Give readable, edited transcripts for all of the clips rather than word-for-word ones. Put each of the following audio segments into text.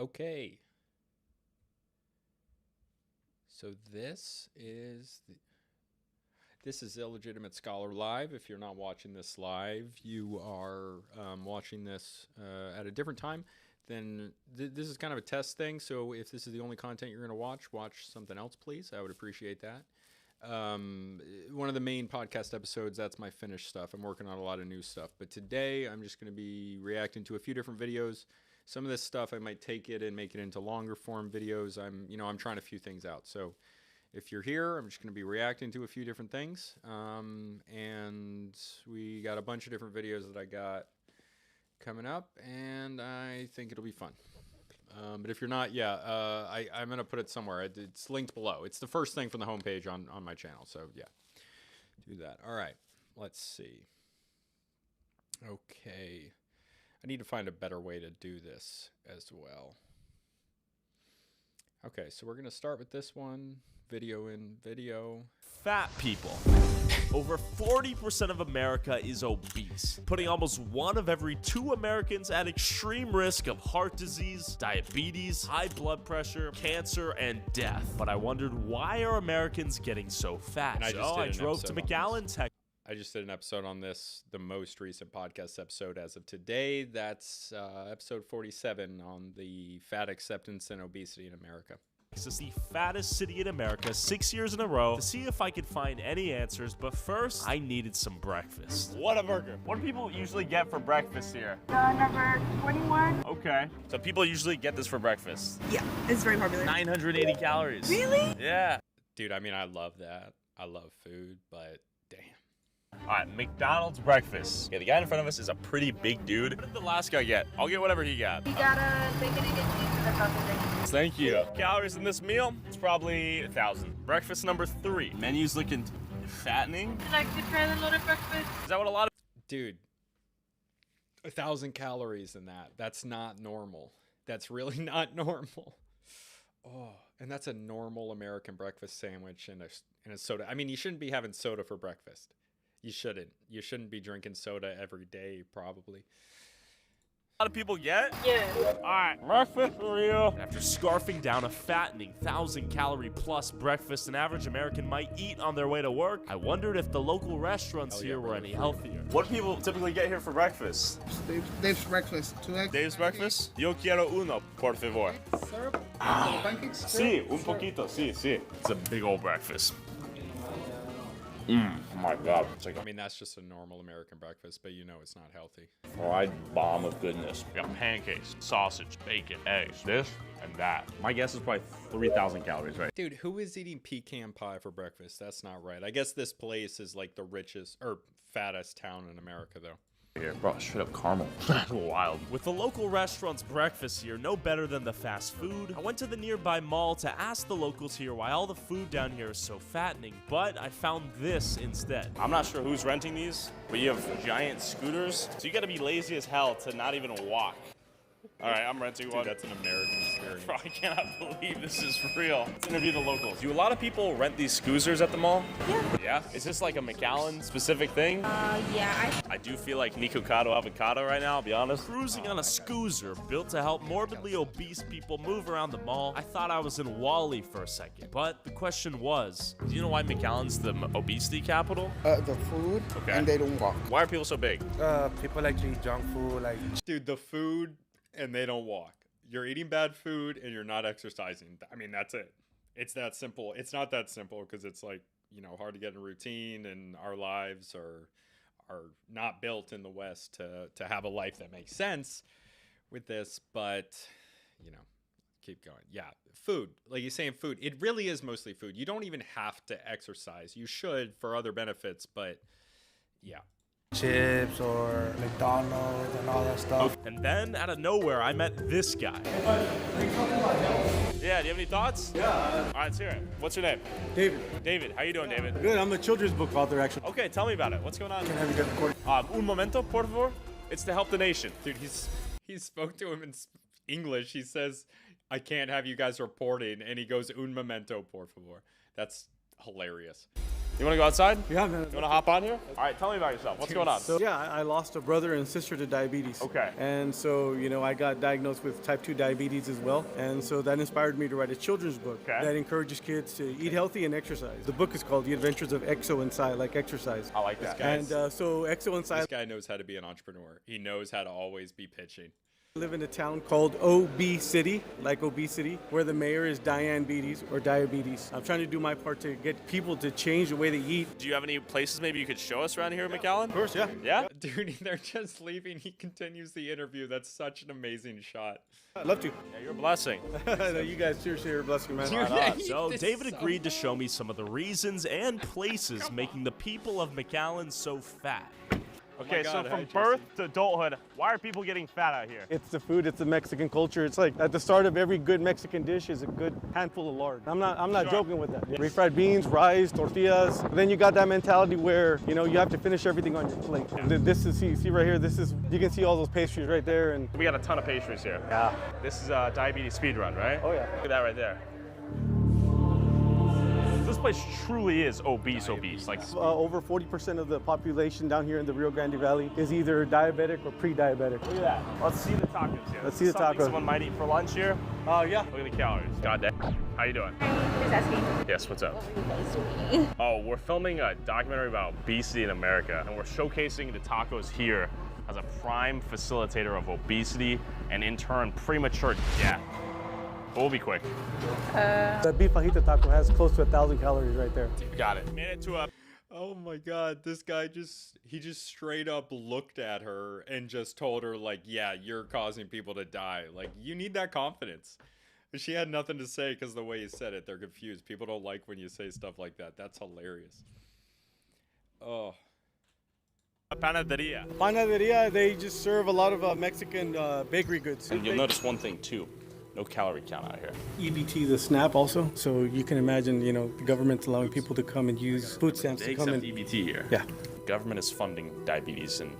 Okay. So this is Illegitimate Scholar Live. If you're not watching this live, you are watching this at a different time. Then this is kind of a test thing. So if this is the only content you're going to watch something else, please. I would appreciate that. One of the main podcast episodes, that's my finished stuff. I'm working on a lot of new stuff. But today I'm just going to be reacting to a few different videos. Some of this stuff I might take it and make it into longer form videos. I'm trying a few things out. So if you're here, I'm just going to be reacting to a few different things. And we got a bunch of different videos that I got coming up, and I think it'll be fun. But if you're not, I'm going to put it somewhere. It's linked below. It's the first thing from the homepage on my channel. So yeah, do that. All right, let's see. Okay. I need to find a better way to do this as well. Okay, so we're going to start with this one. Video in video. Fat people. Over 40% of America is obese, putting almost 1 of every 2 Americans at extreme risk of heart disease, diabetes, high blood pressure, cancer, and death. But I wondered, why are Americans getting so fat? So I drove to McAllen, Texas. I just did an episode on this, the most recent podcast episode as of today. That's episode 47 on the fat acceptance and obesity in America. This is the fattest city in America 6 years in a row to see if I could find any answers, but first, I needed some breakfast. What a burger. What do people usually get for breakfast here? Number 21. Okay. So people usually get this for breakfast. Yeah, it's very popular. 980 calories. Really? Yeah. Dude, I mean, I love that. I love food, but damn. All right, McDonald's breakfast. Yeah, the guy in front of us is a pretty big dude. What did the last guy get? I'll get whatever he got. He got a bacon, egg, and cheese and a sausage. Thank you. Calories in this meal, it's probably 1,000. Breakfast number 3. Menu's looking fattening. Would you like to try the loaded breakfast? Is that what a lot of... Dude, 1,000 calories in that. That's not normal. That's really not normal. Oh, and that's a normal American breakfast sandwich and a soda. I mean, you shouldn't be having soda for breakfast. You shouldn't. You shouldn't be drinking soda every day, probably. A lot of people get? Yeah. All right, breakfast for you. After scarfing down a fattening 1,000-calorie plus breakfast an average American might eat on their way to work, I wondered if the local restaurants here were any healthier. What do people typically get here for breakfast? Dave's breakfast. 2 eggs. Dave's breakfast? Yo quiero uno, por favor. Syrup. Pancakes. Sí, un poquito, sí, sí. It's a big old breakfast. Oh my God. It's like I mean, that's just a normal American breakfast, but you know it's not healthy. a fried bomb of goodness. We got pancakes, sausage, bacon, eggs, this and that. My guess is probably 3,000 calories, right? Dude, who is eating pecan pie for breakfast? That's not right. I guess this place is like the richest or fattest town in America, though. Here, bro, straight up caramel. That's wild. With the local restaurant's breakfast here no better than the fast food, I went to the nearby mall to ask the locals here why all the food down here is so fattening, but I found this instead. I'm not sure who's renting these, but you have giant scooters, so you gotta be lazy as hell to not even walk. All right, I'm renting one. Dude, that's an American experience. Bro, I cannot believe this is real. Let's interview the locals. Do a lot of people rent these scooters at the mall? Yeah. Yeah? Is this like a McAllen specific thing? Yeah. I do feel like Nikocado avocado right now, I'll be honest. Cruising on a scooter built to help morbidly obese people move around the mall, I thought I was in Wall-E for a second. But the question was, Do you know why McAllen's the obesity capital? The food. Okay. And they don't walk. Why are people so big? People like to eat junk food. Like. Dude, the food and they don't walk. You're eating bad food and you're not exercising. I mean, that's it. It's that simple. It's not that simple because it's like, hard to get in a routine, and our lives are not built in the West to have a life that makes sense with this, but keep going. Yeah, food. Like you're saying, food. It really is mostly food. You don't even have to exercise. You should for other benefits, but yeah. Chips or McDonald's and all that stuff. and then out of nowhere I met this guy. Yeah, do you have any thoughts? Yeah. All right, let's hear it. What's your name? David. David, how you doing, David? Good, I'm a children's book author, actually. Okay, tell me about it. What's going on? Can I have you guys recording? Un momento, por favor. It's to help the nation. Dude, he spoke to him in English. He says, I can't have you guys reporting, and he goes, un momento, por favor. That's hilarious. You want to go outside? Yeah, man. You want to hop on here? All right, tell me about yourself. What's going on? So yeah, I lost a brother and sister to diabetes. Okay. And so, I got diagnosed with type 2 diabetes as well. And so that inspired me to write a children's book that encourages kids to eat healthy and exercise. The book is called The Adventures of Exo and Sci, like exercise. I like that. And so Exo and Sci This guy knows how to be an entrepreneur. He knows how to always be pitching. live in a town called OB City, like obesity, where the mayor is diabetes or diabetes. I'm trying to do my part to get people to change the way they eat. Do you have any places maybe you could show us around here in McAllen? Of course, yeah. Yeah? Dude, they're just leaving. He continues the interview. That's such an amazing shot. I'd love to. Yeah, you're a blessing. You guys seriously are a blessing, man. So David agreed to show me some of the reasons and places making the people of McAllen so fat. Okay, God, so from hi, birth to adulthood, why are people getting fat out here? It's the food, it's the Mexican culture. It's like at the start of every good Mexican dish is a good handful of lard. I'm not joking with that. Refried beans, rice, tortillas. But then you got that mentality where, you have to finish everything on your plate. This is, see right here, you can see all those pastries right there. And We got a ton of pastries here. yeah. This is a diabetes speed run, right? Oh yeah. Look at that right there. This place truly is obese. Like, Over 40% of the population down here in the Rio Grande Valley is either diabetic or pre-diabetic. look at that. Let's see the tacos here. Let's see the Something tacos. someone might eat for lunch here. Yeah. Look at the calories. God damn. How you doing? Just asking. Yes, what's up? What were you guys doing? Oh, we're filming a documentary about obesity in America, and we're showcasing the tacos here as a prime facilitator of obesity and in turn premature death. But we'll be quick. The beef fajita taco has close to 1,000 calories right there. Got it. Made it to a Oh my God, this guy just straight up looked at her and just told her, like, yeah, you're causing people to die. Like, you need that confidence. But she had nothing to say because the way he said it, they're confused. People don't like when you say stuff like that. That's hilarious. Oh. panaderia. Panaderia, they just serve a lot of Mexican bakery goods. And you'll notice one thing too. No calorie count out here. EBT, the SNAP also. So you can imagine, the government's allowing people to come and use food stamps They to come accept in. EBT here. Yeah. Government is funding diabetes and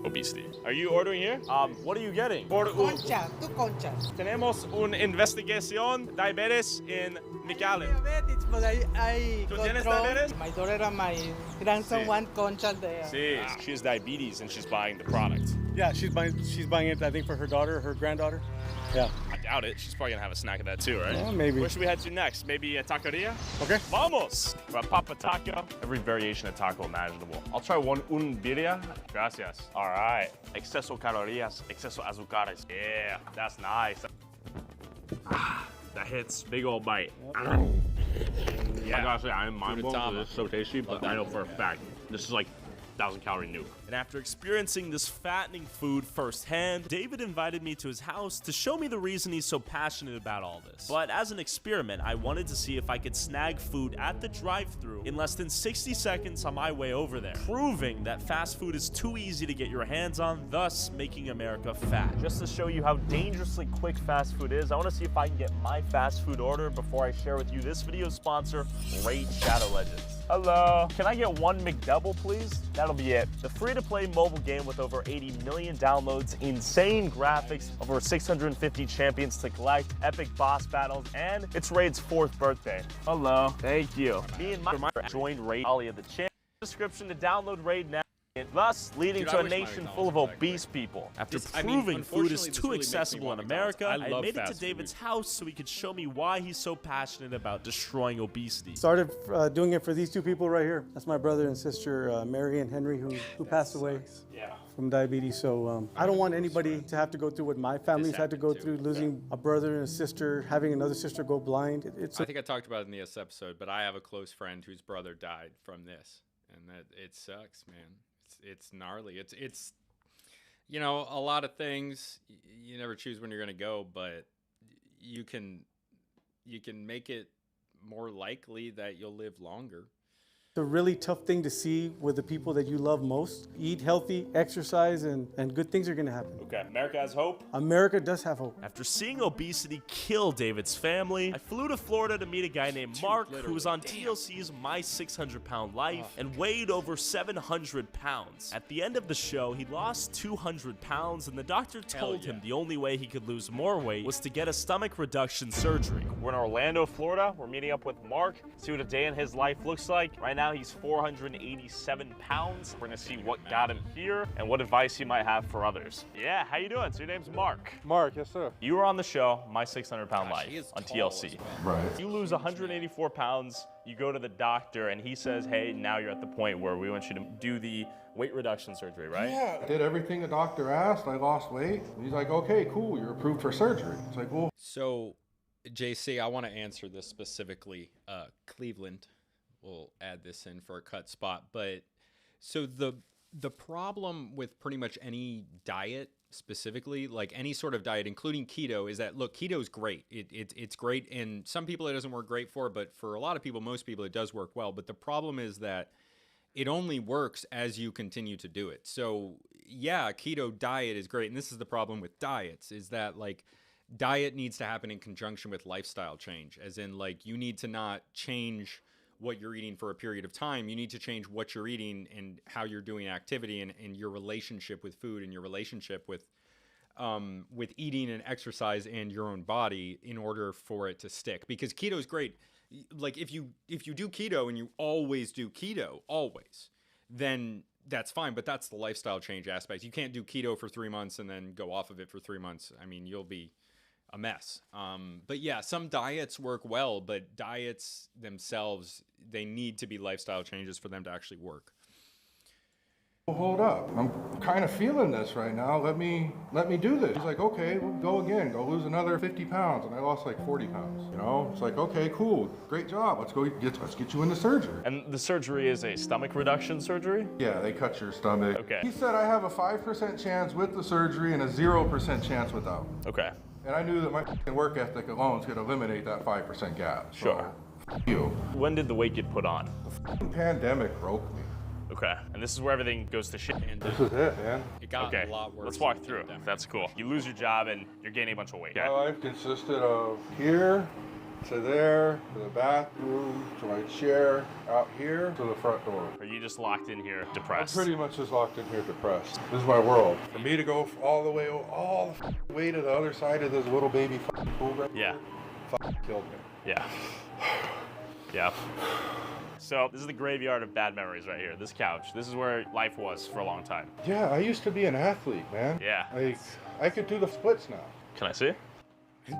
obesity. Are you ordering here? What are you getting? Concha, two conchas. Tenemos una investigación diabetes in McAllen. Diabetes, but I ¿Tú tienes control. diabetes? My daughter and my grandson Sí. want concha there. Sí. She has diabetes and she's buying the product. Yeah, she's buying it, I think, for her daughter, her granddaughter. Yeah. I doubt it. She's probably gonna have a snack of that too, right? Yeah, maybe. Where should we head to next? Maybe a taqueria? Okay. Vamos! A papa taco. Every variation of taco imaginable. I'll try un birria. Gracias. All right. Exceso calorías, exceso azúcares. Yeah, that's nice. That hits. Big old bite. Yeah. I gotta say, I'm mind blown. Fruitama. This is so tasty, but I know for a fact this is like 1,000-calorie nuke. And after experiencing this fattening food firsthand, David invited me to his house to show me the reason he's so passionate about all this. But as an experiment, I wanted to see if I could snag food at the drive-thru in less than 60 seconds on my way over there, proving that fast food is too easy to get your hands on, thus making America fat. Just to show you how dangerously quick fast food is, I want to see if I can get my fast food order before I share with you this video's sponsor, Raid Shadow Legends. Hello. Can I get one McDouble, please? That'll be it. The free-to-play mobile game with over 80 million downloads, insane graphics, over 650 champions to collect, epic boss battles, and it's Raid's 4th birthday. Hello. Thank you. Me and my joined Raid Ollie of the channel. Description to download Raid now. Thus, leading Dude, to I a wish my nation full of McDonald's back, obese people. After I mean, proving food is unfortunately, this too really makes me accessible in want McDonald's. America, I I love made it to fast David's food. house so he could show me why he's so passionate about destroying obesity. Started doing it for these two people right here. That's my brother and sister, Mary and Henry, who passed away from diabetes. So I don't want anybody to have to go through what my family's had to go through, losing a brother and a sister, having another sister go blind. I think I talked about it in this episode, but I have a close friend whose brother died from this, and that it sucks, man. It's gnarly. It's a lot of things you never choose when you're gonna go, but you can make it more likely that you'll live longer. It's a really tough thing to see with the people that you love most. Eat healthy, exercise, and good things are going to happen. Okay, America has hope. America does have hope. After seeing obesity kill David's family, I flew to Florida to meet a guy named Mark who was on TLC's My 600-Pound Life and weighed over 700 pounds. At the end of the show, he lost 200 pounds and the doctor told him the only way he could lose more weight was to get a stomach reduction surgery. We're in Orlando, Florida. We're meeting up with Mark, see what a day in his life looks like. Right now, now he's 487 pounds. We're gonna see what got him here and what advice he might have for others. Yeah, how you doing? So your name's Mark. Mark, yes sir. You were on the show, My 600 Pound Gosh, he Life, is on tall TLC. as well. Right. You lose 184 pounds, you go to the doctor, and he says, hey, now you're at the point where we want you to do the weight reduction surgery, right? Yeah, I did everything the doctor asked. I lost weight. He's like, okay, cool, you're approved for surgery. It's like, well, So, JC, I want to answer this specifically. Cleveland will add this in for a cut spot, but so the problem with pretty much any diet, specifically like any sort of diet, including keto, is that look, keto is great. It's great, and some people it doesn't work great for, but for a lot of people, most people, it does work well. But the problem is that it only works as you continue to do it. So yeah, keto diet is great, and this is the problem with diets, is that like diet needs to happen in conjunction with lifestyle change, as in like you need to not change what you're eating for a period of time. You need to change what you're eating and how you're doing activity, and your relationship with food and your relationship with eating and exercise and your own body in order for it to stick. Because keto is great. Like if you do keto and you always do keto, then that's fine. But that's the lifestyle change aspect. You can't do keto for 3 months and then go off of it for 3 months. I mean, you'll be a mess. But yeah, some diets work well, but diets themselves, they need to be lifestyle changes for them to actually work. hold up. I'm kind of feeling this right now. Let me do this. He's like, okay, we'll go again. Go lose another 50 pounds. And I lost like 40 pounds. You know, it's like, okay, cool. Great job. Let's get you into surgery. And the surgery is a stomach reduction surgery? Yeah, they cut your stomach. Okay. He said I have a 5% chance with the surgery and a 0% chance without. Okay. And I knew that my work ethic alone is going to eliminate that 5% gap. So, Sure. You. When did the weight get put on? The pandemic broke me. Okay. And this is where everything goes to shit. And This is it, man. it got Okay. a lot worse. Let's walk in the through it. pandemic. That's cool. You lose your job and you're gaining a bunch of weight. My life consisted of here to there, to the bathroom, to my chair, out here, to the front door. Are you just locked in here, I'm depressed? pretty much just locked in here depressed. This is my world. For me to go all the way to the other side of this little baby pool right Yeah. here, killed me. Yeah. Yeah. So this is the graveyard of bad memories right here. This couch. This is where life was for a long time. Yeah, I used to be an athlete, man. Yeah. Like, I could do the splits now. Can I see?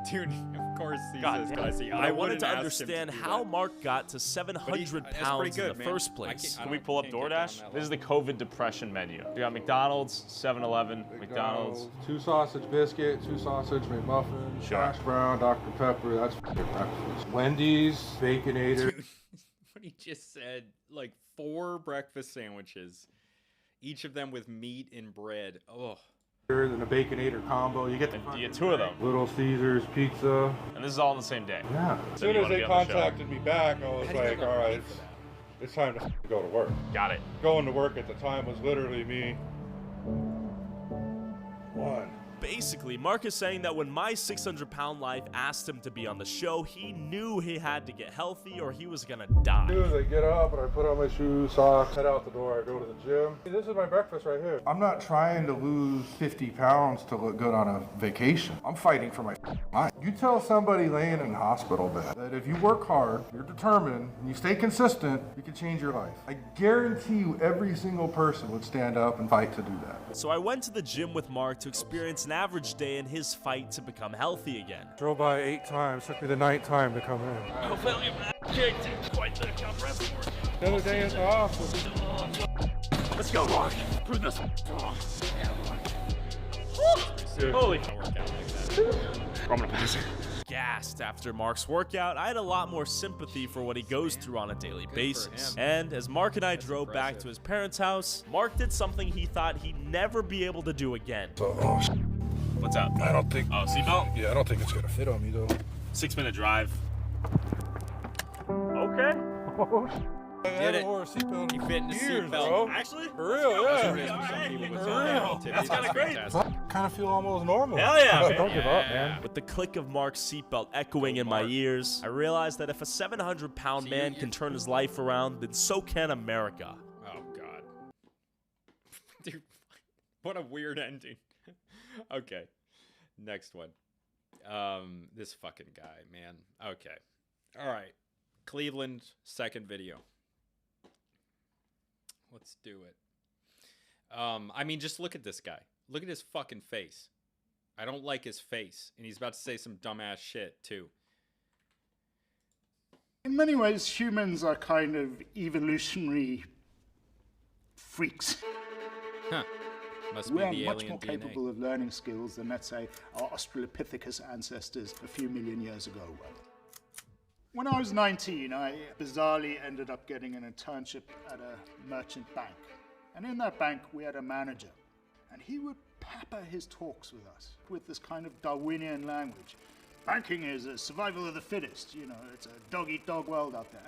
Dude, of course he God, says, "Can I see?" I wanted wouldn't to ask him understand do how that. Mark got to 700 that's pounds pretty good, in the man. first I place. can't- Can we pull up can't get down DoorDash? that This is low. the COVID depression menu. We got McDonald's, 7-Eleven, McDonald's. 2 sausage biscuit, 2 sausage McMuffin, Sure. hash brown, Dr. Pepper. That's breakfast. Wendy's, Baconator. Dude, what he just said, like 4 breakfast sandwiches, each of them with meat and bread. Oh, And a Baconator combo. You get the And you get 2 of them. Little Caesars pizza. And this is all on the same day. Yeah. So As soon you as wanna they be on the show. contacted me back, I was how do you like, think all I'm right, paid for that? it's time to go to work. Got it. Going to work at the time was literally me. One. Basically, Mark is saying that when My 600 Pound Life asked him to be on the show, he knew he had to get healthy or he was gonna die. Shoes, I get up and I put on my shoes, socks, head out the door, I go to the gym. This is my breakfast right here. I'm not trying to lose 50 pounds to look good on a vacation. I'm fighting for my mind. You tell somebody laying in a hospital bed that if you work hard, you're determined, and you stay consistent, you can change your life. I guarantee you every single person would stand up and fight to do that. So I went to the gym with Mark to experience an average day in his fight to become healthy again. Drove by 8 times, took me the 9th time to come in. Another day is off. Let's go, Mark. Prove this. Holy. don't work out like that. I'm gonna pass it. Gassed after Mark's workout, I had a lot more sympathy for what he goes through on a daily basis. And as Mark and I drove back to his parents' house, Mark did something he thought he'd never be able to do again. What's up? I don't think. Oh, seatbelt? Yeah, I don't think it's gonna fit on me though. 6-minute drive. Okay. Did it. Wore a seatbelt He fit in the years, seatbelt. bro. Actually? For real, That's what yeah. it is for some people with For some real. activity. That's kinda great. fantastic. Kind of feel almost normal. Hell yeah, man. Don't give up, man. With the click of Mark's seatbelt echoing in my ears, I realized that if a 700-pound man can turn his life around, then so can America. Oh God, dude, what a weird ending. Okay, next one. This fucking guy, man. Okay, all right. Cleveland, second video. Let's do it. I mean, just look at this guy. Look at his fucking face. I don't like his face. And he's about to say some dumbass shit, too. In many ways, humans are kind of evolutionary freaks. Huh. Must be We're the much alien more DNA. capable of learning skills than, let's say, our Australopithecus ancestors a few million years ago were. When I was 19, I bizarrely ended up getting an internship at a merchant bank. And in that bank, we had a manager. And he would pepper his talks with us with this kind of Darwinian language. Banking is a survival of the fittest, you know, it's a dog-eat-dog world out there.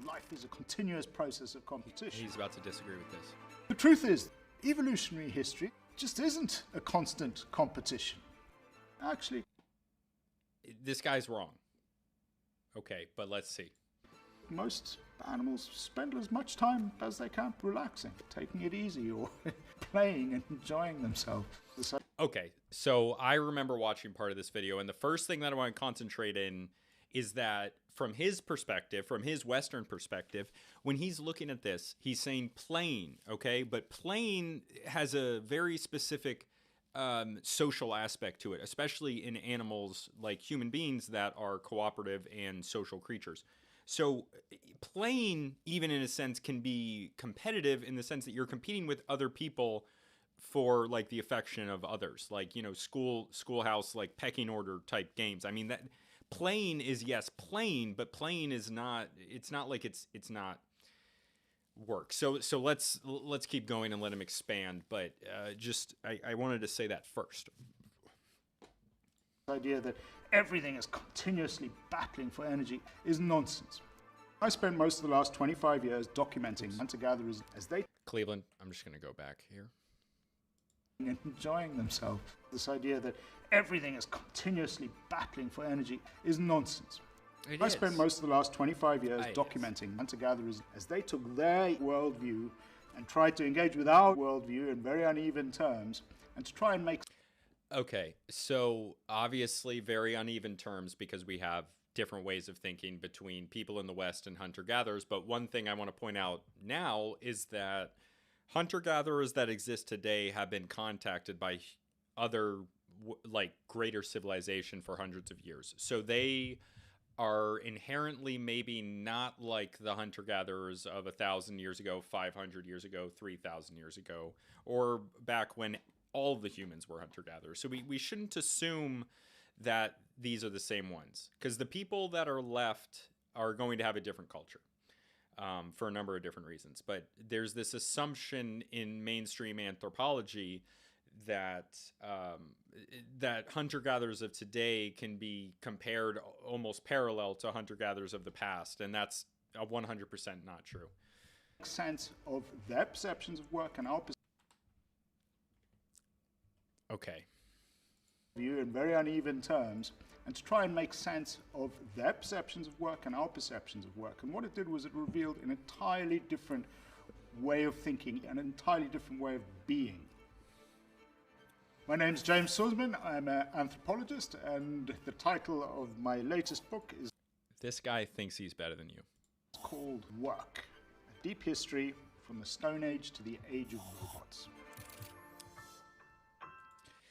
Life is a continuous process of competition. He's about to disagree with this. The truth is, evolutionary history just isn't a constant competition. Actually, This guy's wrong. Okay, but let's see. most animals spend as much time as they can relaxing, taking it easy, or playing and enjoying themselves. Okay, so I remember watching part of this video, and the first thing that I want to concentrate in is that from his perspective, from his Western perspective, when he's looking at this, he's saying playing, okay? But playing has a very specific social aspect to it, especially in animals like human beings that are cooperative and social creatures. So playing, even in a sense, can be competitive in the sense that you're competing with other people for like the affection of others, like, you know, schoolhouse, like pecking order type games. I mean, that playing is, yes, playing, but playing is not, it's not like it's not work. So let's keep going and let him expand. But I wanted to say that first. The idea that everything is continuously battling for energy is nonsense. I spent most of the last 25 years documenting hunter-gatherers as they Cleveland, I'm just going to go back here. and enjoying themselves. This idea that everything is continuously battling for energy is nonsense. I spent most of the last 25 years documenting hunter-gatherers as they took their worldview and tried to engage with our worldview in very uneven terms and to try and make... Okay, so obviously very uneven terms because we have different ways of thinking between people in the West and hunter-gatherers. But one thing I want to point out now is that hunter-gatherers that exist today have been contacted by other like greater civilization for hundreds of years. So they are inherently maybe not like the hunter-gatherers of 1,000 years ago, 500 years ago, 3,000 years ago, or back when all of the humans were hunter-gatherers. So we shouldn't assume that these are the same ones, because the people that are left are going to have a different culture for a number of different reasons. But there's this assumption in mainstream anthropology that that hunter-gatherers of today can be compared almost parallel to hunter-gatherers of the past, and that's 100% not true. sense of their perceptions of work and our Okay. view in very uneven terms, and to try and make sense of their perceptions of work and our perceptions of work. And what it did was it revealed an entirely different way of thinking, an entirely different way of being. My name's James Sussman. I'm an anthropologist, and the title of my latest book is This guy thinks he's better than you. called Work: A Deep History from the Stone Age to the Age of Robots.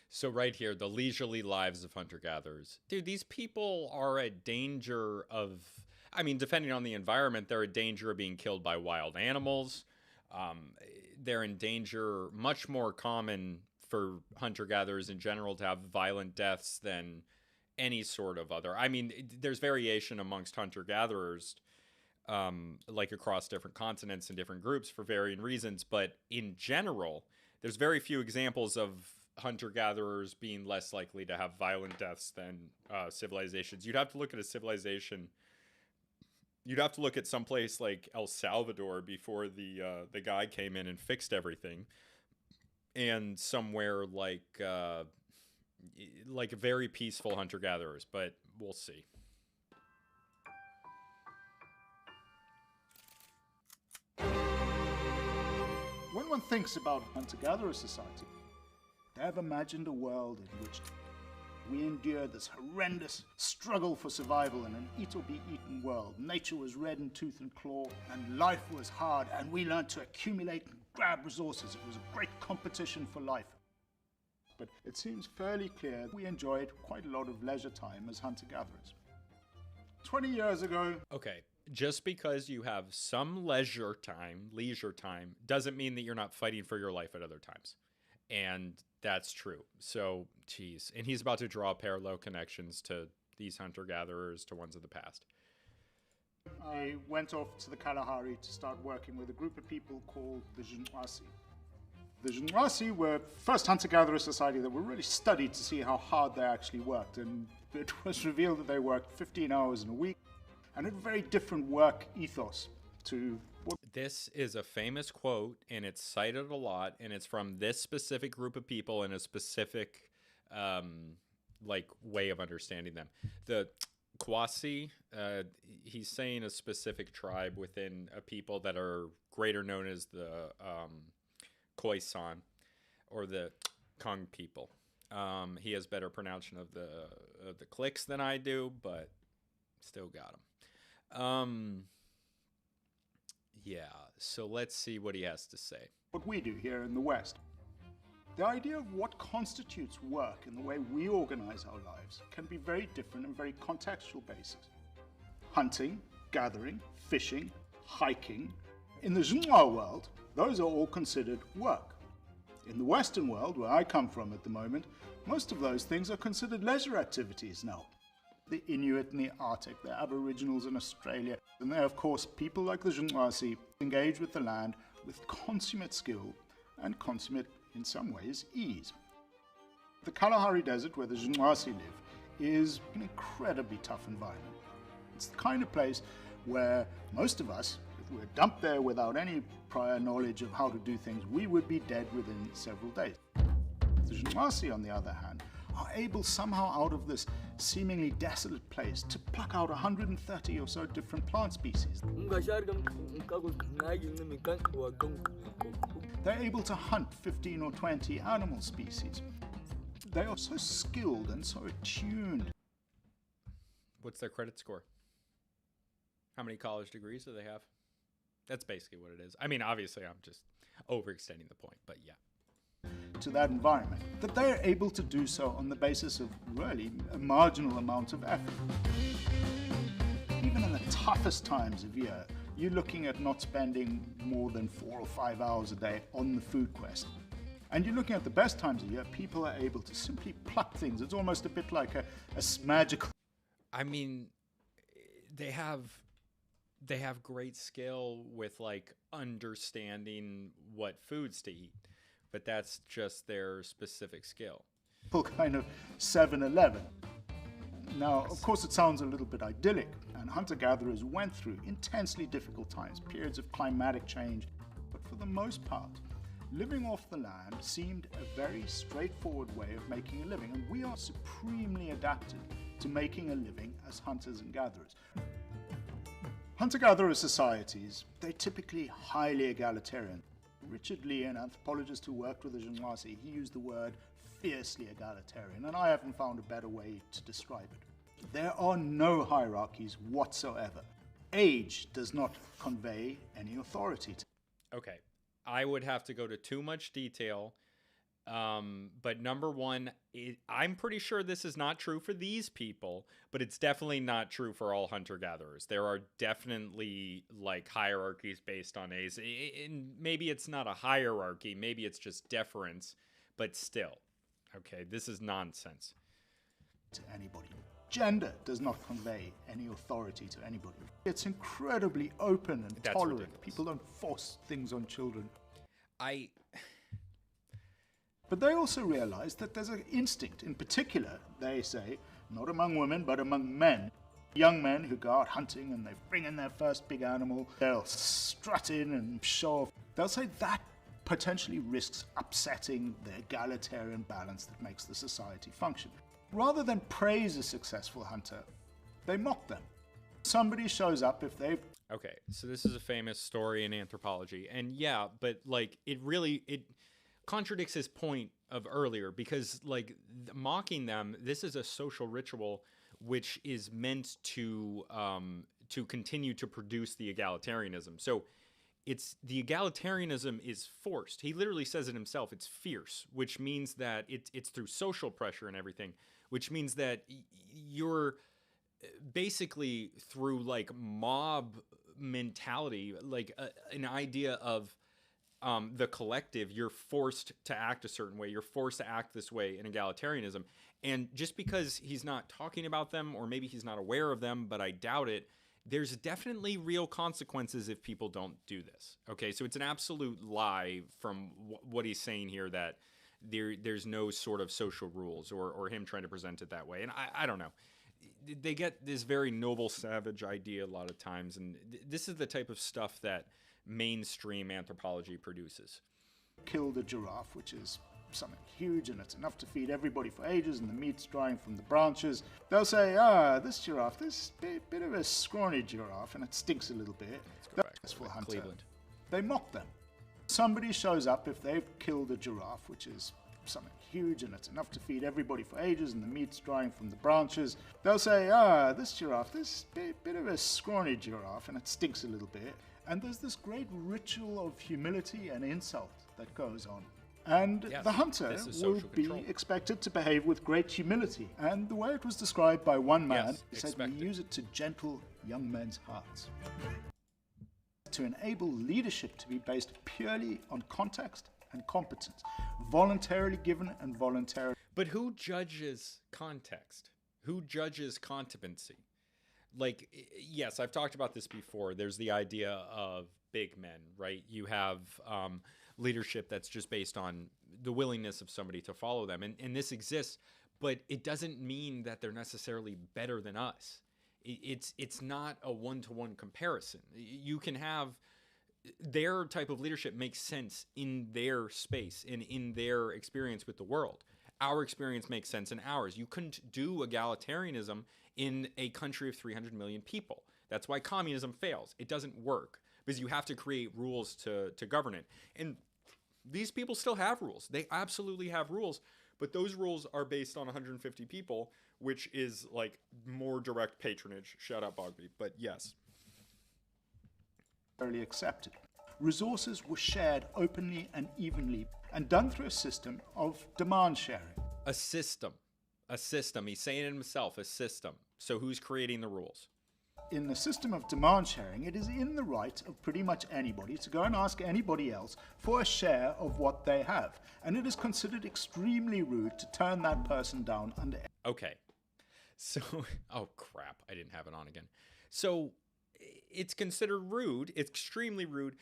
So right here, the leisurely lives of hunter-gatherers. Dude, these people are at danger of, I mean, depending on the environment, they're at danger of being killed by wild animals. They're in danger, much more common for hunter-gatherers in general to have violent deaths than any sort of other. I mean, there's variation amongst hunter-gatherers, like across different continents and different groups for varying reasons. But in general, there's very few examples of hunter-gatherers being less likely to have violent deaths than civilizations. You'd have to look at a civilization. You'd have to look at someplace like El Salvador before the guy came in and fixed everything, and somewhere like very peaceful hunter-gatherers. But we'll see. When one thinks about hunter-gatherer society, they have imagined a world in which we endured this horrendous struggle for survival in an eat-or-be-eaten world. Nature was red in tooth and claw, and life was hard, and we learned to accumulate and grab resources. It was a great competition for life. But it seems fairly clear we enjoyed quite a lot of leisure time as hunter-gatherers. 20 years ago... Okay, just because you have some leisure time, doesn't mean that you're not fighting for your life at other times. And that's true. So, geez. And he's about to draw parallel connections to these hunter-gatherers to ones of the past. I went off to the Kalahari to start working with a group of people called the Jinwasi. The Jinwasi were first hunter-gatherer society that were really studied to see how hard they actually worked, and it was revealed that they worked 15 hours in a week and had a very different work ethos to what... This is a famous quote, and it's cited a lot, and it's from this specific group of people in a specific way of understanding them. The Kwasi, he's saying a specific tribe within a people that are greater known as the Khoisan, or the Kong people. He has better pronunciation of the clicks than I do, but still got him. Yeah, so let's see what he has to say. What we do here in the West. The idea of what constitutes work and the way we organize our lives can be very different and very contextual basis. Hunting, gathering, fishing, hiking. In the Zhengua world, those are all considered work. In the Western world, where I come from at the moment, most of those things are considered leisure activities now. The Inuit in the Arctic, the Aboriginals in Australia, and there, of course, people like the Jinwasi engage with the land with consummate skill and consummate, in some ways, ease. The Kalahari Desert, where the Jinwasi live, is an incredibly tough environment. It's the kind of place where most of us, if we were dumped there without any prior knowledge of how to do things, we would be dead within several days. The Jinwasi, on the other hand, are able somehow out of this seemingly desolate place to pluck out 130 or so different plant species. They're able to hunt 15 or 20 animal species. They are so skilled and so attuned. What's their credit score? How many college degrees do they have? That's basically what it is. I mean, obviously, I'm just overextending the point, but yeah. To that environment, that they're able to do so on the basis of really a marginal amount of effort. Even in the toughest times of year, you're looking at not spending more than 4 or 5 hours a day on the food quest. And you're looking at the best times of year, people are able to simply pluck things. It's almost a bit like a magical... I mean, they have great skill with like understanding what foods to eat, but that's just their specific skill. Kind of 7-Eleven. Now, of course, it sounds a little bit idyllic, and hunter-gatherers went through intensely difficult times, periods of climatic change, but for the most part, living off the land seemed a very straightforward way of making a living, and we are supremely adapted to making a living as hunters and gatherers. Hunter-gatherer societies, they're typically highly egalitarian. Richard Lee, an anthropologist who worked with the Jinwasi, he used the word fiercely egalitarian, and I haven't found a better way to describe it. There are no hierarchies whatsoever. Age does not convey any authority. Okay, I would have to go to too much detail, but number one, I'm pretty sure this is not true for these people, but it's definitely not true for all hunter-gatherers. There are definitely like hierarchies based on age, and maybe it's not a hierarchy, maybe it's just deference, but still, okay, this is nonsense. To anybody. Gender does not convey any authority to anybody. It's incredibly open and That's tolerant. ridiculous. People don't force things on children. But they also realize that there's an instinct, in particular, they say, not among women, but among men. Young men who go out hunting and they bring in their first big animal, they'll strut in and show off. They'll say that potentially risks upsetting the egalitarian balance that makes the society function. Rather than praise a successful hunter, they mock them. Somebody shows up if they've... Okay, so this is a famous story in anthropology, and yeah, but like it contradicts his point of earlier, because like mocking them, this is a social ritual which is meant to continue to produce the egalitarianism. So it's the egalitarianism is forced. He literally says it himself. It's fierce, which means that it's through social pressure and everything, which means that you're basically through like mob mentality, like an idea of the collective, you're forced to act a certain way. You're forced to act this way in egalitarianism. And just because he's not talking about them, or maybe he's not aware of them, but I doubt it, there's definitely real consequences if people don't do this. Okay, so it's an absolute lie from what he's saying here, that there's no sort of social rules, or him trying to present it that way. And I don't know. They get this very noble savage idea a lot of times, and this is the type of stuff that mainstream anthropology produces. Killed a giraffe, which is something huge and it's enough to feed everybody for ages, and the meat's drying from the branches. They'll say, this giraffe, this bit of a scrawny giraffe, and it stinks a little bit. That's for hunter. Cleveland. They mock them. Somebody shows up if they've killed a giraffe, which is something huge and it's enough to feed everybody for ages, and the meat's drying from the branches. They'll say, this giraffe, this bit of a scrawny giraffe, and it stinks a little bit. And there's this great ritual of humility and insult that goes on. And Yes, the hunter this is will social be control. expected to behave with great humility. And the way it was described by one man, Yes, he said, expected. we use it to gentle young men's hearts. To enable leadership to be based purely on context and competence, voluntarily given and voluntarily. But who judges context? Who judges competency? Like, yes, I've talked about this before. There's the idea of big men, right? You have leadership that's just based on the willingness of somebody to follow them. And this exists, but it doesn't mean that they're necessarily better than us. It's not a one-to-one comparison. You can have their type of leadership makes sense in their space and in their experience with the world. Our experience makes sense in ours. You couldn't do egalitarianism in a country of 300 million people. That's why communism fails. It doesn't work because you have to create rules to govern it. And these people still have rules. They absolutely have rules, but those rules are based on 150 people, which is like more direct patronage. Shout out Bogby, but yes. Accepted. Resources were shared openly and evenly and done through a system of demand sharing. A system. A system. He's saying it himself, a system. So who's creating the rules? In the system of demand sharing, it is in the right of pretty much anybody to go and ask anybody else for a share of what they have. And it is considered extremely rude to turn that person down under. Okay. So, oh crap, I didn't have it on again. So it's considered rude. It's extremely rude.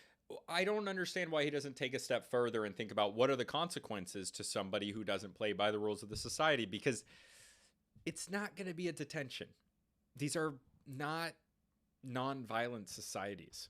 I don't understand why he doesn't take a step further and think about what are the consequences to somebody who doesn't play by the rules of the society, because it's not going to be a detention. These are not non-violent societies.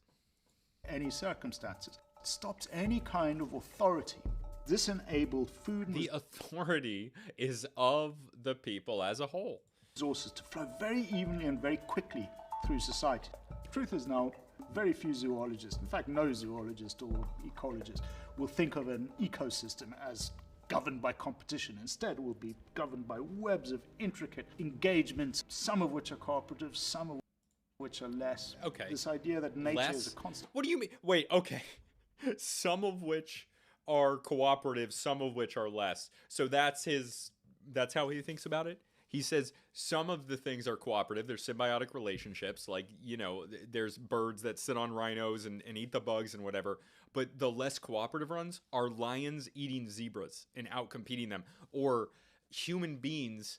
Any circumstances. It stops any kind of authority. This enabled food The authority is of the people as a whole. resources to flow very evenly and very quickly through society. The truth is now, very few zoologists, in fact no zoologist or ecologist, will think of an ecosystem as governed by competition. Instead, it will be governed by webs of intricate engagements, some of which are cooperative, some of which are less. Okay. This idea that nature Less? is a constant. What do you mean? Wait, okay. Some of which are cooperative, some of which are less. So that's how he thinks about it. He says some of the things are cooperative. There's symbiotic relationships. Like, there's birds that sit on rhinos and eat the bugs and whatever. But the less cooperative ones are lions eating zebras and outcompeting them. Or human beings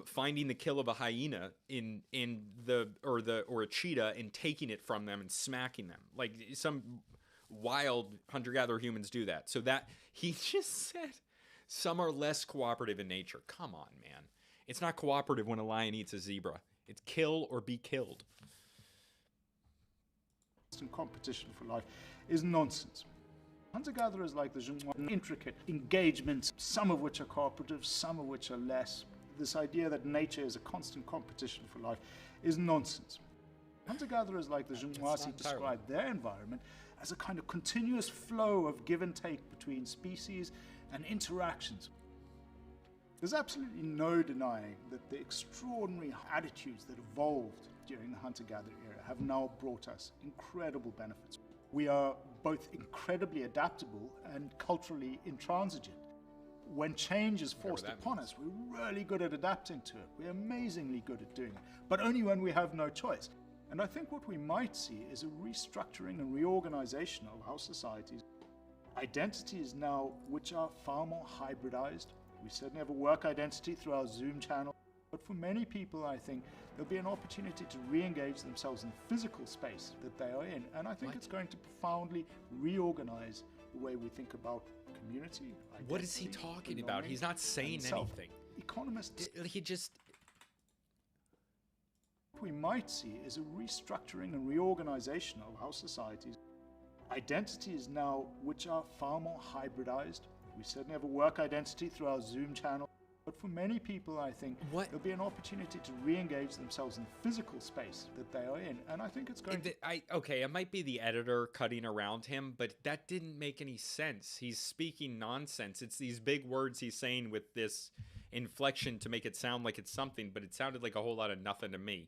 finding the kill of a hyena or a cheetah and taking it from them and smacking them. Like some wild hunter-gatherer humans do that. So that he just said some are less cooperative in nature. Come on, man. It's not cooperative when a lion eats a zebra. It's kill or be killed. Competition for life is nonsense. Hunter-gatherers like the Zhenghuan, intricate engagements, some of which are cooperative, some of which are less. This idea that nature is a constant competition for life is nonsense. Hunter-gatherers like the Zhenghuasi describe their environment as a kind of continuous flow of give and take between species and interactions. There's absolutely no denying that the extraordinary attitudes that evolved during the hunter-gatherer era have now brought us incredible benefits. We are both incredibly adaptable and culturally intransigent. When change is forced upon us, we're really good at adapting to it. We're amazingly good at doing it, but only when we have no choice. And I think what we might see is a restructuring and reorganization of our societies. Identities now, which are far more hybridized. We certainly have a work identity through our Zoom channel, but for many people, I think there'll be an opportunity to re-engage themselves in the physical space that they are in. And I think it's going to profoundly reorganize the way we think about community. What is he talking about? He's not saying anything. Economists, He just... what we might see is a restructuring and reorganization of our societies. Identities now, which are far more hybridized. We certainly have a work identity through our Zoom channel, but for many people, I think there'll be an opportunity to re-engage themselves in the physical space that they are in, and I think it's going to... Okay, it might be the editor cutting around him, but that didn't make any sense. He's speaking nonsense. It's these big words he's saying with this inflection to make it sound like it's something, but it sounded like a whole lot of nothing to me.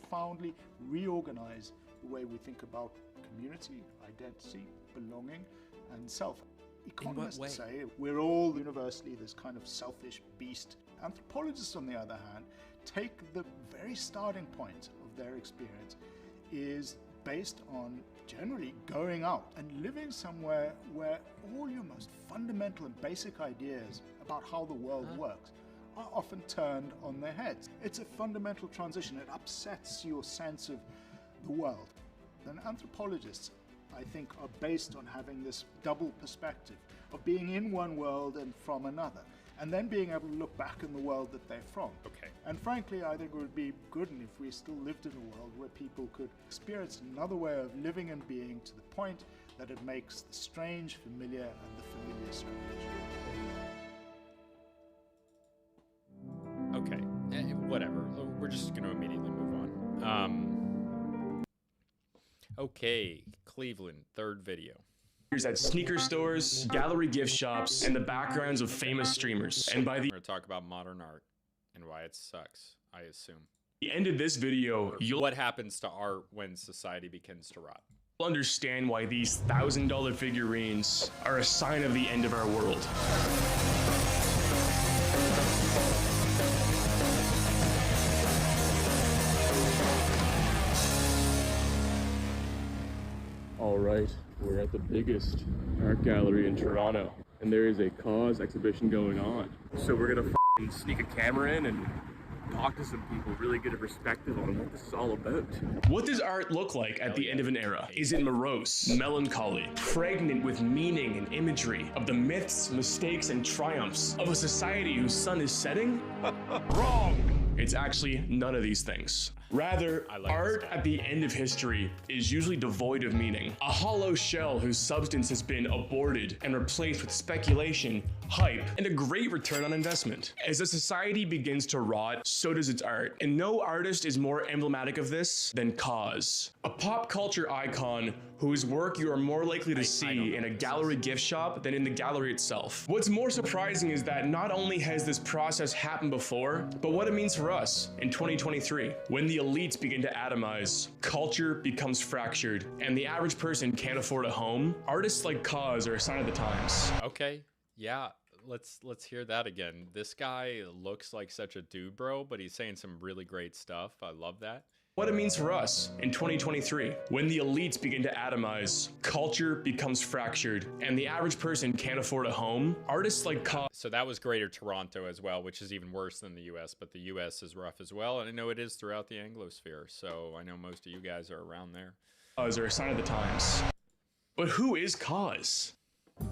Profoundly reorganize the way we think about community, identity, belonging, and self. Economists say we're all universally this kind of selfish beast. Anthropologists, on the other hand, take the very starting point of their experience is based on generally going out and living somewhere where all your most fundamental and basic ideas about how the world works are often turned on their heads. It's a fundamental transition. It upsets your sense of the world. And anthropologists, I think, are based on having this double perspective of being in one world and from another, and then being able to look back in the world that they're from. Okay. And frankly, I think it would be good if we still lived in a world where people could experience another way of living and being to the point that it makes the strange familiar and the familiar strange. Okay, whatever. We're just going to immediately move on. Okay, Cleveland, third video. At sneaker stores, gallery gift shops, and the backgrounds of famous streamers. And by the We're going to talk about modern art and why it sucks, I assume. end of this video, you'll What happens to art when society begins to rot? understand why these $1,000 figurines are a sign of the end of our world. All right, we're at the biggest art gallery in Toronto, and there is a cause exhibition going on. So we're gonna sneak a camera in and talk to some people, really get a perspective on what this is all about. What does art look like at the end of an era? Is it morose, melancholy, pregnant with meaning and imagery of the myths, mistakes, and triumphs of a society whose sun is setting? Wrong! It's actually none of these things. Rather, art at the end of history is usually devoid of meaning. A hollow shell whose substance has been aborted and replaced with speculation, hype, and a great return on investment. As a society begins to rot, so does its art. And no artist is more emblematic of this than Cause, a pop culture icon whose work you are more likely to see in a gallery gift shop than in the gallery itself. What's more surprising is that not only has this process happened before, but what it means for us in 2023. When the elites begin to atomize, culture becomes fractured, and the average person can't afford a home, artists like Cause are a sign of the times. Okay, yeah, let's hear that again. This guy looks like such a dude, bro, but he's saying some really great stuff. I love that. What it means for us in 2023. When the elites begin to atomize, culture becomes fractured, and the average person can't afford a home, artists like Cause... So that was Greater Toronto as well, which is even worse than the US, but the US is rough as well, and I know it is throughout the Anglosphere, so I know most of you guys are around there. Cause are a sign of the times. But who is Cause?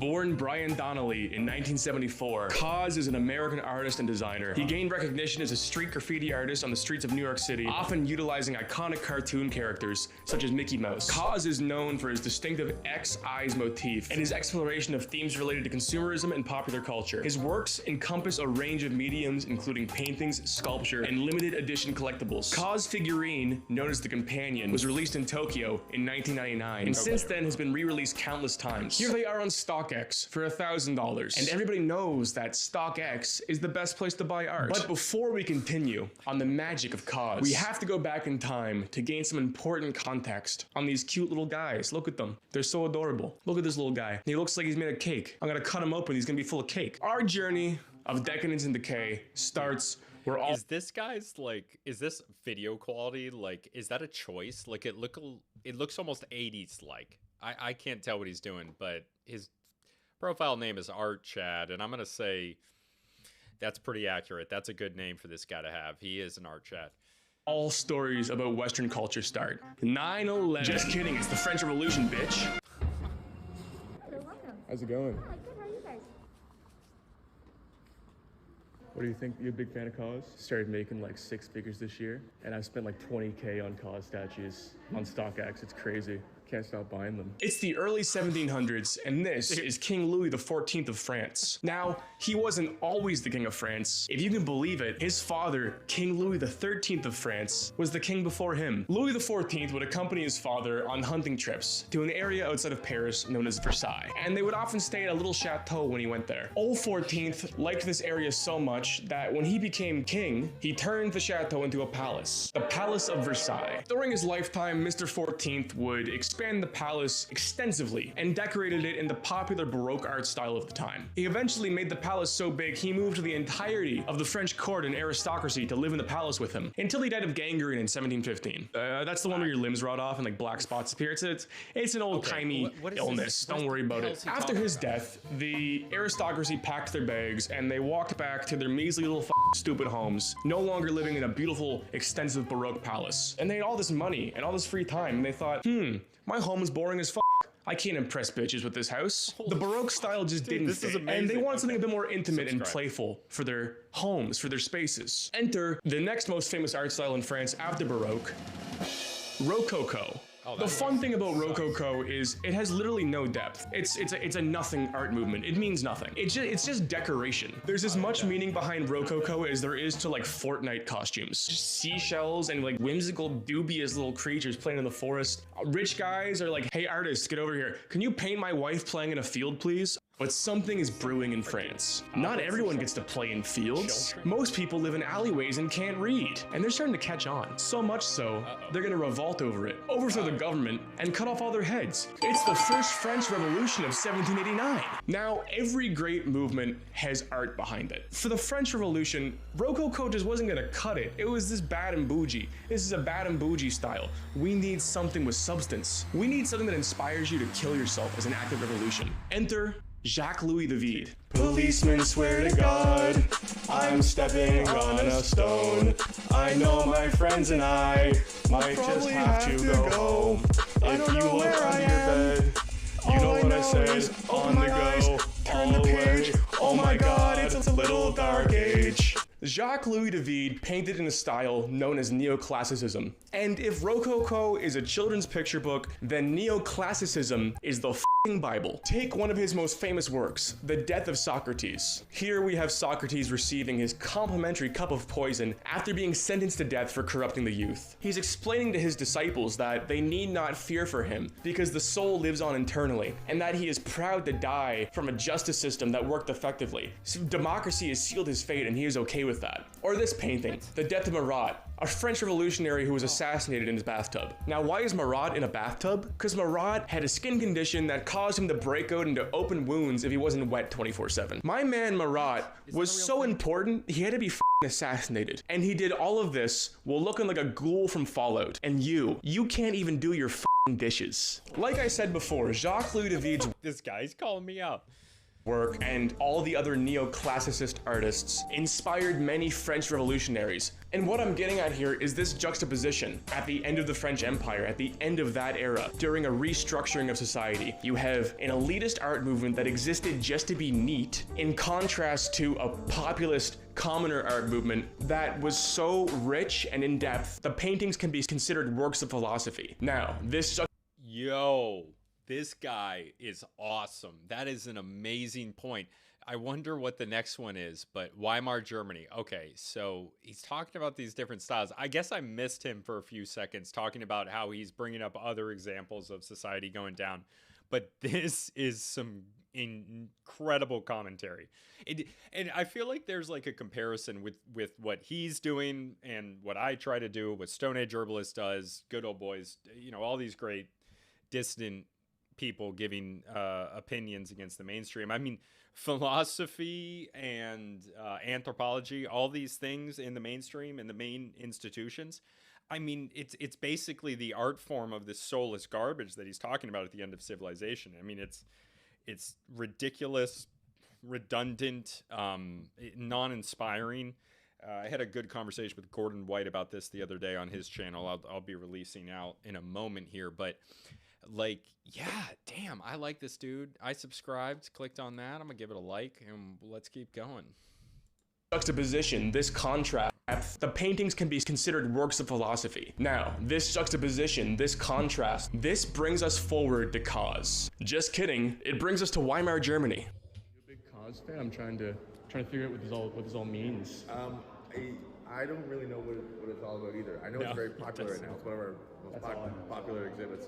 Born Brian Donnelly in 1974, Cause is an American artist and designer. He gained recognition as a street graffiti artist on the streets of New York City, often utilizing iconic cartoon characters such as Mickey Mouse. Cause is known for his distinctive X eyes motif and his exploration of themes related to consumerism and popular culture. His works encompass a range of mediums including paintings, sculpture, and limited edition collectibles. Cause figurine, known as the Companion, was released in Tokyo in 1999, and since then has been re-released countless times. Here they are on stock StockX for $1,000. And everybody knows that StockX is the best place to buy art. But before we continue on the magic of KAWS, we have to go back in time to gain some important context on these cute little guys. Look at them. They're so adorable. Look at this little guy. He looks like he's made of cake. I'm gonna cut him open. He's gonna be full of cake. Our journey of decadence and decay starts where all— Is this guy's like, is this video quality? Like, is that a choice? Like, it looks almost 80s like. I can't tell what he's doing, but his profile name is Art Chad, and I'm gonna say that's pretty accurate. That's a good name for this guy to have. He is an Art Chad. all stories about Western culture start. 9/11. Just kidding, it's the French Revolution, bitch. You're welcome. How's it going? Yeah, good. How are you guys? What do you think? You a big fan of KAWS? Started making like 6 figures this year, and I've spent like 20K on KAWS statues on StockX. It's crazy. Can't stop buying them. It's the early 1700s, and this is King Louis XIV of France. Now, he wasn't always the king of France. If you can believe it, his father, King Louis XIII of France, was the king before him. Louis XIV would accompany his father on hunting trips to an area outside of Paris known as Versailles, and they would often stay at a little chateau when he went there. Old 14th liked this area so much that when he became king, he turned the chateau into a palace, the Palace of Versailles. During his lifetime, Mr. 14th would expand the palace extensively and decorated it in the popular Baroque art style of the time. He eventually made the palace so big he moved the entirety of the French court and aristocracy to live in the palace with him until he died of gangrene in 1715. That's the one where your limbs rot off and like black spots appear. It's an old-timey illness. Don't worry about it. After his death, the aristocracy packed their bags and they walked back to their measly little stupid homes, no longer living in a beautiful, extensive Baroque palace. And they had all this money and all this free time, and they thought, my home is boring as f***. I can't impress bitches with this house. The Baroque style just didn't fit, and they wanted something a bit more intimate and playful for their homes, for their spaces. Enter the next most famous art style in France after Baroque, Rococo. The fun thing about Rococo is it has literally no depth. It's a nothing art movement. It means nothing. It's just decoration. There's as much meaning behind Rococo as there is to like Fortnite costumes. Just seashells and like whimsical, dubious little creatures playing in the forest. Rich guys are like, hey artists, get over here. Can you paint my wife playing in a field, please? But something is brewing in France. Not everyone gets to play in fields. Most people live in alleyways and can't read. And they're starting to catch on. So much so, they're gonna revolt over it, overthrow the government, and cut off all their heads. It's the first French Revolution of 1789. Now, every great movement has art behind it. For the French Revolution, Rococo just wasn't gonna cut it. It was this bad and bougie. This is a bad and bougie style. We need something with substance. We need something that inspires you to kill yourself as an act of revolution. Enter Jacques-Louis David. Policemen swear to God, I'm stepping on a stone. I know my friends and I might just have to go home. If you look under your bed, you know what I said on the go. Turn the page. Oh my God, it's a little dark age. Jacques-Louis David painted in a style known as neoclassicism. And if Rococo is a children's picture book, then neoclassicism is the f***ing Bible. Take one of his most famous works, The Death of Socrates. Here we have Socrates receiving his complimentary cup of poison after being sentenced to death for corrupting the youth. He's explaining to his disciples that they need not fear for him because the soul lives on internally, and that he is proud to die from a justice system that worked effectively. So democracy has sealed his fate and he is okay with that. Or this painting, The Death of Marat, a French revolutionary who was assassinated in his bathtub. Now, why is Marat in a bathtub? Because Marat had a skin condition that caused him to break out into open wounds if he wasn't wet 24/7. My man Marat was so important, he had to be assassinated. And he did all of this while looking like a ghoul from Fallout. And you can't even do your dishes. Like I said before, Jacques-Louis David's This guy's calling me out. work and all the other neoclassicist artists inspired many French revolutionaries. And what I'm getting at here is this juxtaposition at the end of the French Empire, at the end of that era, during a restructuring of society. You have an elitist art movement that existed just to be neat, in contrast to a populist commoner art movement that was so rich and in-depth, the paintings can be considered works of philosophy. Now, this This guy is awesome. That is an amazing point. I wonder what the next one is, but Weimar Germany. Okay, so he's talking about these different styles. I guess I missed him for a few seconds talking about how he's bringing up other examples of society going down. But this is some incredible commentary. And I feel like there's like a comparison with what he's doing and what I try to do, what Stone Age Herbalist does, Good Old Boys, you know, all these great dissident people giving opinions against the mainstream. I mean, philosophy and anthropology, all these things in the mainstream and the main institutions. I mean, it's basically the art form of this soulless garbage that he's talking about at the end of Civilization. I mean, it's ridiculous, redundant, non-inspiring. I had a good conversation with Gordon White about this the other day on his channel. I'll be releasing out in a moment here, but like, yeah, damn, I like this dude. I subscribed, clicked on that. I'm gonna give it a like, and let's keep going. Juxtaposition, this contrast, the paintings can be considered works of philosophy. Now, this juxtaposition, this contrast, this brings us forward to cause. Just kidding, it brings us to Weimar, Germany. A big cause fan. I'm trying to figure out what this all means. I don't really know what it's all about either. I know it's very popular right now. It's one of our most popular exhibits.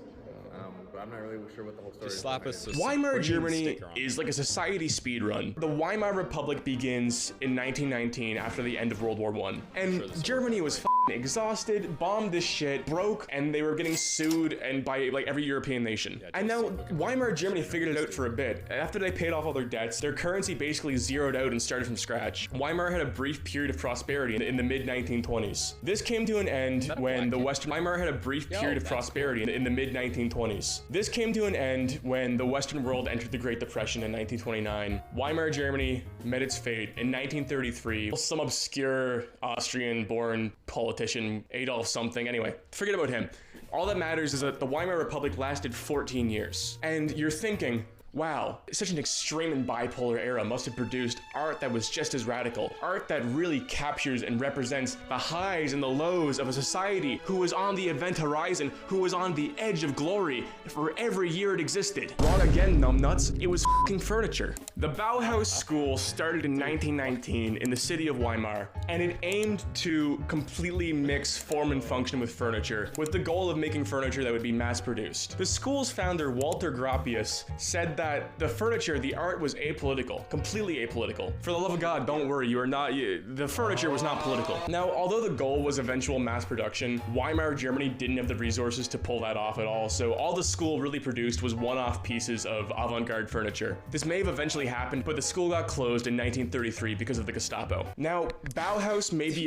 But I'm not really sure what the whole story is. Just slap us. Weimar, Germany is like a society speed run. The Weimar Republic begins in 1919 after the end of World War I. And Germany was exhausted, bombed this shit, broke, and they were getting sued and by like every European nation. And now Weimar, Germany figured it out for a bit. After they paid off all their debts, their currency basically zeroed out and started from scratch. Weimar had a brief period of prosperity in the mid-1920s. This came to an end when the Western Weimar had a brief period of prosperity in the mid-1920s. This came to an end when the Western world entered the Great Depression in 1929. Weimar, Germany met its fate in 1933. Some obscure Austrian-born politician, Adolf something, anyway, forget about him. All that matters is that the Weimar Republic lasted 14 years. And you're thinking, wow, such an extreme and bipolar era must have produced art that was just as radical. Art that really captures and represents the highs and the lows of a society who was on the event horizon, who was on the edge of glory for every year it existed. Wrong again, numbnuts. It was f***ing furniture. The Bauhaus School started in 1919 in the city of Weimar, and it aimed to completely mix form and function with furniture, with the goal of making furniture that would be mass-produced. The school's founder, Walter Gropius, said that the furniture, the art was apolitical, completely apolitical. For the love of God, don't worry, the furniture was not political. Now, although the goal was eventual mass production, Weimar, Germany didn't have the resources to pull that off at all, so all the school really produced was one-off pieces of avant-garde furniture. This may have eventually happened, but the school got closed in 1933 because of the Gestapo. Now, Bauhaus may be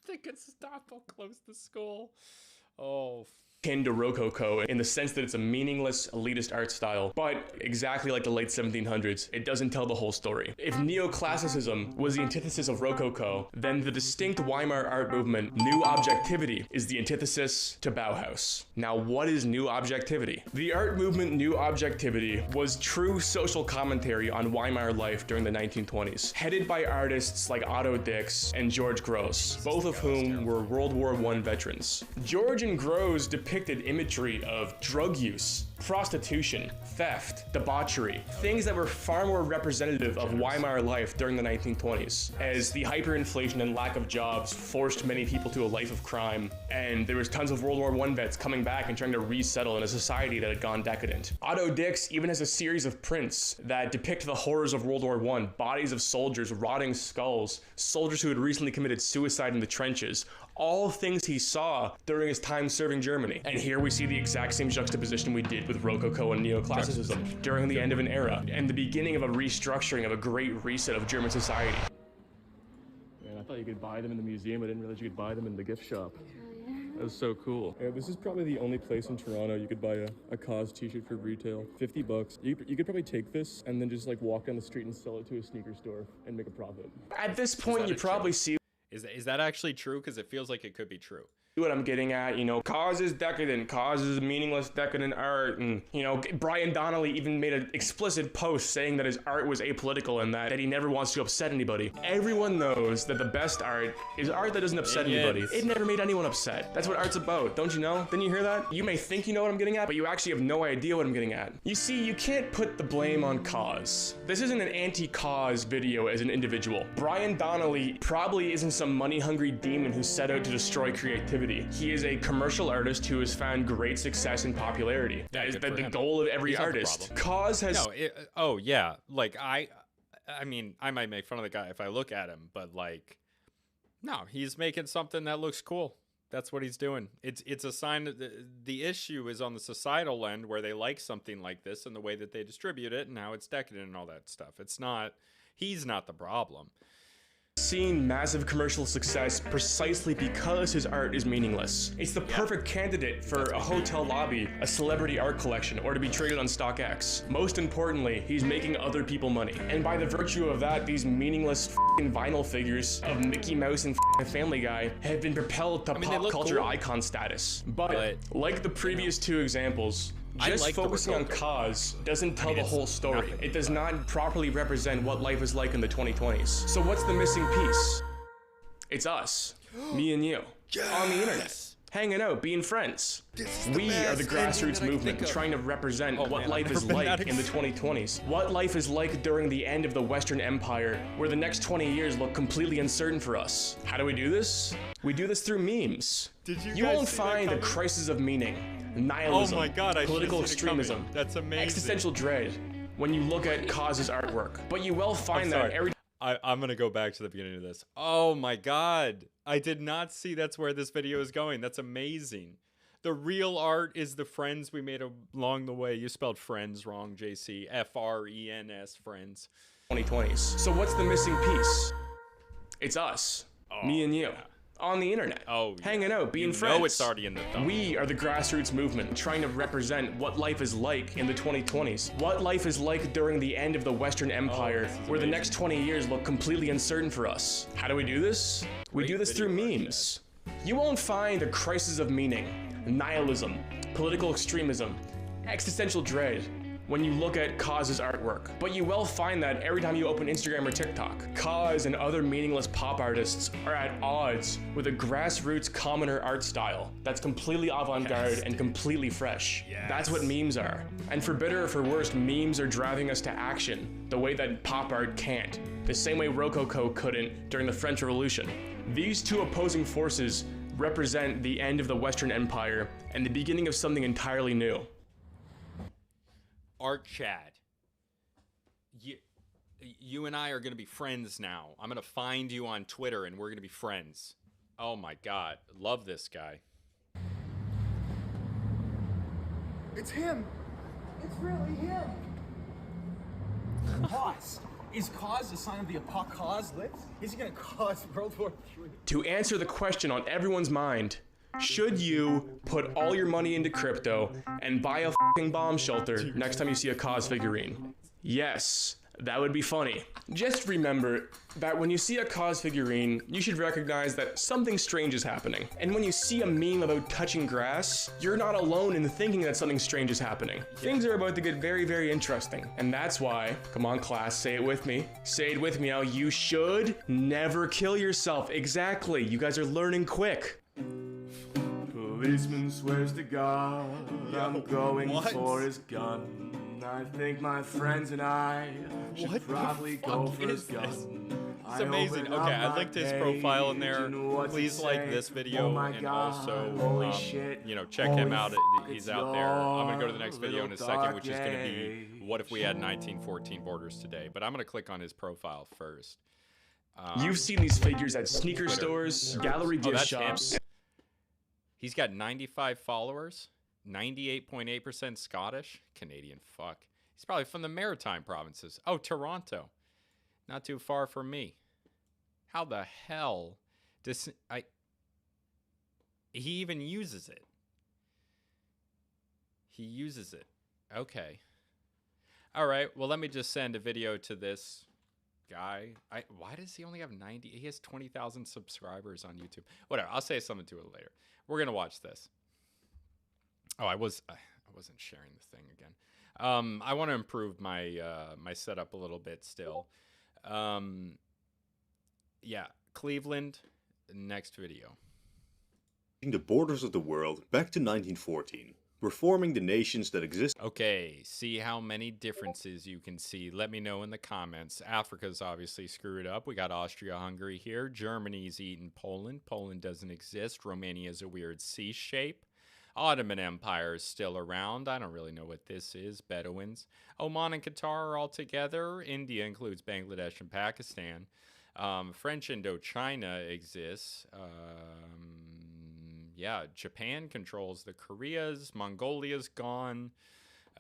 The Gestapo closed the school. Oh, akin to Rococo in the sense that it's a meaningless elitist art style, but exactly like the late 1700s, it doesn't tell the whole story. If neoclassicism was the antithesis of Rococo, then the distinct Weimar art movement, New Objectivity, is the antithesis to Bauhaus. Now, what is New Objectivity? The art movement New Objectivity was true social commentary on Weimar life during the 1920s, headed by artists like Otto Dix and George Grosz, both of whom were World War I veterans. George and Grosz depicted imagery of drug use, prostitution, theft, debauchery, things that were far more representative of Weimar life during the 1920s, as the hyperinflation and lack of jobs forced many people to a life of crime, and there was tons of World War I vets coming back and trying to resettle in a society that had gone decadent. Otto Dix even has a series of prints that depict the horrors of World War I, bodies of soldiers, rotting skulls, soldiers who had recently committed suicide in the trenches, all things he saw during his time serving Germany. And here we see the exact same juxtaposition we did with Rococo and neoclassicism during the end of an era and the beginning of a restructuring of a great reset of German society. Man, I thought you could buy them in the museum. I didn't realize you could buy them in the gift shop. That was so cool. Yeah, this is probably the only place in Toronto you could buy a cause t-shirt for retail. 50 bucks. You could probably take this and then just like walk down the street and sell it to a sneaker store and make a profit. At this point, you probably see. Is that actually true? Because it feels like it could be true. What I'm getting at, you know, cause is decadent, cause is meaningless decadent art, and, you know, Brian Donnelly even made an explicit post saying that his art was apolitical and that he never wants to upset anybody. Everyone knows that the best art is art that doesn't upset anybody. It never made anyone upset. That's what art's about, don't you know? Didn't you hear that? You may think you know what I'm getting at, but you actually have no idea what I'm getting at. You see, you can't put the blame on cause. This isn't an anti-cause video as an individual. Brian Donnelly probably isn't some money-hungry demon who set out to destroy creativity. creativity. He is a commercial artist who has found great success and popularity. That is the goal of every artist. Cause has... No, oh yeah, like I mean, I might make fun of the guy if I look at him, but like, no, he's making something that looks cool. That's what he's doing. It's a sign that the issue is on the societal end where they like something like this and the way that they distribute it and how it's decadent and all that stuff. It's not, he's not the problem. Seen massive commercial success precisely because his art is meaningless. It's the perfect candidate for a hotel lobby, a celebrity art collection, or to be traded on StockX. Most importantly, he's making other people money. And by the virtue of that, these meaningless f***ing vinyl figures of Mickey Mouse and Family Guy have been propelled to pop culture icon status. But like the previous two examples, just focusing on cause doesn't tell the whole story. It does not properly represent what life is like in the 2020s. So what's the missing piece? It's us, me and you, on the internet, hanging out, being friends. We are the grassroots movement trying to represent what life is like in the 2020s. What life is like during the end of the Western Empire, where the next 20 years look completely uncertain for us. How do we do this? We do this through memes. You won't find a crisis of meaning, nihilism, political extremism, that's amazing, existential dread when you look at Cause's artwork. But you will find that every... I'm gonna go back to the beginning of this. Oh my god, I did not see that's where this video is going. That's amazing. The real art is the friends we made along the way. You spelled friends wrong, JC. F-R-E-N-S, friends. 2020s. So what's the missing piece? It's us, me and you. On the internet, hanging out, being friends. It's already in the thumbnail. We are the grassroots movement trying to represent what life is like in the 2020s. What life is like during the end of the Western Empire, where the next 20 years look completely uncertain for us. How do we do this? We do this through memes. You won't find a crisis of meaning, nihilism, political extremism, existential dread when you look at Cause's artwork. But you will find that every time you open Instagram or TikTok. Cause and other meaningless pop artists are at odds with a grassroots commoner art style that's completely avant-garde and completely fresh. That's what memes are. And for better or for worse, memes are driving us to action the way that pop art can't. The same way Rococo couldn't during the French Revolution. These two opposing forces represent the end of the Western Empire and the beginning of something entirely new. Art Chad, you and I are going to be friends now. I'm going to find you on Twitter and we're going to be friends. Oh my god, love this guy. It's him. It's really him. Cause. Is cause a sign of the apocalypse? Is he going to cause World War III? To answer the question on everyone's mind, should you put all your money into crypto and buy a f***ing bomb shelter next time you see a Cause figurine? Yes, that would be funny. Just remember that when you see a Cause figurine, you should recognize that something strange is happening. And when you see a meme about touching grass, you're not alone in thinking that something strange is happening. Things are about to get very, very interesting. And that's why, come on class, say it with me. Say it with me now, you should never kill yourself. Exactly, you guys are learning quick. Policeman swears to God, I'm going for his gun. I think my friends and I should probably go for his gun. It's amazing. Okay, I linked his profile in there. Please like this video and also, you know, check him out. He's out there. I'm going to go to the next video in a second, which is going to be what if we had 1914 borders today. But I'm going to click on his profile first. You've seen these figures at sneaker stores, gallery gift shops. He's got 95 followers, 98.8% Scottish, Canadian fuck. He's probably from the Maritime provinces. Oh, Toronto. Not too far from me. How the hell does he even uses it? He uses it. Okay. All right, well, let me just send a video to this guy. Why does he only have 90? He has 20,000 subscribers on YouTube. Whatever, I'll say something to it later. We're going to watch this. Oh, I wasn't sharing the thing again. I want to improve my my setup a little bit still. Yeah, Cleveland, next video. The borders of the world back to 1914. reforming the nations that exist. Okay, see how many differences you can see. Let me know in the comments. Africa's obviously screwed up. We got Austria-Hungary here. Germany's eating Poland. Poland doesn't exist. Romania's a weird C shape. Ottoman Empire is still around. I don't really know what this is. Bedouins. Oman and Qatar are all together. India includes Bangladesh and Pakistan. French Indochina exists. Yeah, Japan controls the Koreas. Mongolia's gone.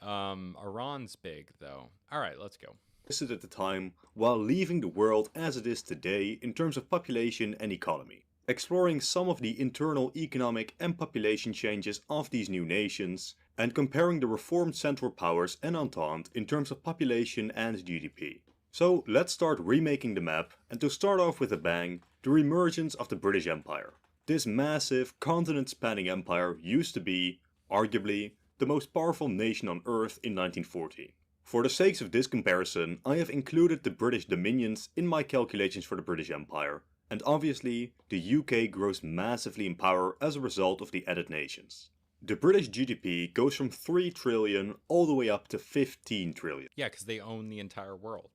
Iran's big, though. All right, let's go. Existed at the time, while leaving the world as it is today in terms of population and economy. Exploring some of the internal economic and population changes of these new nations, and comparing the reformed Central Powers and Entente in terms of population and GDP. So let's start remaking the map, and to start off with a bang, the reemergence of the British Empire. This massive, continent-spanning empire used to be, arguably, the most powerful nation on Earth in 1914. For the sakes of this comparison, I have included the British dominions in my calculations for the British Empire, and obviously, the UK grows massively in power as a result of the added nations. The British GDP goes from 3 trillion all the way up to 15 trillion. Yeah, because they own the entire world.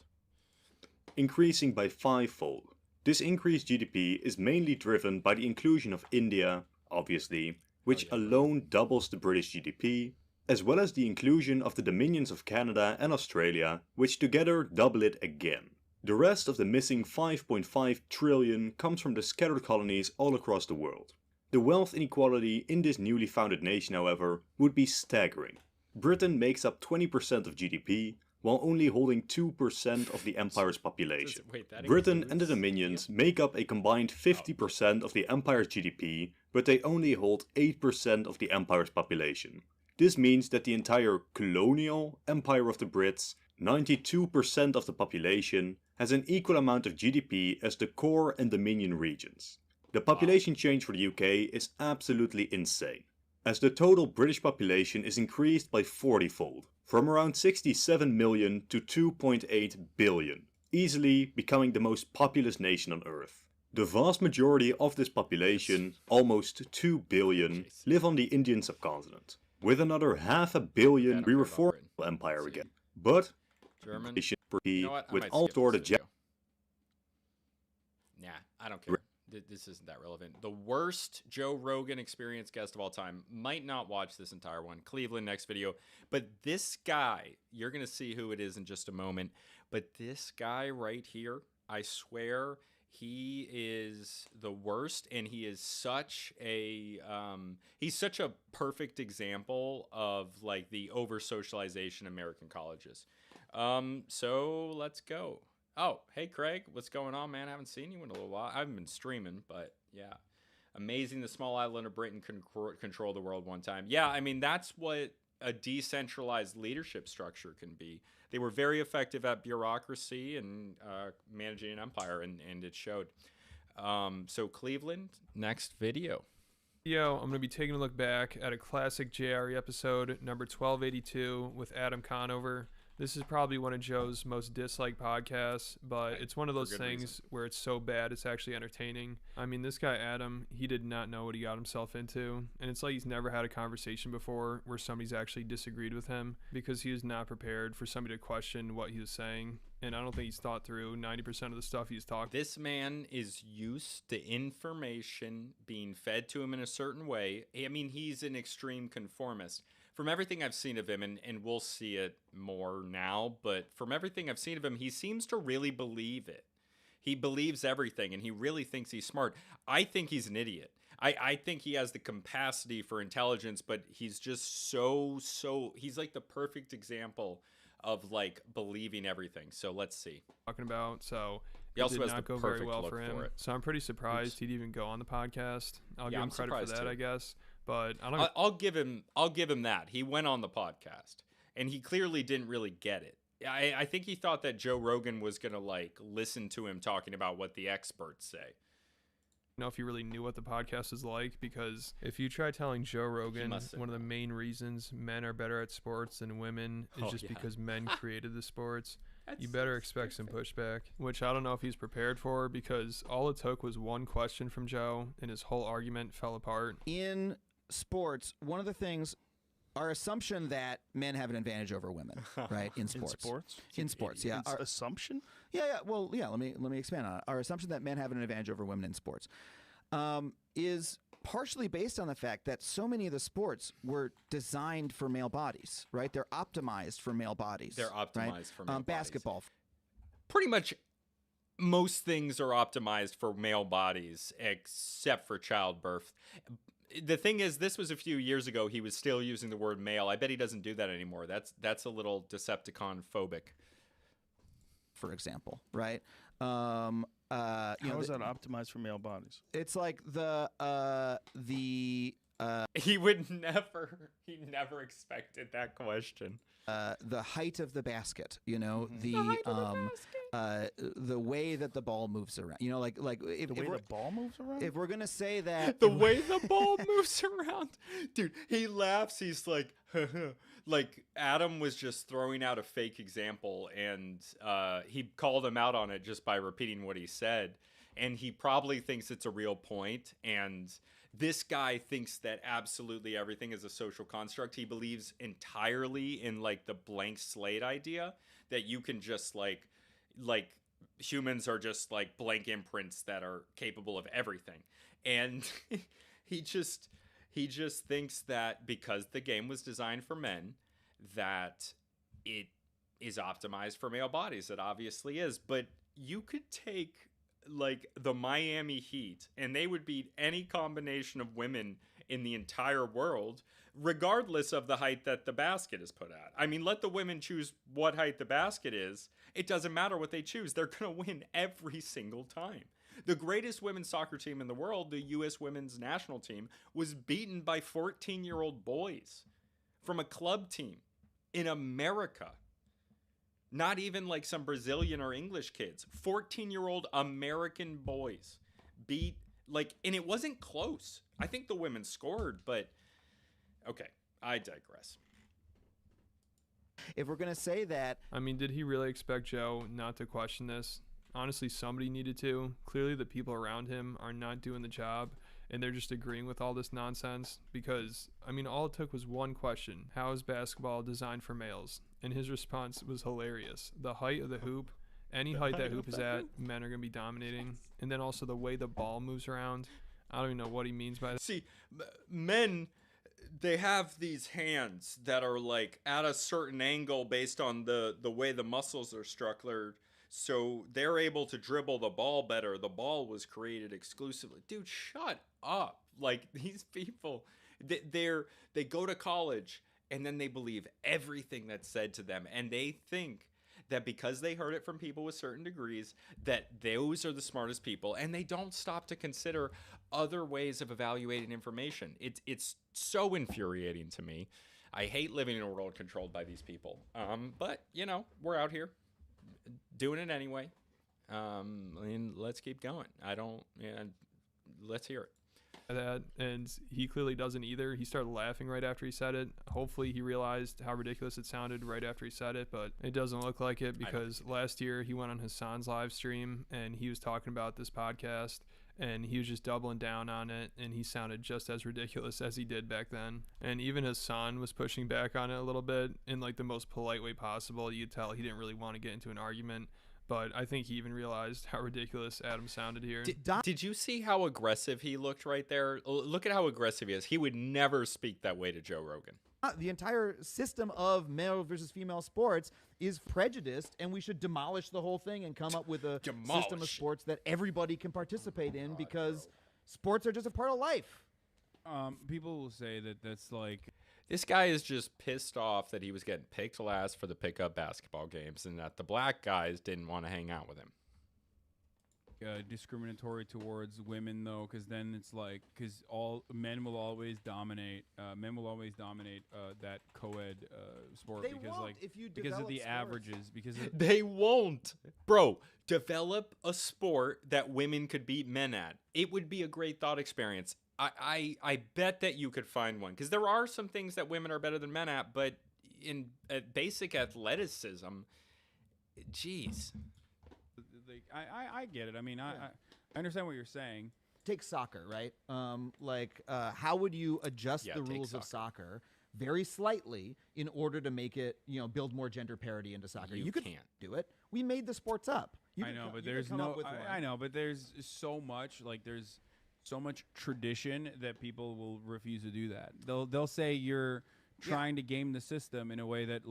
Increasing by 5-fold. This increased GDP is mainly driven by the inclusion of India, obviously, which alone doubles the British GDP, as well as the inclusion of the dominions of Canada and Australia, which together double it again. The rest of the missing 5.5 trillion comes from the scattered colonies all across the world. The wealth inequality in this newly founded nation, however, would be staggering. Britain makes up 20% of GDP, while only holding 2% of the Empire's population. Britain and the Dominions make up a combined 50% of the Empire's GDP, but they only hold 8% of the Empire's population. This means that the entire colonial Empire of the Brits, 92% of the population, has an equal amount of GDP as the core and Dominion regions. The population change for the UK is absolutely insane, as the total British population is increased by 40-fold. From around 67 million to 2.8 billion, easily becoming the most populous nation on Earth. The vast majority of this population, almost 2 billion, live on the Indian subcontinent, with another 500 million we reform the empire again. But, German. With all stored Nah, I don't care. This isn't that relevant. The worst Joe Rogan experience guest of all time. Might not watch this entire one. Cleveland, next video. But this guy, you're going to see who it is in just a moment. But this guy right here, I swear, he is the worst. And he is such a, he's such a perfect example of like the over-socialization American colleges. So let's go. Oh, hey, Craig. What's going on, man? I haven't seen you in a little while. I haven't been streaming, but yeah. Amazing the small island of Britain can control the world one time. Yeah, I mean, that's what a decentralized leadership structure can be. They were very effective at bureaucracy and managing an empire, and it showed. So Cleveland, next video. I'm going to be taking a look back at a classic JRE episode, number 1282, with Adam Conover. This is probably one of Joe's most disliked podcasts, but it's one of those things where it's so bad it's actually entertaining. I mean, this guy Adam, he did not know what he got himself into, and it's like he's never had a conversation before where somebody's actually disagreed with him because he was not prepared for somebody to question what he was saying, and I don't think he's thought through 90% of the stuff he's talking. This man is used to information being fed to him in a certain way. I mean, he's an extreme conformist. From everything I've seen of him, and we'll see it more now, but from everything I've seen of him, he seems to really believe it. He believes everything, and he really thinks he's smart. I think he's an idiot. I think he has the capacity for intelligence, but he's just so, he's like the perfect example of like believing everything. So let's see. Talking about, so he also did has not the go very perfect well look for him. for it. So I'm pretty surprised he'd even go on the podcast. I'll give him credit for that, too. I guess. But I don't. I'll give him that. He went on the podcast, and he clearly didn't really get it. I think he thought that Joe Rogan was gonna like listen to him talking about what the experts say. Know if he really knew what the podcast is like, because if you try telling Joe Rogan one of the main reasons men are better at sports than women is just because men created the sports, you better expect some pushback, which I don't know if he's prepared for, because all it took was one question from Joe and his whole argument fell apart. In sports, one of the things our assumption that men have an advantage over women, right, in sports. In sports, yeah. Our assumption? Yeah. Well, yeah. Let me expand on it. Our assumption that men have an advantage over women in sports is partially based on the fact that so many of the sports were designed for male bodies, right? They're optimized for male bodies. They're optimized right? for male bodies. Basketball. Pretty much most things are optimized for male bodies except for childbirth. The thing is, this was a few years ago. He was still using the word male. I bet he doesn't do that anymore. That's a little Decepticon phobic. For example, right? How is that optimized for male bodies? It's like he never expected that question. The height of the basket, the way that the ball moves around, if the ball moves around. If we're gonna say that the way the ball moves around, dude, he laughs. He's like, like Adam was just throwing out a fake example, and he called him out on it just by repeating what he said, and he probably thinks it's a real point, and this guy thinks that absolutely everything is a social construct. He believes entirely in like the blank slate idea that you can just like humans are just like blank imprints that are capable of everything. And he just thinks that because the game was designed for men, that it is optimized for male bodies. It obviously is. But you could take like the Miami Heat and they would beat any combination of women in the entire world, regardless of the height that the basket is put at. I mean, let the women choose what height the basket is. It doesn't matter what they choose. They're going to win every single time. The greatest women's soccer team in the world, the U.S. women's national team, was beaten by 14-year-old boys from a club team in America. Not even like some Brazilian or English kids. 14-year-old American boys beat, and it wasn't close. I think the women scored, but okay, I digress. If we're going to say that... I mean, did he really expect Joe not to question this? Honestly, somebody needed to. Clearly, the people around him are not doing the job, and they're just agreeing with all this nonsense because, I mean, all it took was one question. How is basketball designed for males? And his response was hilarious. The height of the hoop, any height that hoop is at, men are going to be dominating. And then also the way the ball moves around. I don't even know what he means by that. See, men, they have these hands that are like at a certain angle based on the way the muscles are structured. So they're able to dribble the ball better. The ball was created exclusively. Dude, shut up. Like, these people, they go to college and then they believe everything that's said to them. And they think that because they heard it from people with certain degrees, that those are the smartest people. And they don't stop to consider other ways of evaluating information. It's so infuriating to me. I hate living in a world controlled by these people. But, we're out here doing it anyway. And let's keep going. Let's hear it. That, and he clearly doesn't either. He started laughing right after he said it. Hopefully he realized how ridiculous it sounded right after he said it, but it doesn't look like it because last year he went on Hassan's live stream and he was talking about this podcast and he was just doubling down on it, and he sounded just as ridiculous as he did back then. And even Hassan was pushing back on it a little bit in like the most polite way possible. You could tell he didn't really want to get into an argument. But I think he even realized how ridiculous Adam sounded here. Did you see how aggressive he looked right there? Look at how aggressive he is. He would never speak that way to Joe Rogan. The entire system of male versus female sports is prejudiced, and we should demolish the whole thing and come up with a system of sports that everybody can participate in because sports are just a part of life. People will say that that's like... This guy is just pissed off that he was getting picked last for the pickup basketball games and that the black guys didn't want to hang out with him. Discriminatory towards women, though, because then it's like, because all men will always dominate. Men will always dominate that co-ed sport because of the averages. They won't, bro. Develop a sport that women could beat men at. It would be a great thought experience. I bet that you could find one because there are some things that women are better than men at, but in basic athleticism, jeez. I get it. I mean, I understand what you're saying. Take soccer, right? How would you adjust the rules of soccer very slightly in order to make it, build more gender parity into soccer. You could can't do it. We made the sports up. I know, but there's no. I know, but there's so much there's so much tradition that people will refuse to do that. They'll say you're trying to game the system in a way that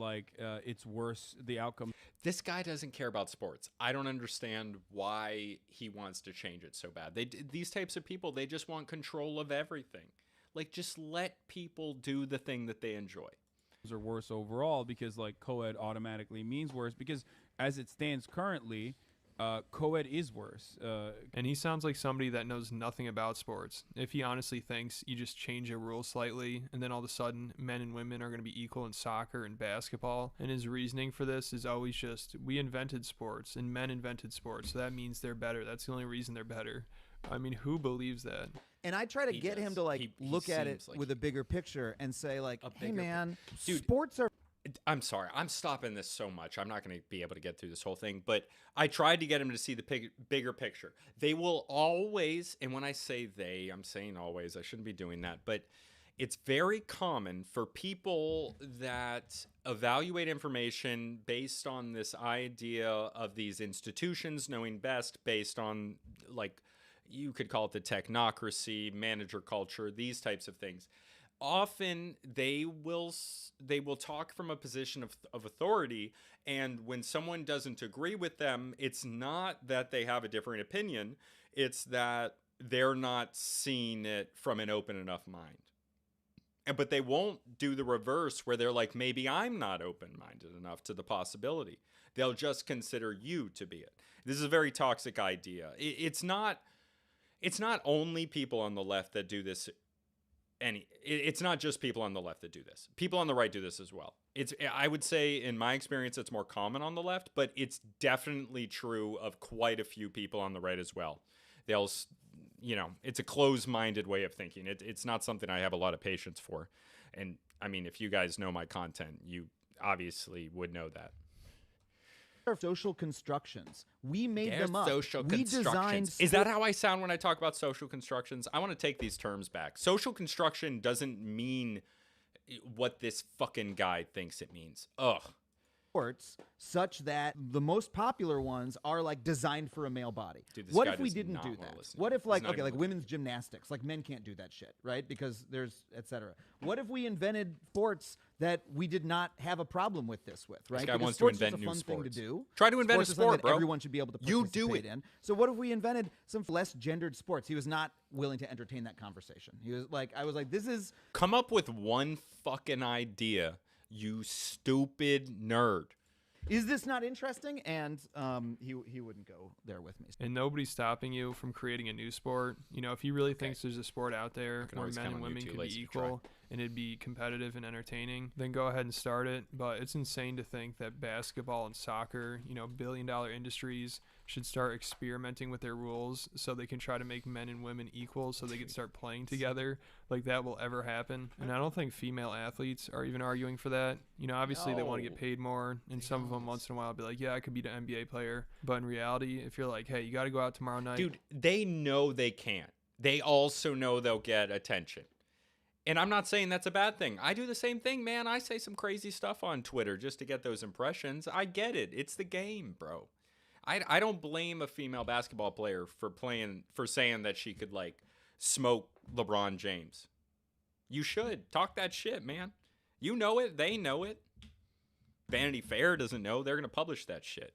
it's worse the outcome. This guy doesn't care about sports. I don't understand why he wants to change it so bad. These types of people, they just want control of everything. Just let people do the thing that they enjoy. Are worse overall because co-ed automatically means worse because as it stands currently, co-ed is worse. And he sounds like somebody that knows nothing about sports. If he honestly thinks you just change a rule slightly and then all of a sudden men and women are going to be equal in soccer and basketball, and his reasoning for this is always just, we invented sports and men invented sports, so that means they're better. That's the only reason they're better. I mean, who believes that? And I try to get him to look at it with a bigger picture and say hey man, dude, sports are... I'm sorry. I'm stopping this so much. I'm not going to be able to get through this whole thing. But I tried to get him to see the bigger picture. They will always, and when I say they, I'm saying always. I shouldn't be doing that. But it's very common for people that evaluate information based on this idea of these institutions knowing best based on, you could call it the technocracy, manager culture, these types of things. Often they will talk from a position of authority, and when someone doesn't agree with them, it's not that they have a different opinion, it's that they're not seeing it from an open enough mind. But they won't do the reverse where they're like, maybe I'm not open-minded enough to the possibility. They'll just consider you to be it. This is a very toxic idea. It's not only people on the left that do this. It's not just people on the left that do this. People on the right do this as well. I would say, in my experience, it's more common on the left, but it's definitely true of quite a few people on the right as well. They'll, it's a closed-minded way of thinking. It's not something I have a lot of patience for. And, I mean, if you guys know my content, you obviously would know that. Social constructions. We made them up. Social we constructions. Is that how I sound when I talk about social constructions? I want to take these terms back. Social construction doesn't mean what this fucking guy thinks it means. Ugh. Sports such that the most popular ones are designed for a male body. Dude, this what guy if we does didn't not do wanna that? listen. What if He's not even listening. women's gymnastics, men can't do that shit, right? Because there's etc. What if we invented sports that we did not have a problem with this with, right? This guy because wants to sports invent is a new fun thing to sports. do. Try to invent Sports a is something sport, that bro. everyone should be able to You participate do it. in. So what if we invented some less gendered sports? He was not willing to entertain that conversation. He was I was like, this is... Come up with one fucking idea, you stupid nerd. Is this not interesting? And he wouldn't go there with me. And nobody's stopping you from creating a new sport. If he really thinks there's a sport out there where men and women can be equal and it'd be competitive and entertaining, then go ahead and start it. But it's insane to think that basketball and soccer, billion-dollar industries, should start experimenting with their rules so they can try to make men and women equal so they can start playing together. That will ever happen. And I don't think female athletes are even arguing for that. Obviously they want to get paid more, and some of them once in a while be like, yeah, I could be an NBA player. But in reality, if you're like, hey, you got to go out tomorrow night. Dude, they know they can't. They also know they'll get attention. And I'm not saying that's a bad thing. I do the same thing, man. I say some crazy stuff on Twitter just to get those impressions. I get it. It's the game, bro. I don't blame a female basketball player for saying that she could smoke LeBron James. You should talk that shit, man. You know it. They know it. Vanity Fair doesn't know. They're gonna publish that shit.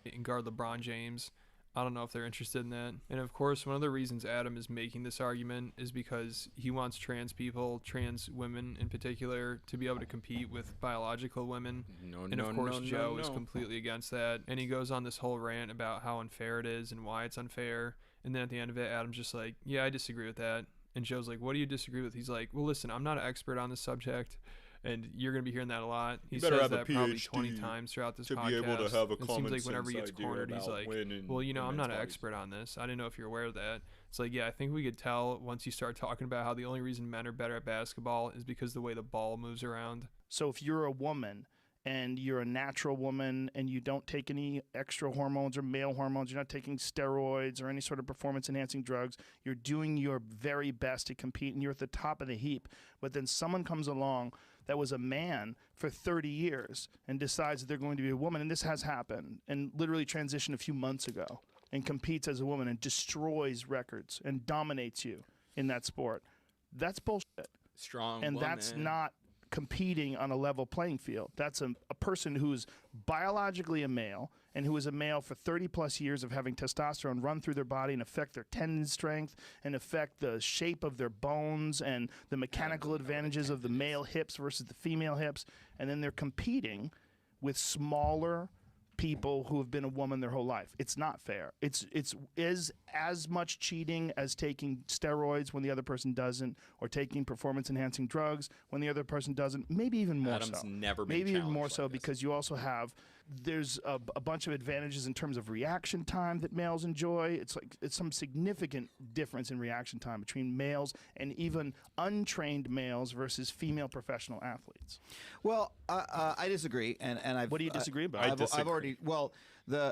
And guard LeBron James. I don't know if they're interested in that. And of course, one of the reasons Adam is making this argument is because he wants trans people, trans women in particular, to be able to compete with biological women. And of course, Joe is completely against that. And he goes on this whole rant about how unfair it is and why it's unfair. And then at the end of it, Adam's just like, yeah, I disagree with that. And Joe's like, what do you disagree with? He's like, well, listen, I'm not an expert on this subject. And you're going to be hearing that a lot. He says that probably 20 times throughout this podcast. Be able to have a it common seems like whenever he sense gets idea cornered, he's about like, winning well, I'm not an bodies. expert on this. I didn't know if you're aware of that. It's like, yeah, I think we could tell once you start talking about how the only reason men are better at basketball is because the way the ball moves around. So if you're a woman and you're a natural woman and you don't take any extra hormones or male hormones, you're not taking steroids or any sort of performance-enhancing drugs, you're doing your very best to compete and you're at the top of the heap, but then someone comes along that was a man for 30 years and decides that they're going to be a woman, and this has happened, and literally transitioned a few months ago and competes as a woman and destroys records and dominates you in that sport. That's bullshit. Strong And woman. that's not competing on a level playing field. That's a person who's biologically a male and who is a male for 30 plus years of having testosterone run through their body and affect their tendon strength and affect the shape of their bones and the mechanical advantages of the male hips versus the female hips. And then they're competing with smaller people who have been a woman their whole life. It's not fair. It's as much cheating as taking steroids when the other person doesn't, or taking performance enhancing drugs when the other person doesn't. Maybe even more Adam's so. never been Maybe even challenged more like so because you also have there's a bunch of advantages in terms of reaction time that males enjoy. It's some significant difference in reaction time between males and even untrained males versus female professional athletes. Well, I disagree, and I've. What do you disagree about? I've already. Well,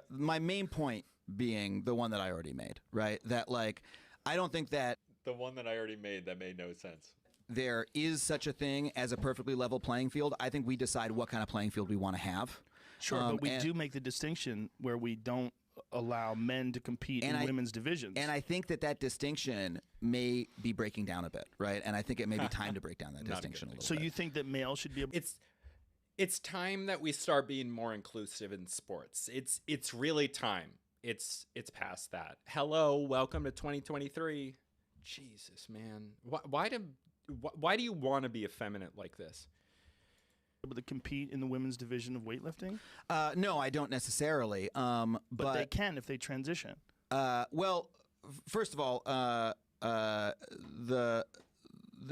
my main point being the one that I already made, right? That like, I don't think that The one that I already made that made no sense. there is such a thing as a perfectly level playing field. I think we decide what kind of playing field we want to have. Sure, but we do make the distinction where we don't allow men to compete in women's divisions. And I think that distinction may be breaking down a bit, right? And I think it may be time to break down that distinction a little So bit. you think that males should be able It's time that we start being more inclusive in sports. It's really time. It's past that. Hello, welcome to 2023. Jesus, man. Why do you want to be effeminate like this? able to compete in the women's division of weightlifting? No, I don't necessarily. But they can if they transition. Well, first of all,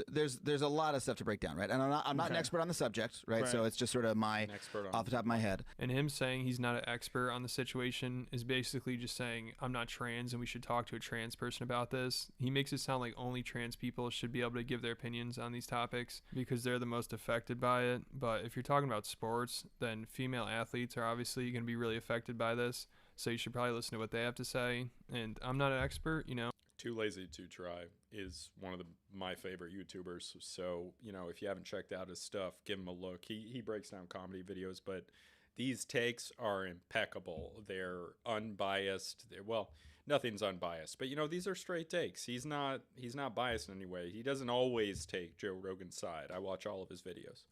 there's a lot of stuff to break down, right? And I'm not an expert on the subject, right? So it's just sort of off the top of my head. And him saying he's not an expert on the situation is basically just saying I'm not trans and we should talk to a trans person about this. He makes it sound like only trans people should be able to give their opinions on these topics because they're the most affected by it. But if you're talking about sports, then female athletes are obviously going to be really affected by this. So you should probably listen to what they have to say. And I'm not an expert, you know. Too Lazy to Try is one of my favorite YouTubers. So, you know, if you haven't checked out his stuff, give him a look. He breaks down comedy videos, but these takes are impeccable. They're unbiased. Well, nothing's unbiased, but you know, these are straight takes. He's not biased in any way. He doesn't always take Joe Rogan's side. I watch all of his videos.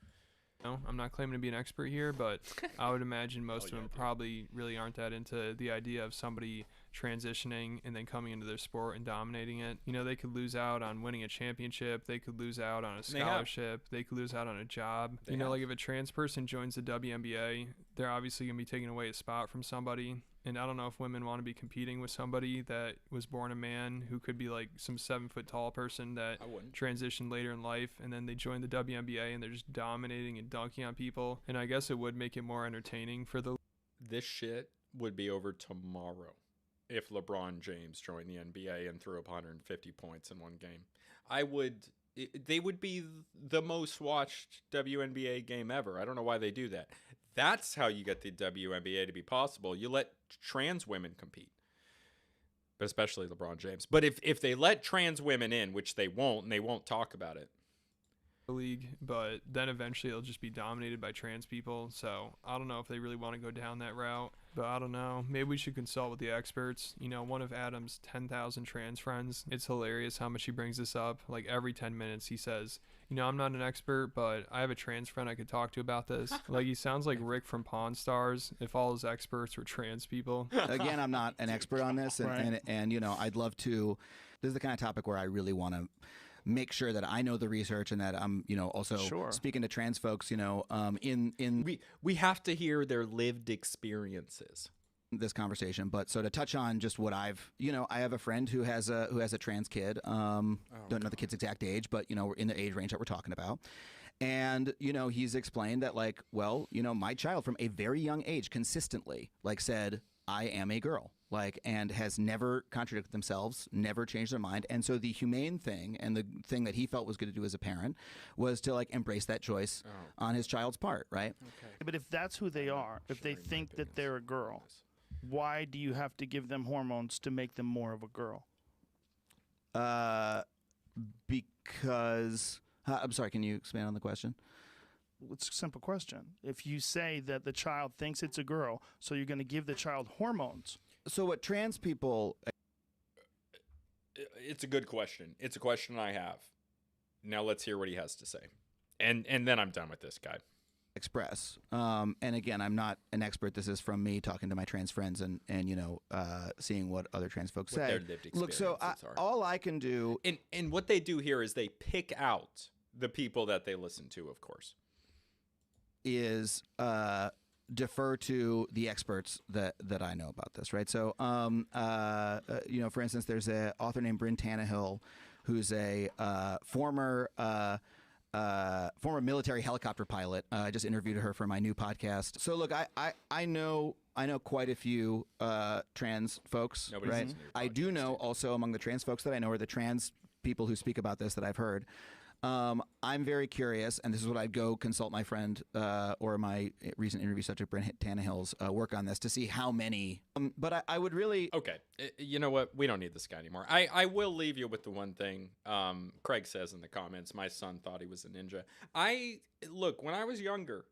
No, I'm not claiming to be an expert here, but I would imagine most of them probably really aren't that into the idea of somebody transitioning and then coming into their sport and dominating it. You know, they could lose out on winning a championship. They could lose out on a scholarship. They could lose out on a job. You know, like if a trans person joins the WNBA, they're obviously going to be taking away a spot from somebody. And I don't know if women want to be competing with somebody that was born a man who could be like some 7-foot tall person that transitioned later in life, and then they join the WNBA and they're just dominating and dunking on people. And I guess it would make it more entertaining for the... This shit would be over tomorrow if LeBron James joined the NBA and threw up 150 points in one game. They would be the most watched WNBA game ever. I don't know why they do that. That's how you get the WNBA to be possible. You let trans women compete, but especially LeBron James. But if they let trans women in, which they won't, and they won't talk about it, league, but then eventually it'll just be dominated by trans people. So I don't know if they really want to go down that route, but I don't know. Maybe we should consult with the experts. You know, one of Adam's 10,000 trans friends, it's hilarious how much he brings this up. Like every 10 minutes he says, you know, I'm not an expert, but I have a trans friend I could talk to about this. Like he sounds like Rick from Pawn Stars if all his experts were trans people. Again, I'm not an expert on this, and you know, I'd love to. This is the kind of topic where I really want to make sure that I know the research and that I'm, you know, also speaking to trans folks, you know, we have to hear their lived experiences. This conversation. But so to touch on just what I've, you know, I have a friend who has a trans kid. Don't know the kid's exact age, but you know, we're in the age range that we're talking about. And, you know, he's explained that like, well, you know, my child from a very young age consistently like said, I am a girl, like, and has never contradicted themselves, never changed their mind. And so the humane thing and the thing that he felt was good to do as a parent was to like embrace that choice on his child's part, right? Okay. But if that's who they are, if they think that they're a girl, why do you have to give them hormones to make them more of a girl? Because I'm sorry, can you expand on the question? It's a simple question. If you say that the child thinks it's a girl, so you're going to give the child hormones. So what trans people... It's a good question. It's a question I have. Now let's hear what he has to say. And then I'm done with this guy. Express. And again, I'm not an expert. This is from me talking to my trans friends and seeing what other trans folks What say. their lived Look, so all I can do... And what they do here is they pick out the people that they listen to, of course. Is defer to the experts that I know about this, right? So, for instance, there's an author named Bryn Tannehill, who's a former military helicopter pilot. I just interviewed her for my new podcast. So, look, I know quite a few trans folks, right? I do know also among the trans folks that I know, or the trans people who speak about this that I've heard. I'm very curious, and this is what I'd go consult my friend or my recent interview subject, Bryn Tannehill's work on this to see how many. But I would really... Okay, you know what? We don't need this guy anymore. I will leave you with the one thing Craig says in the comments. My son thought he was a ninja. Look, when I was younger,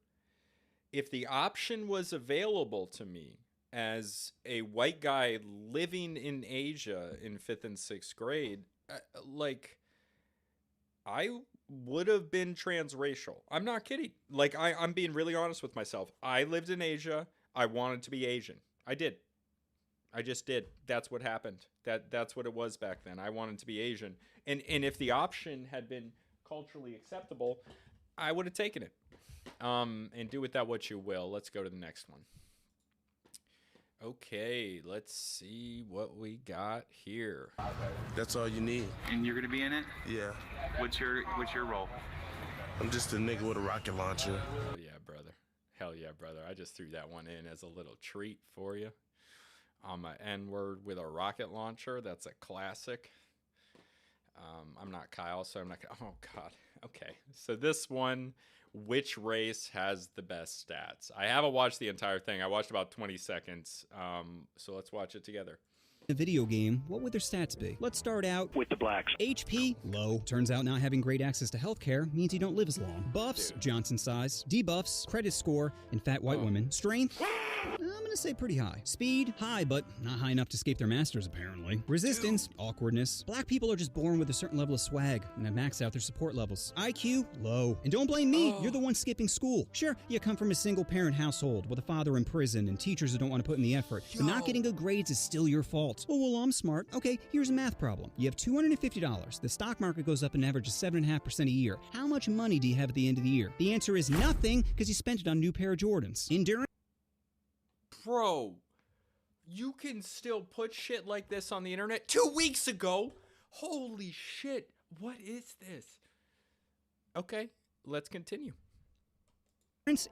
if the option was available to me as a white guy living in Asia in 5th and 6th grade, I would have been transracial. I'm not kidding. I'm being really honest with myself. I lived in Asia. I wanted to be Asian. I did. I just did. That's what happened. That's what it was back then. I wanted to be Asian. And if the option had been culturally acceptable, I would have taken it. And do with that what you will. Let's go to the next one. Okay, let's see what we got here. That's all you need. And you're gonna be in it? Yeah. What's your role? I'm just a nigga with a rocket launcher. Oh yeah, brother. Hell yeah, brother. I just threw that one in as a little treat for you. I'm an N-word with a rocket launcher. That's a classic. I'm not Kyle, so I'm not gonna... Oh God. Okay. So this one, which race has the best stats? I haven't watched the entire thing. I watched about 20 seconds. So let's watch it together. A video game, what would their stats be? Let's start out with the blacks. HP, low. Turns out not having great access to healthcare means you don't live as long. Buffs, Johnson size. Debuffs, credit score, and fat white women. Strength, I'm gonna say pretty high. Speed, high, but not high enough to escape their masters, apparently. Resistance, awkwardness. Black people are just born with a certain level of swag and have maxed out their support levels. IQ, low. And don't blame me, you're the one skipping school. Sure, you come from a single-parent household with a father in prison and teachers who don't want to put in the effort, but not getting good grades is still your fault. Oh, well, I'm smart. Okay, here's a math problem. You have $250. The stock market goes up an average of 7.5% a year. How much money do you have at the end of the year? The answer is nothing, because you spent it on a new pair of Jordans. Endurance. Bro, you can still put shit like this on the internet 2 weeks ago? Holy shit. What is this? Okay, let's continue.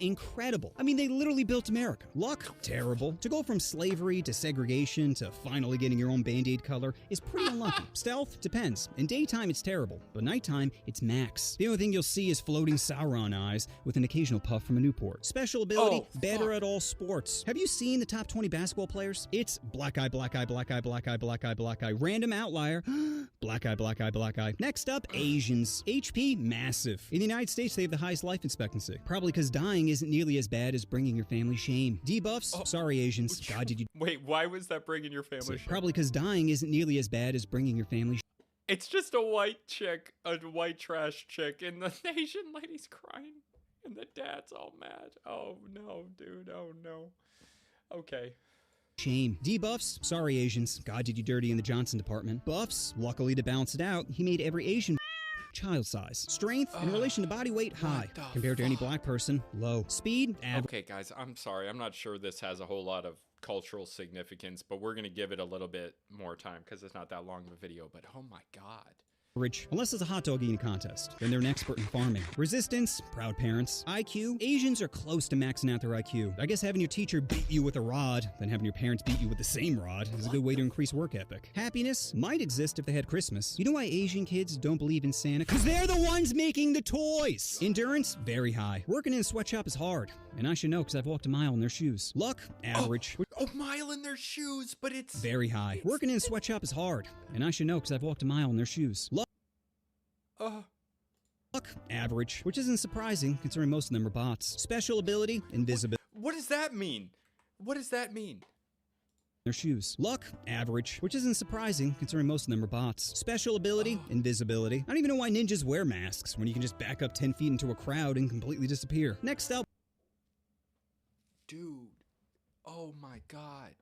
Incredible. I mean, they literally built America. Luck, terrible. To go from slavery to segregation to finally getting your own Band-Aid color is pretty unlucky. Stealth, depends. In daytime, it's terrible, but nighttime, it's max. The only thing you'll see is floating Sauron eyes with an occasional puff from a Newport. Special ability, better at all sports. Have you seen the top 20 basketball players? It's black eye, black eye, black eye, black eye, black eye, black eye, random outlier, black eye, black eye, black eye. Next up, Asians. HP, massive. In the United States, they have the highest life expectancy. Probably because dying isn't nearly as bad as bringing your family shame. Debuffs? Sorry, Asians. God, did you... Wait, why was that bringing your family shame? Probably because dying isn't nearly as bad as bringing your family shame. It's just a white chick, a white trash chick, and the Asian lady's crying, and the dad's all mad. Oh, no, dude. Oh, no. Okay. Shame. Debuffs? Sorry, Asians. God did you dirty in the Johnson department. Buffs? Luckily to balance it out, he made every Asian child size. Strength, in relation to body weight, high. Compared to any black person, low. Speed, average. Okay, guys, I'm sorry. I'm not sure this has a whole lot of cultural significance, but we're going to give it a little bit more time because it's not that long of a video, but oh my God. Unless it's a hot dog eating contest, then they're an expert in farming. Resistance, proud parents. IQ, Asians are close to maxing out their IQ. I guess having your teacher beat you with a rod, then having your parents beat you with the same rod is a good way to increase work ethic. Happiness might exist if they had Christmas. You know why Asian kids don't believe in Santa? Because they're the ones making the toys! Endurance, very high. Working in a sweatshop is hard, and I should know because I've walked a mile in their shoes. Luck, average. A mile in their shoes, but it's... Very high. Working in a sweatshop is hard, and I should know because I've walked a mile in their shoes. Luck. Luck, average, which isn't surprising considering most of them are bots. Special ability, invisibility. What does that mean? What does that mean? Their shoes. Luck, average, which isn't surprising considering most of them are bots. Special ability, invisibility. I don't even know why ninjas wear masks when you can just back up 10 feet into a crowd and completely disappear. Next up. Dude, oh my god.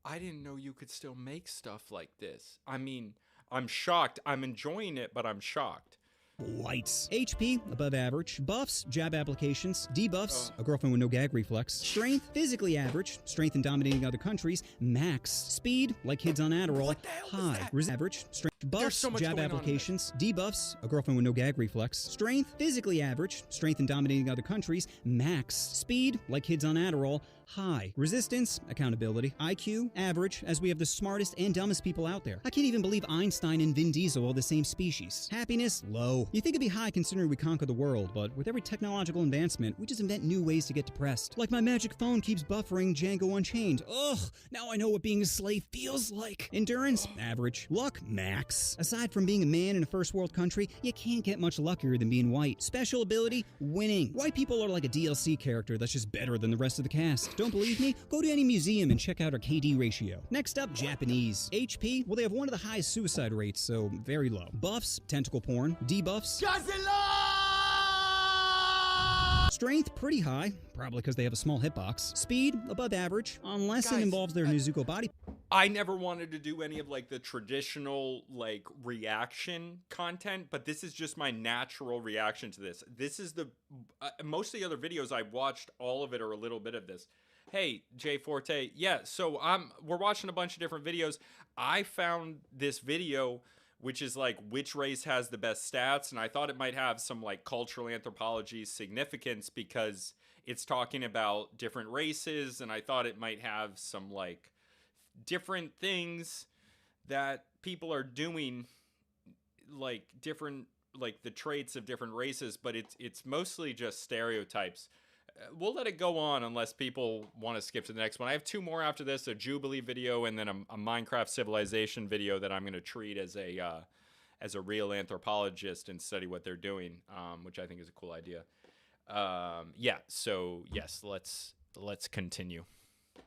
I didn't know you could still make stuff like this. I mean, I'm shocked. I'm enjoying it, but I'm shocked. Lights. HP, above average. Buffs, jab applications. Debuffs, a girlfriend with no gag reflex. Strength, physically average. Strength in dominating other countries. Max. Speed, like kids on Adderall. High. Average. Strength. Buffs, jab applications. Debuffs, a girlfriend with no gag reflex. Strength, physically average. Strength in dominating other countries. Max. Speed, like kids on Adderall. High. Resistance, accountability. IQ, average, as we have the smartest and dumbest people out there. I can't even believe Einstein and Vin Diesel are the same species. Happiness, low. You think it'd be high considering we conquer the world, but with every technological advancement, we just invent new ways to get depressed. Like my magic phone keeps buffering Django Unchained. Ugh, now I know what being a slave feels like. Endurance, average. Luck, max. Aside from being a man in a first world country, you can't get much luckier than being white. Special ability, winning. White people are like a DLC character that's just better than the rest of the cast. Don't believe me? Go to any museum and check out our KD ratio. Next up, Japanese. HP, well, they have one of the highest suicide rates, so very low. Buffs, tentacle porn. Debuffs, strength, pretty high, probably because they have a small hitbox. Speed, above average, unless it involves their Nezuko body. I never wanted to do any of like the traditional like reaction content, but this is just my natural reaction to this. This is the most of the other videos I've watched, all of it or a little bit of this. Hey, Jay Forte, yeah, so we're watching a bunch of different videos. I found this video which is like which race has the best stats, and I thought it might have some like cultural anthropology significance because it's talking about different races, and I thought it might have some like different things that people are doing, like different, like the traits of different races, but it's mostly just stereotypes. We'll let it go on unless people want to skip to the next one. I have two more after this, a Jubilee video and then a Minecraft Civilization video that I'm going to treat as a real anthropologist and study what they're doing, which I think is a cool idea. Yeah, so yes, let's continue.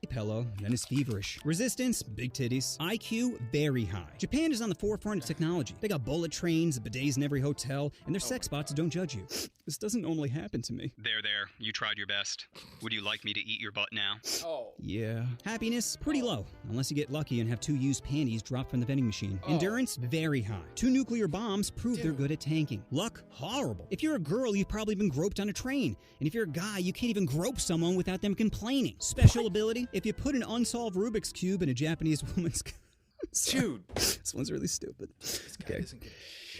Pillow, then is feverish. Resistance, big titties. IQ, very high. Japan is on the forefront of technology. They got bullet trains, bidets in every hotel, and their sex bots don't judge you. This doesn't normally happen to me. There. You tried your best. Would you like me to eat your butt now? Oh. Yeah. Happiness, pretty low, unless you get lucky and have 2 used panties dropped from the vending machine. Endurance, very high. 2 nuclear bombs prove they're good at tanking. Luck, horrible. If you're a girl, you've probably been groped on a train. And if you're a guy, you can't even grope someone without them complaining. Special ability, if you put an unsolved Rubik's Cube in a Japanese woman's... Dude. This one's really stupid. Okay.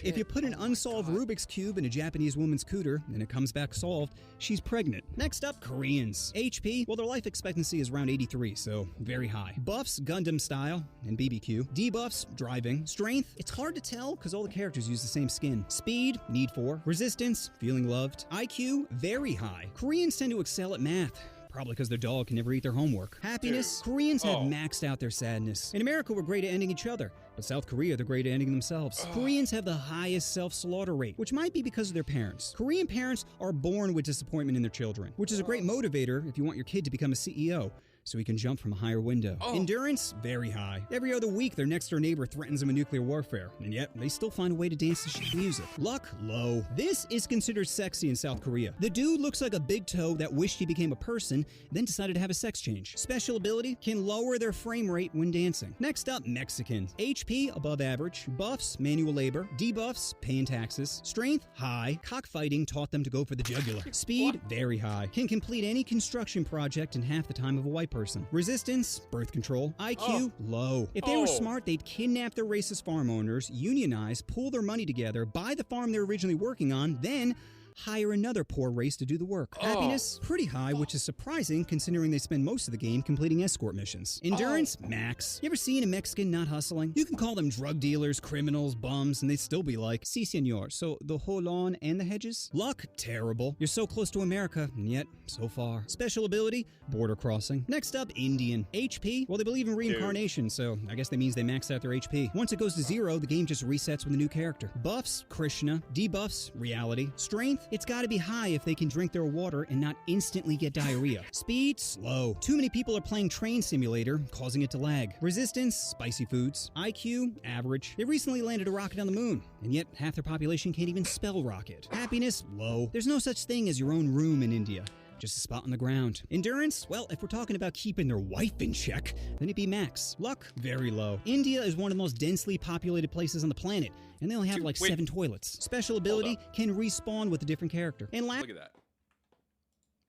If you put an unsolved Rubik's Cube in a Japanese woman's cooter and it comes back solved, she's pregnant. Next up, Koreans. HP, well, their life expectancy is around 83, so very high. Buffs, Gundam style, and BBQ. Debuffs, driving. Strength, it's hard to tell because all the characters use the same skin. Speed, need for. Resistance, feeling loved. IQ, very high. Koreans tend to excel at math. Probably because their dog can never eat their homework. Happiness, Koreans have maxed out their sadness. In America, we're great at ending each other, but South Korea, they're great at ending themselves. Koreans have the highest self-slaughter rate, which might be because of their parents. Korean parents are born with disappointment in their children, which is a great motivator if you want your kid to become a CEO. So he can jump from a higher window. Endurance, very high. Every other week, their next-door neighbor threatens them with nuclear warfare, and yet they still find a way to dance to shit music. Luck, low. This is considered sexy in South Korea. The dude looks like a big toe that wished he became a person, then decided to have a sex change. Special ability, can lower their frame rate when dancing. Next up, Mexican. HP, above average. Buffs, manual labor. Debuffs, paying taxes. Strength, high. Cockfighting taught them to go for the jugular. Speed, very high. Can complete any construction project in half the time of a white person. Resistance, birth control. IQ, low. If they were smart, they'd kidnap their racist farm owners, unionize, pool their money together, buy the farm they're originally working on, then hire another poor race to do the work. Happiness, pretty high, which is surprising considering they spend most of the game completing escort missions. Endurance, max. You ever seen a Mexican not hustling? You can call them drug dealers, criminals, bums, and they'd still be like, si senor, so the whole lawn and the hedges? Luck, terrible. You're so close to America, and yet so far. Special ability, border crossing. Next up, Indian. HP, well, they believe in reincarnation, so I guess that means they max out their HP. Once it goes to 0, the game just resets with a new character. Buffs, Krishna. Debuffs, reality. Strength, it's gotta be high if they can drink their water and not instantly get diarrhea. Speed, slow. Too many people are playing Train Simulator, causing it to lag. Resistance, spicy foods. IQ, average. They recently landed a rocket on the moon, and yet half their population can't even spell rocket. Happiness, low. There's no such thing as your own room in India. Just a spot on the ground. Endurance? Well, if we're talking about keeping their wife in check, then it'd be max. Luck? Very low. India is one of the most densely populated places on the planet, and they only have 7 toilets. Special ability can respawn with a different character. And Look at that.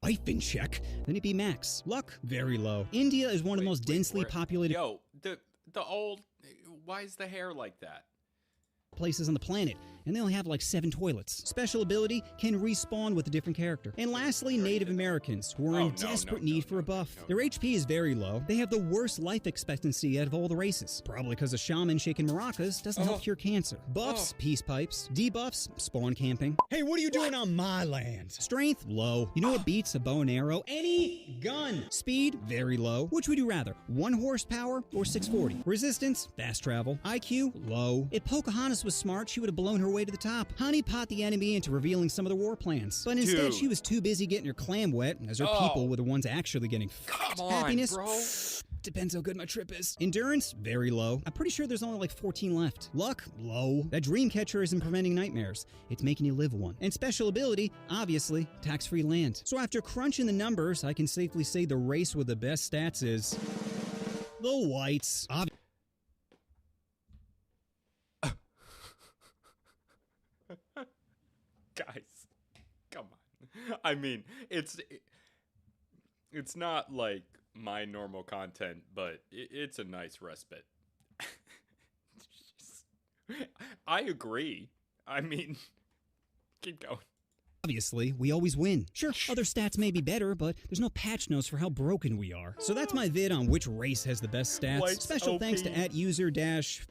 Wife in check, then it'd be max. Luck? Very low. India is one of the most densely populated the old, why is the hair like that? places on the planet, and they only have 7 toilets. Special ability can respawn with a different character. And lastly, Native Americans, who are in desperate need for a buff. Their HP is very low. They have the worst life expectancy out of all the races, probably because a shaman shaking maracas doesn't help cure cancer. Buffs, peace pipes. Debuffs, spawn camping. Hey, what are you doing on my land? Strength, low. You know what beats a bow and arrow? Any gun. Speed, very low. Which would you rather, 1 horsepower or 640? Resistance, fast travel. IQ, low. If Pocahontas was smart, she would have blown her way to the top. Honey pot the enemy into revealing some of their war plans. But instead, she was too busy getting her clam wet, as her people were the ones actually getting fucked. Come on, Happiness, bro. depends how good my trip is. Endurance, very low. I'm pretty sure there's only 14 left. Luck, low. That dream catcher isn't preventing nightmares. It's making you live one. And special ability, obviously, tax-free land. So after crunching the numbers, I can safely say the race with the best stats is the whites. Guys, come on. I mean, it's not like my normal content, but it's a nice respite. I agree. I mean, keep going. Obviously, we always win. Sure, other stats may be better, but there's no patch notes for how broken we are. So that's my vid on which race has the best stats. White's Special OP. thanks to @user dash...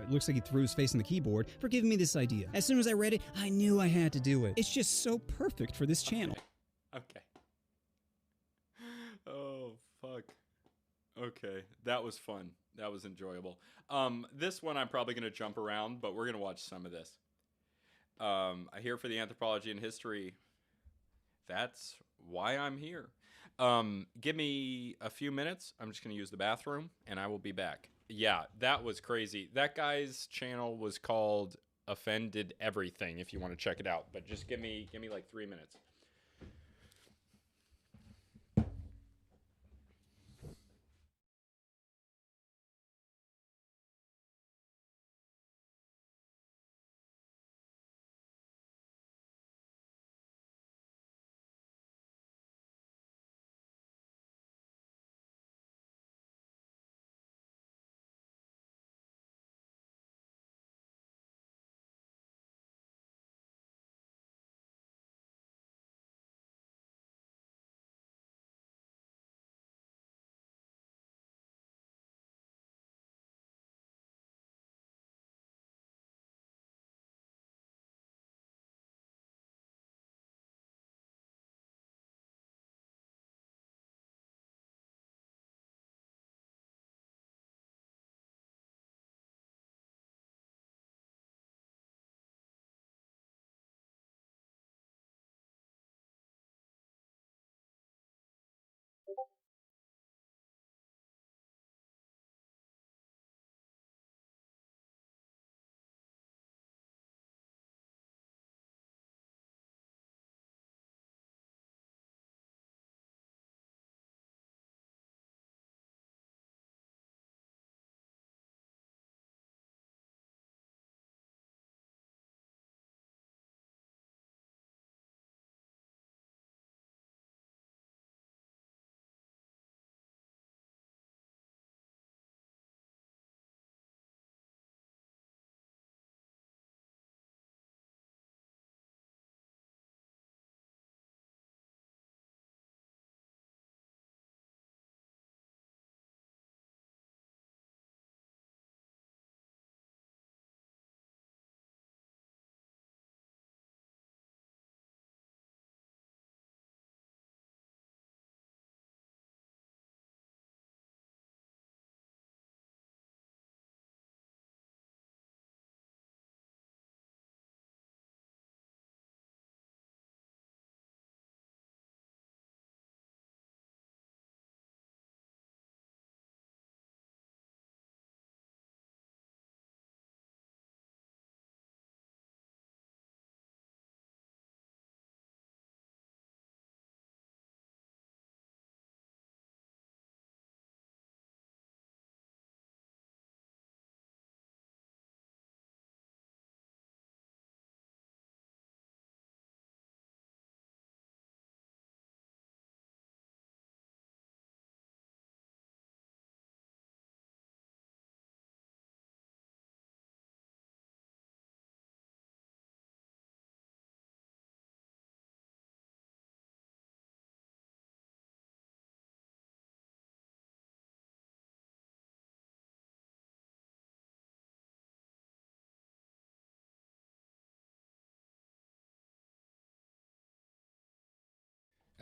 It looks like he threw his face on the keyboard for giving me this idea. As soon as I read it, I knew I had to do it. It's just so perfect for this channel. Okay. Oh, fuck. Okay, that was fun. That was enjoyable. This one I'm probably going to jump around, but we're going to watch some of this. I here for the anthropology and history. That's why I'm here. Give me a few minutes. I'm just going to use the bathroom, and I will be back. Yeah, that was crazy. That guy's channel was called Offended Everything, if you want to check it out. But just give me like 3 minutes.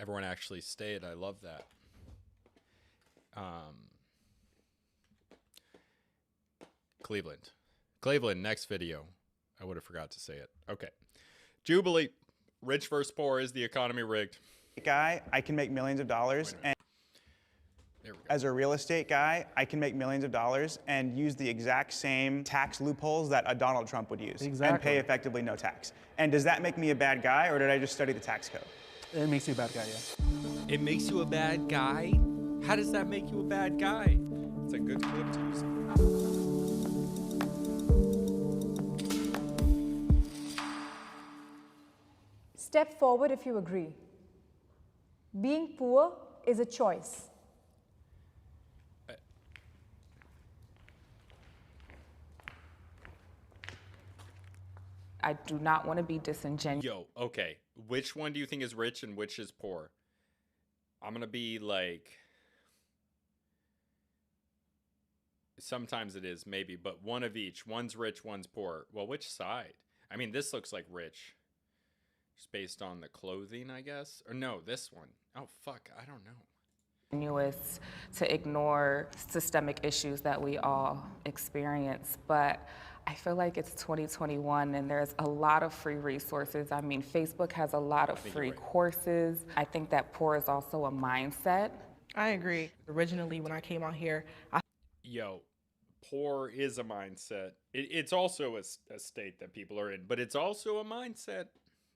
Everyone actually stayed. I love that. Cleveland, next video. I would have forgot to say it. Okay. Jubilee, rich versus poor, is the economy rigged? Guy, I can make millions of dollars, and as a real estate guy, I can make millions of dollars and use the exact same tax loopholes that a Donald Trump would use and pay effectively no tax. And does that make me a bad guy, or did I just study the tax code? It makes you a bad guy, yeah. It makes you a bad guy? How does that make you a bad guy? It's a good clip to use. Step forward if you agree. Being poor is a choice. I do not want to be disingenuous. Yo, okay. Which one do you think is rich and which is poor? I'm going to be like... Sometimes it is, maybe, but one of each. One's rich, one's poor. Well, which side? I mean, this looks like rich. Just based on the clothing, I guess? Or no, this one. Oh, fuck, I don't know. To ignore systemic issues that we all experience, but I feel like it's 2021 and there's a lot of free resources. I mean, Facebook has a lot of free courses. I think that poor is also a mindset. I agree. Originally, when I came out here, Yo, poor is a mindset. It's also a state that people are in, but it's also a mindset.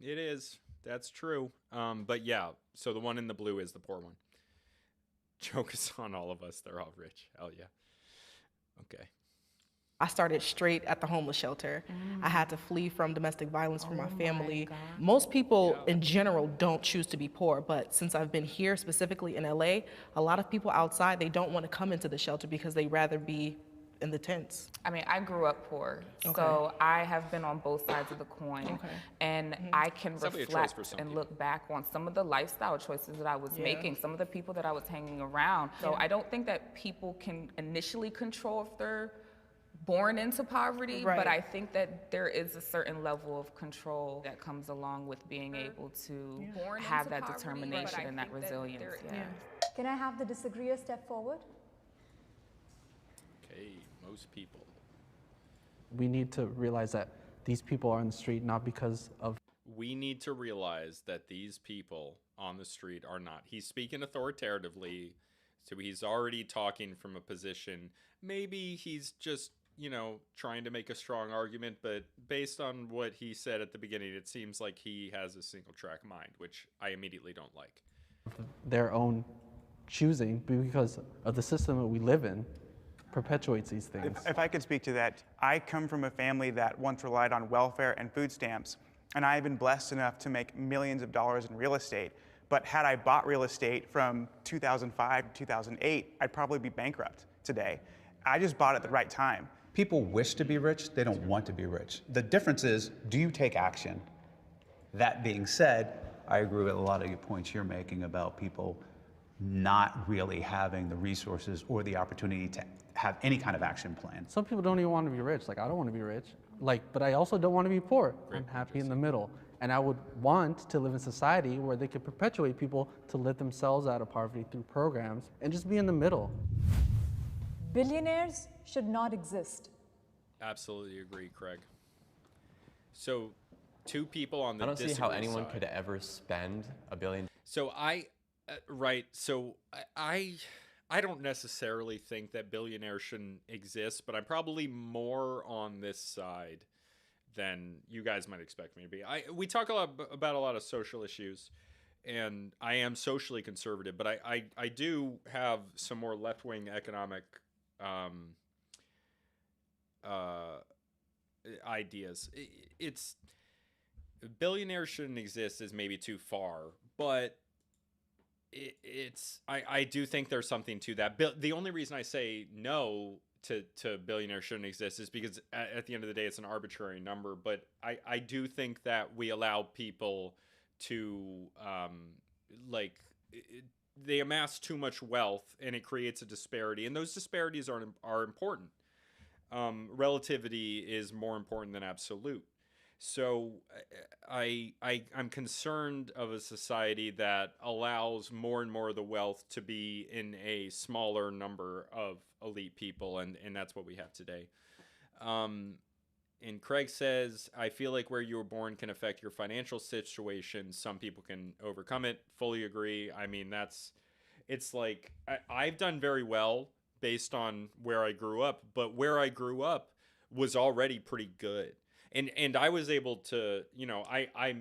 It is. That's true. But yeah, so the one in the blue is the poor one. Joke is on all of us. They're all rich. Hell yeah. Okay. I started straight at the homeless shelter. I had to flee from domestic violence from my family. Most people in general don't choose to be poor, but since I've been here specifically in LA, a lot of people outside, they don't want to come into the shelter because they'd rather be in the tents. I mean, I grew up poor, so I have been on both sides of the coin, and I can reflect and look back on some of the lifestyle choices that I was making, some of the people that I was hanging around. So I don't think that people can initially control if they're born into poverty, but I think that there is a certain level of control that comes along with being able to have that determination and that resilience. Can I have the disagreeer step forward? Okay, most people. We need to realize that these people are on the street not because of... We need to realize that these people on the street are not. He's speaking authoritatively, so he's already talking from a position. Maybe he's just, you know, trying to make a strong argument, but based on what he said at the beginning, it seems like he has a single track mind, which I immediately don't like. Their own choosing because of the system that we live in perpetuates these things. If I could speak to that, I come from a family that once relied on welfare and food stamps, and I've been blessed enough to make millions of dollars in real estate. But had I bought real estate from 2005 to 2008, I'd probably be bankrupt today. I just bought it at the right time. People wish to be rich, they don't want to be rich. The difference is, do you take action? That being said, I agree with a lot of your points you're making about people not really having the resources or the opportunity to have any kind of action plan. Some people don't even want to be rich. Like, I don't want to be rich. Like, but I also don't want to be poor. I'm happy in the middle. And I would want to live in a society where they could perpetuate people to lift themselves out of poverty through programs and just be in the middle. Billionaires should not exist. Absolutely agree, Craig. So, two people on the I don't see how anyone side. could ever spend $1 billion. So I don't necessarily think that billionaires shouldn't exist, but I'm probably more on this side than you guys might expect me to be. We talk a lot about a lot of social issues, and I am socially conservative, but I do have some more left-wing economic ideas. It's billionaires shouldn't exist is maybe too far, but I do think there's something to that. The only reason I say no to billionaires shouldn't exist is because at the end of the day, it's an arbitrary number. But I do think that we allow people to they amass too much wealth and it creates a disparity. And those disparities are important. Relativity is more important than absolute. So I'm concerned of a society that allows more and more of the wealth to be in a smaller number of elite people, and that's what we have today. And Craig says, I feel like where you were born can affect your financial situation. Some people can overcome it. Fully agree. I mean, it's like I've done very well based on where I grew up, but where I grew up was already pretty good. And I was able to, you know, I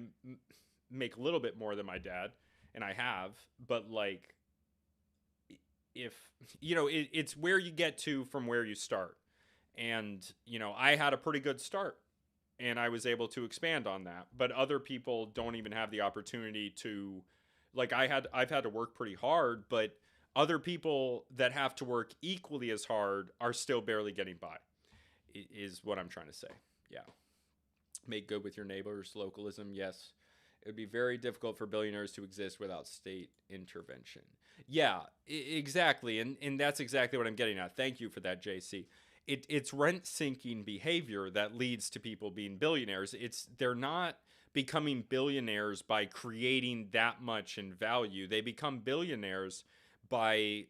make a little bit more than my dad, and I have, but like, if, you know, it's where you get to from where you start. And, you know, I had a pretty good start, and I was able to expand on that. But other people don't even have the opportunity to, like, I've had to work pretty hard, but other people that have to work equally as hard are still barely getting by, is what I'm trying to say. Yeah. Make good with your neighbors, localism, yes. It would be very difficult for billionaires to exist without state intervention. Yeah, exactly. And that's exactly what I'm getting at. Thank you for that, JC. It's rent-sinking behavior that leads to people being billionaires. They're not becoming billionaires by creating that much in value. They become billionaires by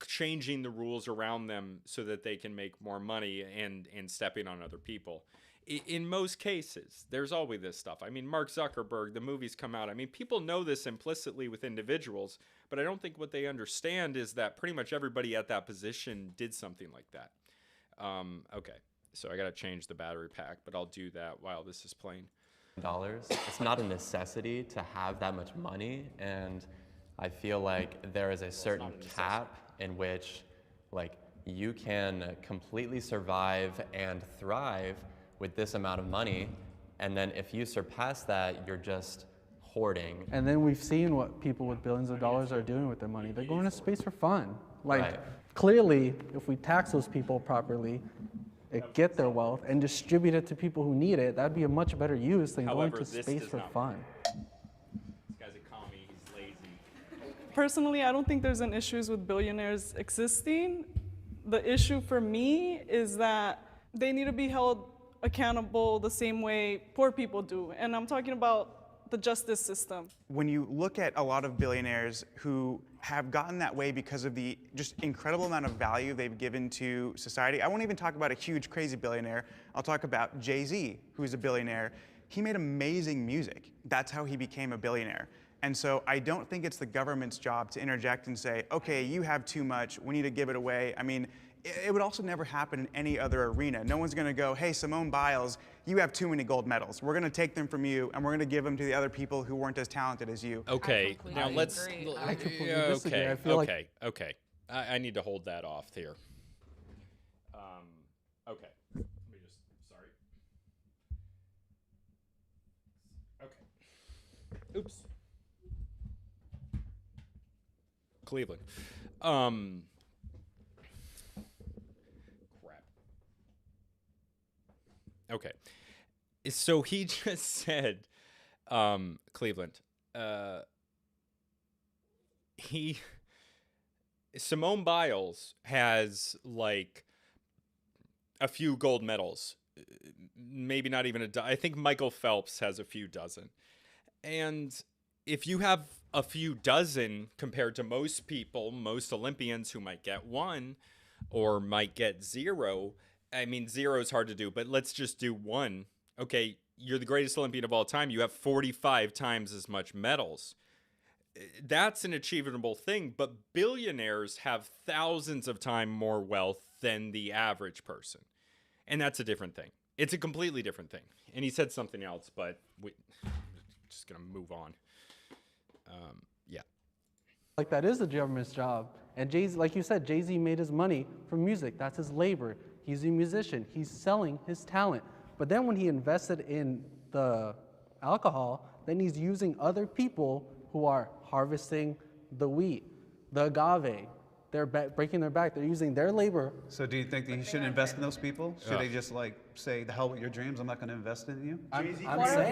changing the rules around them so that they can make more money and stepping on other people. In most cases, there's always this stuff. I mean, Mark Zuckerberg, the movies come out. I mean, people know this implicitly with individuals, but I don't think what they understand is that pretty much everybody at that position did something like that. Okay, so I got to change the battery pack, but I'll do that while this is playing. It's not a necessity to have that much money, and I feel like there is a certain cap in which, like, you can completely survive and thrive with this amount of money, and then if you surpass that, you're just hoarding. And then we've seen what people with billions of dollars are doing with their money. They're going to space for fun. Like, clearly, if we tax those people properly, get their wealth and distribute it to people who need it, that'd be a much better use than going to space for fun. This guy's a commie, he's lazy. Personally, I don't think there's an issue with billionaires existing. The issue for me is that they need to be held accountable the same way poor people do. And I'm talking about the justice system. When you look at a lot of billionaires who have gotten that way because of the just incredible amount of value they've given to society, I won't even talk about a huge, crazy billionaire. I'll talk about Jay-Z, who's a billionaire. He made amazing music. That's how he became a billionaire. And so I don't think it's the government's job to interject and say, okay, you have too much, we need to give it away. I mean, it would also never happen in any other arena. No one's gonna go, hey, Simone Biles, you have too many gold medals. We're gonna take them from you and we're gonna give them to the other people who weren't as talented as you. Okay, now let's, I completely disagree. I feel like okay. I need to hold that off here. Okay, let me just, sorry. Okay. Oops. Cleveland. Okay, so he just said, Cleveland, Simone Biles has like a few gold medals, maybe not even I think Michael Phelps has a few dozen. And if you have a few dozen compared to most people, most Olympians who might get one or might get zero, I mean, 0 is hard to do, but let's just do 1. Okay, you're the greatest Olympian of all time. You have 45 times as much medals. That's an achievable thing, but billionaires have thousands of times more wealth than the average person. And that's a different thing. It's a completely different thing. And he said something else, but we're just going to move on. Yeah. Like, that is the government's job. And Jay-Z, like you said, Jay-Z made his money from music. That's his labor. He's a musician. He's selling his talent. But then when he invested in the alcohol, then he's using other people who are harvesting the wheat, the agave. They're breaking their back. They're using their labor. So do you think that he shouldn't invest in those people? Should they just, like, say, the hell with your dreams, I'm not going to invest in you? I'm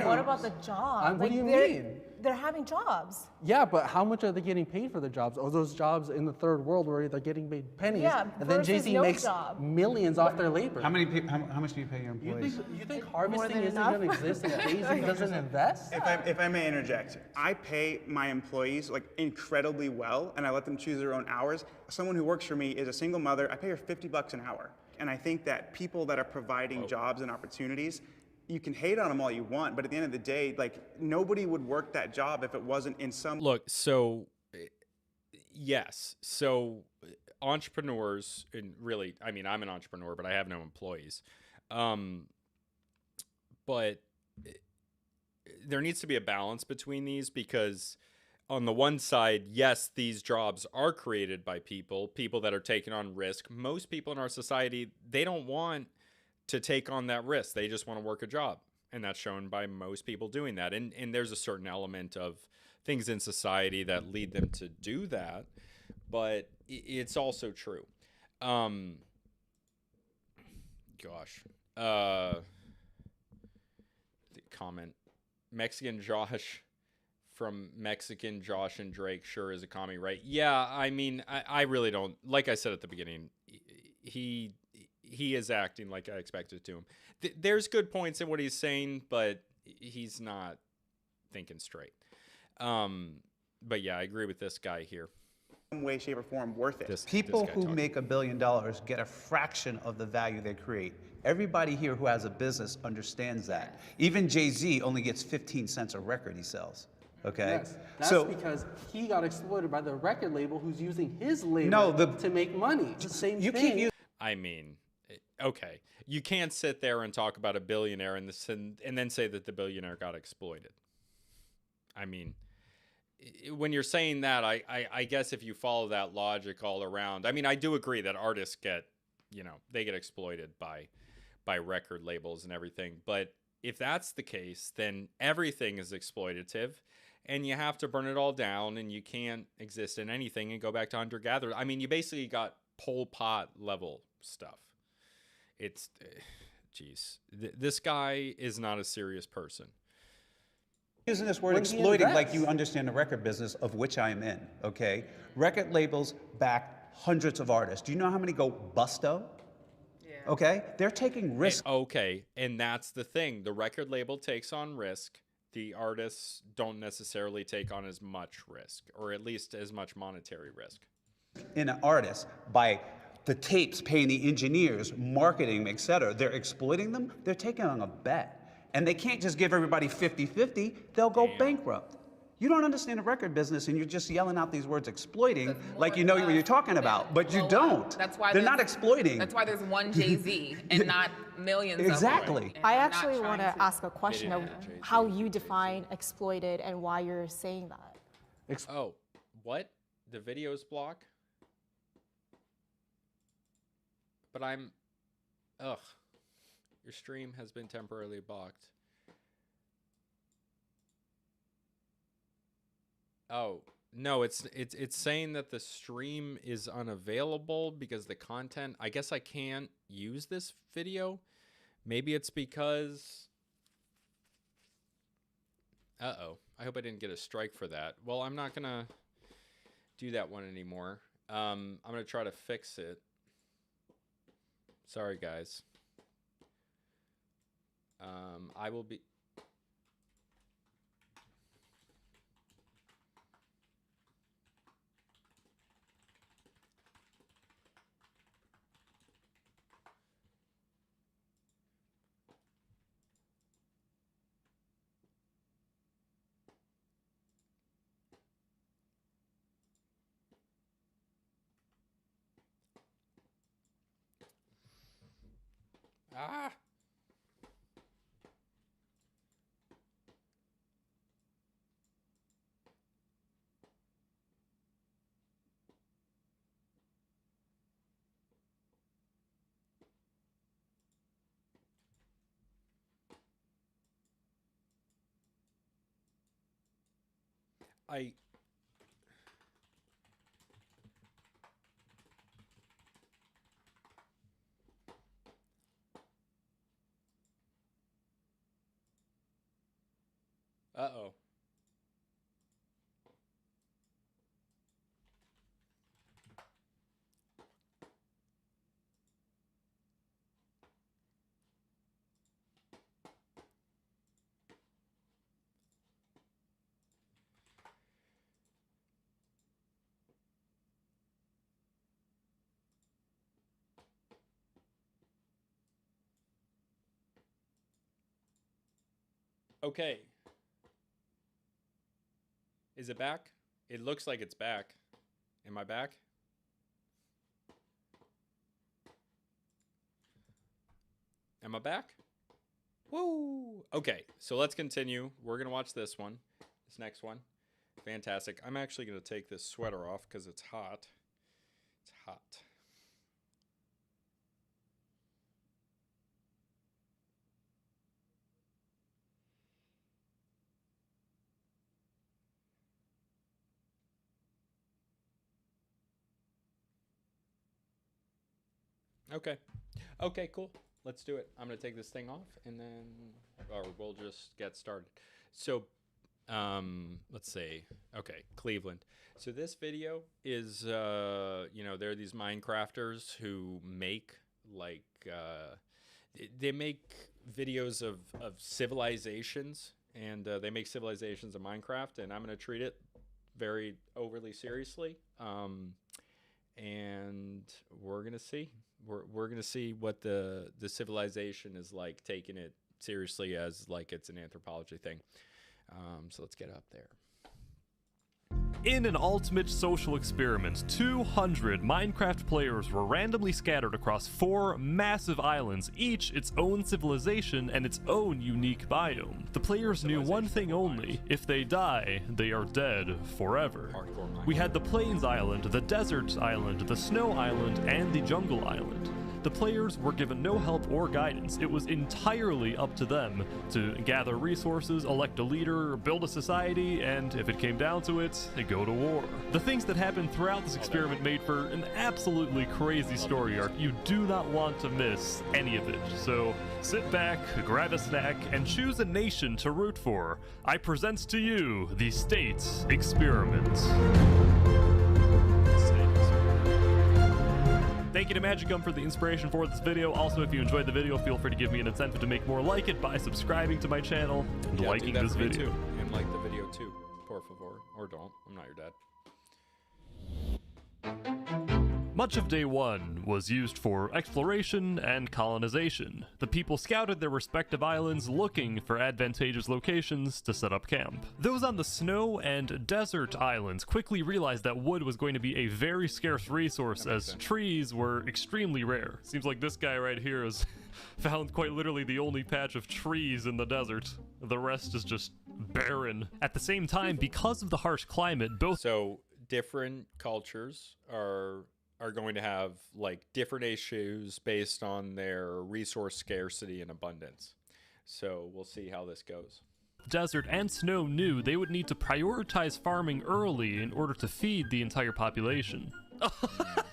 What about the job? What do you mean? They're having jobs. Yeah, but how much are they getting paid for the jobs? Or those jobs in the third world where they're getting paid pennies, Yeah, and then versus Jay-Z no makes job. millions off their labor? How many people? How much do you pay your employees? You think harvesting than isn't enough? going to exist if Jay-Z doesn't invest? If I may interject, I pay my employees like incredibly well, and I let them choose their own hours. Someone who works for me is a single mother. I pay her $50 an hour, and I think that people that are providing jobs and opportunities, you can hate on them all you want, but at the end of the day, like, nobody would work that job if it wasn't in some. Look, so yes, so entrepreneurs, and really, I mean, I'm an entrepreneur, but I have no employees. But there needs to be a balance between these, because on the one side, yes, these jobs are created by people that are taking on risk. Most people in our society, they don't want to take on that risk. They just want to work a job. And that's shown by most people doing that. And there's a certain element of things in society that lead them to do that. But it's also true. The comment. Mexican Josh from Mexican Josh and Drake sure is a commie, right? Yeah, I mean, I really don't. Like I said at the beginning, he is acting like I expected to him. There's good points in what he's saying, but he's not thinking straight. But yeah, I agree with this guy here. Some way, shape, or form worth it. People who make $1 billion get a fraction of the value they create. Everybody here who has a business understands that. Even Jay-Z only gets 15 cents a record he sells. Okay? Yes, that's because he got exploited by the record label who's using his label to make money. It's the same thing. I mean, okay. You can't sit there and talk about a billionaire and then say that the billionaire got exploited. I mean, when you're saying that, I guess if you follow that logic all around, I mean, I do agree that artists get, they get exploited by record labels and everything. But if that's the case, then everything is exploitative, and you have to burn it all down, and you can't exist in anything and go back to hunter-gatherer. I mean, you basically got Pol Pot level stuff. It's, geez, this guy is not a serious person. Using this word exploiting like you understand the record business, of which I am in, okay? Record labels back hundreds of artists. Do you know how many go busto? Yeah. Okay? They're taking risks. Okay, and that's the thing. The record label takes on risk. The artists don't necessarily take on as much risk, or at least as much monetary risk. In an artist, by the tapes, paying the engineers, marketing, etc. They're exploiting them. They're taking on a bet. And they can't just give everybody 50-50. They'll go bankrupt. You don't understand the record business, and you're just yelling out these words exploiting like you know what you're talking about, but you don't. That's why they're not exploiting. That's why there's one Jay-Z and not millions exactly. of them. I actually want to ask a question of how you define exploited and why you're saying that. Oh, what? The videos block? But ugh. Your stream has been temporarily blocked. Oh, no, it's saying that the stream is unavailable because the content, I guess I can't use this video. Maybe it's because, uh-oh, I hope I didn't get a strike for that. Well, I'm not gonna do that one anymore. I'm gonna try to fix it. Sorry, guys. I will be... Ah! Uh-oh. Okay. Is it back? It looks like it's back. Am I back? Am I back? Woo! Okay, so let's continue. We're going to watch this one. This next one. Fantastic. I'm actually going to take this sweater off because it's hot. It's hot. Okay. Okay, cool. Let's do it. I'm going to take this thing off and then, or we'll just get started. So, let's see. Okay, Cleveland. So this video is, you know, there are these Minecrafters who make, like, they make videos of civilizations, and they make civilizations of Minecraft, and I'm going to treat it very overly seriously. And we're going to see. We're going to see what the civilization is like, taking it seriously as like it's an anthropology thing. So let's get up there. In an ultimate social experiment, 200 Minecraft players were randomly scattered across 4 massive islands, each its own civilization and its own unique biome. The players knew one thing only: if they die, they are dead forever. We had the Plains Island, the Desert Island, the Snow Island, and the Jungle Island. The players were given no help or guidance. It was entirely up to them to gather resources, elect a leader, build a society, and if it came down to it, go to war. The things that happened throughout this experiment made for an absolutely crazy story arc. You do not want to miss any of it. So sit back, grab a snack, and choose a nation to root for. I present to you the State Experiment. Thank you to Magic Gum for the inspiration for this video. Also, if you enjoyed the video, feel free to give me an incentive to make more like it by subscribing to my channel and liking this video. Too. And like the video too, por favor. Or don't. I'm not your dad. Much of day 1 was used for exploration and colonization. The people scouted their respective islands looking for advantageous locations to set up camp. Those on the snow and desert islands quickly realized that wood was going to be a very scarce resource, as trees were extremely rare. Seems like this guy right here has found quite literally the only patch of trees in the desert. The rest is just barren. At the same time, because of the harsh climate, both— So different cultures are going to have like different issues based on their resource scarcity and abundance. So we'll see how this goes. Desert and snow knew they would need to prioritize farming early in order to feed the entire population.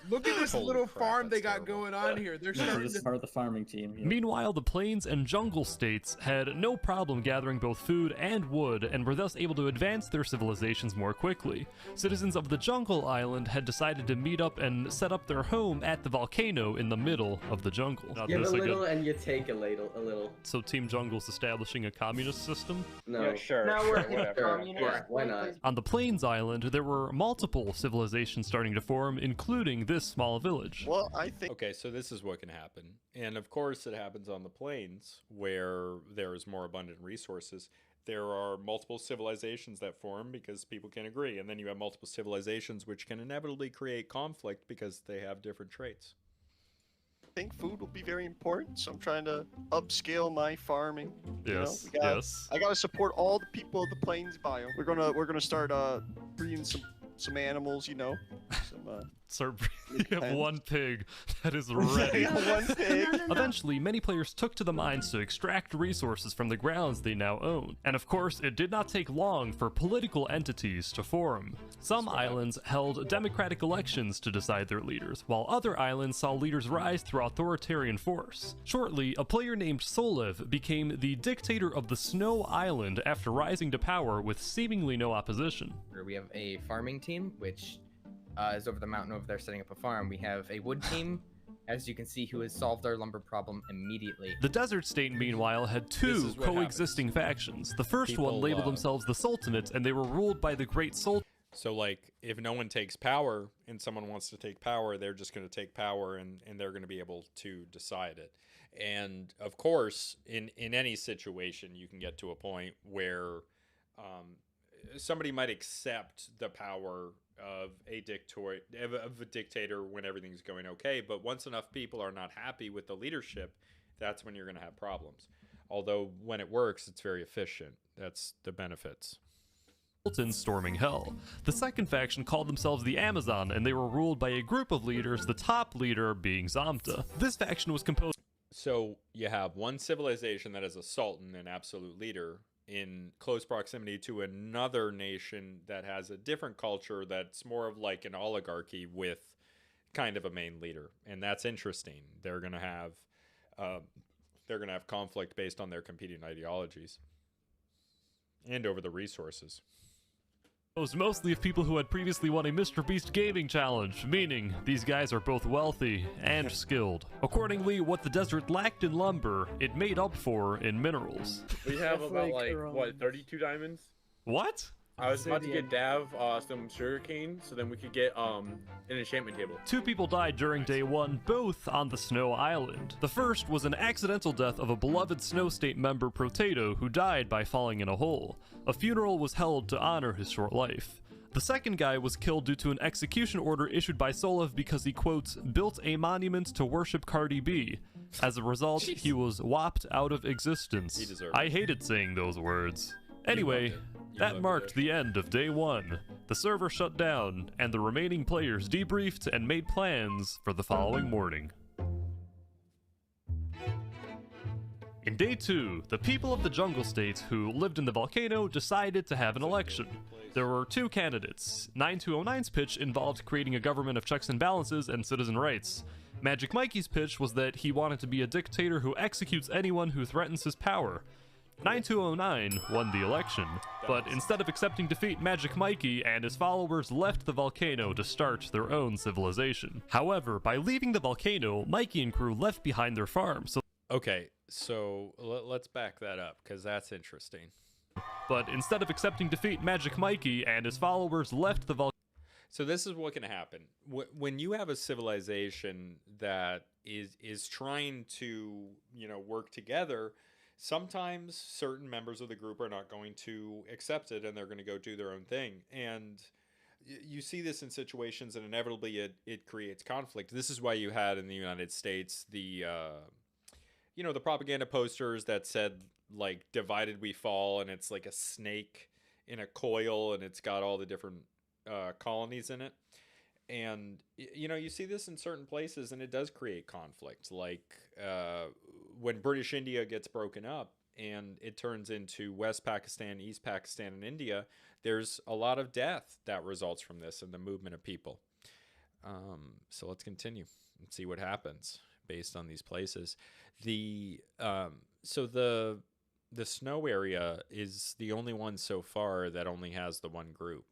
Look at this little farm they got going on here. They're starting This is part of the farming team. Yeah. Meanwhile, the plains and jungle states had no problem gathering both food and wood, and were thus able to advance their civilizations more quickly. Citizens of the jungle island had decided to meet up and set up their home at the volcano in the middle of the jungle. Give a little and you take a little. So Team Jungle's establishing a communist system? No. Yeah, sure. Now we're whatever. Yeah, why not? On the Plains Island, there were multiple civilizations starting to form, including this small village. Well, I think... Okay, so this is what can happen. And of course it happens on the plains where there is more abundant resources. There are multiple civilizations that form because people can agree. And then you have multiple civilizations which can inevitably create conflict because they have different traits. I think food will be very important, so I'm trying to upscale my farming. Yes, yes. I gotta support all the people of the plains biome. We're gonna start breeding some animals, you know. So some. You have one pig that is ready. One pig. Eventually, many players took to the mines to extract resources from the grounds they now own. And of course, it did not take long for political entities to form. Some islands held democratic elections to decide their leaders, while other islands saw leaders rise through authoritarian force. Shortly, a player named Solev became the dictator of the Snow Island after rising to power with seemingly no opposition. We have a farming team, which is over the mountain over there setting up a farm. We have a wood team, as you can see, who has solved our lumber problem immediately. The desert state, meanwhile, had two coexisting factions. The first one labeled themselves the Sultanate, and they were ruled by the Great Sultan. So, like, if no one takes power and someone wants to take power, they're just going to take power and they're going to be able to decide it. And, of course, in any situation, you can get to a point where somebody might accept the power of a dictator when everything's going okay, but once enough people are not happy with the leadership, that's when you're going to have problems. Although when it works, it's very efficient. That's the benefits. Storming hell. The second faction called themselves the Amazon, and they were ruled by a group of leaders, the top leader being Zamta. This faction was composed. So you have one civilization that is a sultan, an absolute leader, in close proximity to another nation that has a different culture that's more of like an oligarchy with kind of a main leader. And that's interesting. They're going to have conflict based on their competing ideologies and over the resources. Mostly of people who had previously won a Mr. Beast gaming challenge, meaning these guys are both wealthy and skilled. Accordingly, what the desert lacked in lumber, it made up for in minerals. We have about what, 32 diamonds? What? I was about to get Dav some sugarcane, so then we could get an enchantment table. 2 people died during day 1, both on the Snow Island. The first was an accidental death of a beloved Snow State member, Protato, who died by falling in a hole. A funeral was held to honor his short life. The second guy was killed due to an execution order issued by Solev because he, quote, built a monument to worship Cardi B. As a result, he was whopped out of existence. He deserved I hated saying those words. Anyway, that marked the end of day 1. The server shut down, and the remaining players debriefed and made plans for the following morning. In day 2, the people of the jungle states who lived in the volcano decided to have an election. There were 2 candidates. 9209's pitch involved creating a government of checks and balances and citizen rights. Magic Mikey's pitch was that he wanted to be a dictator who executes anyone who threatens his power. 9209 won the election, but instead of accepting defeat, Magic Mikey and his followers left the volcano to start their own civilization. However, by leaving the volcano, Mikey and crew left behind their farm, Okay, so let's back that up, because that's interesting. But instead of accepting defeat, Magic Mikey and his followers left the volcano. So this is what can happen. When you have a civilization that is trying to, work together, sometimes certain members of the group are not going to accept it and they're going to go do their own thing. And you see this in situations, and inevitably it creates conflict. This is why you had in the United States the propaganda posters that said, like, divided we fall, and it's like a snake in a coil, and it's got all the different colonies in it. And, you see this in certain places, and it does create conflict. Like when British India gets broken up and it turns into West Pakistan, East Pakistan, and India, there's a lot of death that results from this and the movement of people. So let's continue and see what happens based on these places. So the snow area is the only one so far that only has the one group.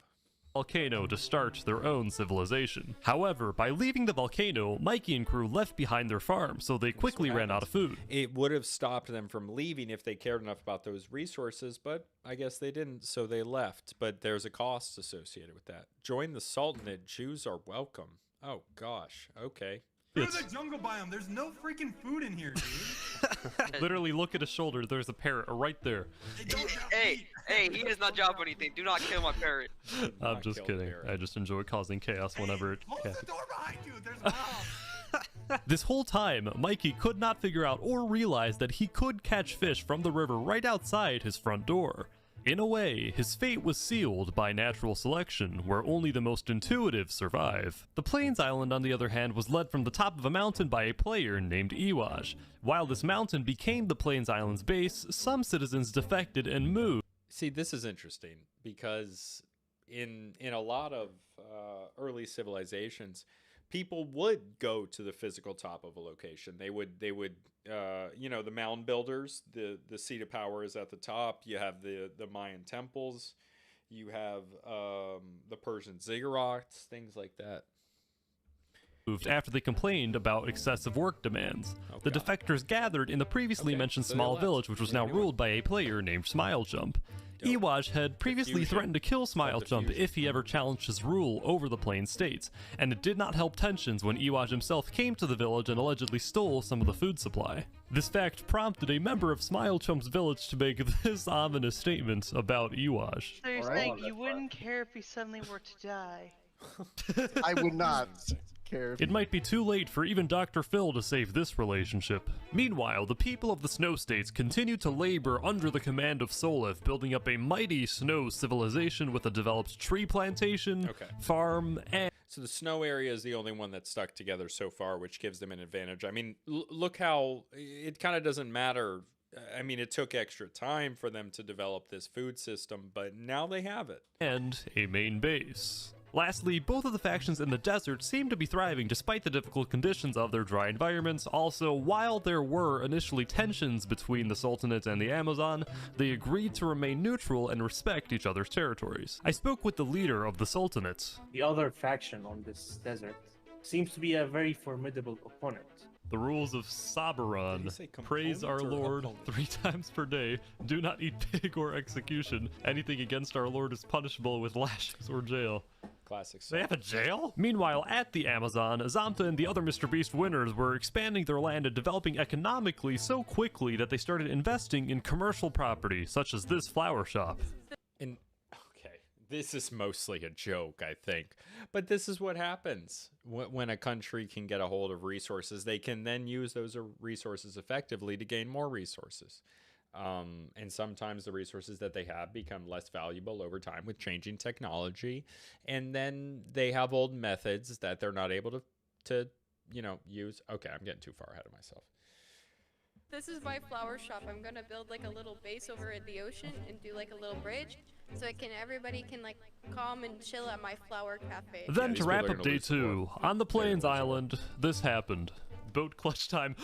Volcano to start their own civilization. However, by leaving the volcano, Mikey and crew left behind their farm, so they quickly ran out of food. It would have stopped them from leaving if they cared enough about those resources, but I guess they didn't, so they left. But there's a cost associated with that. Join the Sultanate. Jews are welcome. Oh, gosh. Okay. Go to the jungle biome. There's no freaking food in here, dude. Literally, look at his shoulder. There's a parrot right there. Hey, he does not drop anything. Do not kill my parrot. I'm just kidding. I just enjoy causing chaos whenever it can. Close the door behind you. There's mobs. This whole time, Mikey could not figure out or realize that he could catch fish from the river right outside his front door. In a way, his fate was sealed by natural selection, where only the most intuitive survive. The Plains Island, on the other hand, was led from the top of a mountain by a player named Iwaj. While this mountain became the Plains Island's base, some citizens defected and moved. See, this is interesting because in a lot of early civilizations, people would go to the physical top of a location. They would you know, the mound builders, the seat of power is at the top. You have the Mayan temples, you have the Persian ziggurats, things like that. Moved after they complained about excessive work demands. The defectors gathered in the previously mentioned small village, which was now ruled by a player named Smilejump. Iwaj had previously threatened to kill Smilejump if he ever challenged his rule over the Plain States, and it did not help tensions when Iwaj himself came to the village and allegedly stole some of the food supply. This fact prompted a member of Smilejump's village to make this ominous statement about Iwaj. So you're saying you wouldn't care if he suddenly were to die? I would not care. It might be too late for even Dr. Phil to save this relationship. Meanwhile, the people of the Snow States continued to labor under the command of Solev, building up a mighty snow civilization with a developed tree plantation, farm, and... So the snow area is the only one that's stuck together so far, which gives them an advantage. I mean, look how it kind of doesn't matter. I mean, it took extra time for them to develop this food system, but now they have it. And a main base. Lastly, both of the factions in the desert seem to be thriving despite the difficult conditions of their dry environments. Also, while there were initially tensions between the Sultanate and the Amazon, they agreed to remain neutral and respect each other's territories. I spoke with the leader of the Sultanate. The other faction on this desert seems to be a very formidable opponent. The rules of Sabaron: praise our Lord 3 times per day, do not eat pig or execution. Anything against our Lord is punishable with lashings or jail. Classic. They have a jail? Meanwhile, at the Amazon, Azamta and the other Mr. Beast winners were expanding their land and developing economically so quickly that they started investing in commercial property, such as this flower shop. And okay, this is mostly a joke, I think, but this is what happens when a country can get a hold of resources. They can then use those resources effectively to gain more resources. And sometimes the resources that they have become less valuable over time with changing technology. And then they have old methods that they're not able to you know, use. Okay, I'm getting too far ahead of myself. This is my flower shop. I'm gonna build like a little base over at the ocean and do like a little bridge so everybody can like come and chill at my flower cafe. Then to wrap up day 2, on the Plains Island, this happened. Boat clutch time.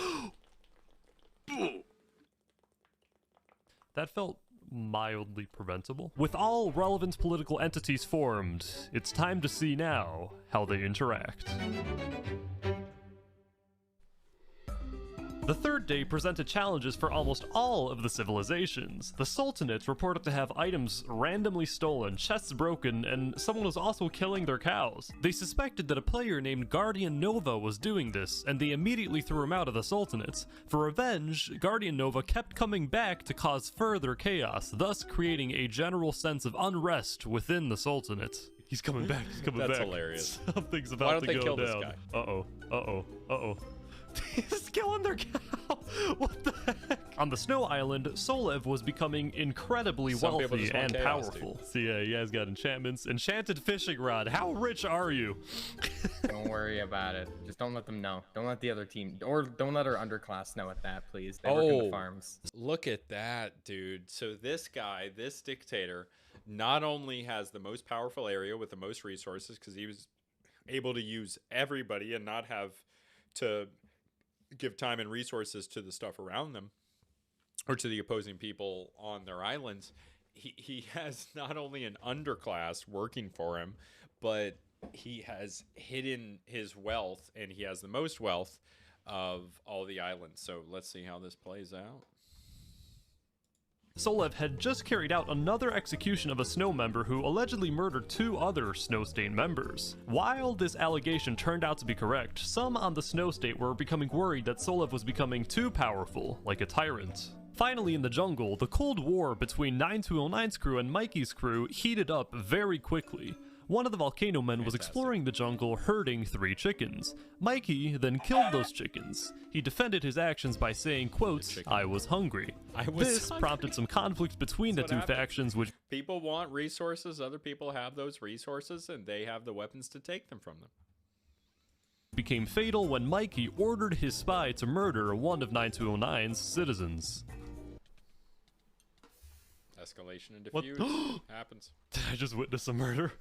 That felt mildly preventable. With all relevant political entities formed, it's time to see now how they interact. The third day presented challenges for almost all of the civilizations. The Sultanates reported to have items randomly stolen, chests broken, and someone was also killing their cows. They suspected that a player named Guardian Nova was doing this, and they immediately threw him out of the Sultanates. For revenge, Guardian Nova kept coming back to cause further chaos, thus creating a general sense of unrest within the Sultanate. He's coming back, he's coming back. That's hilarious. Something's about to go down. Why don't they kill this guy? Uh-oh, uh-oh, uh-oh. He's killing their cow! What the heck? On the Snow Island, Solev was becoming incredibly wealthy and powerful. So yeah, you guys got enchantments. Enchanted fishing rod. How rich are you? Don't worry about it. Just don't let them know. Don't let the other team, or don't let our underclass know at that, please. They work in the farms. Look at that, dude. So this guy, this dictator, not only has the most powerful area with the most resources, because he was able to use everybody and not have to give time and resources to the stuff around them or to the opposing people on their islands. He has not only an underclass working for him, but he has hidden his wealth, and he has the most wealth of all the islands. So let's see how this plays out. Solev had just carried out another execution of a Snow member who allegedly murdered 2 other Snow State members. While this allegation turned out to be correct, some on the Snow State were becoming worried that Solev was becoming too powerful, like a tyrant. Finally, in the jungle, the Cold War between 9209's crew and Mikey's crew heated up very quickly. one of the volcano men was exploring the jungle herding 3 chickens. Mikey then killed those chickens. He defended his actions by saying, quote, "I was hungry." This prompted some conflict between the two factions, which people want resources, other people have those resources, and they have the weapons to take them from them. became fatal when Mikey ordered his spy to murder one of 9209's citizens. Escalation and diffuse happens. Did I just witness a murder?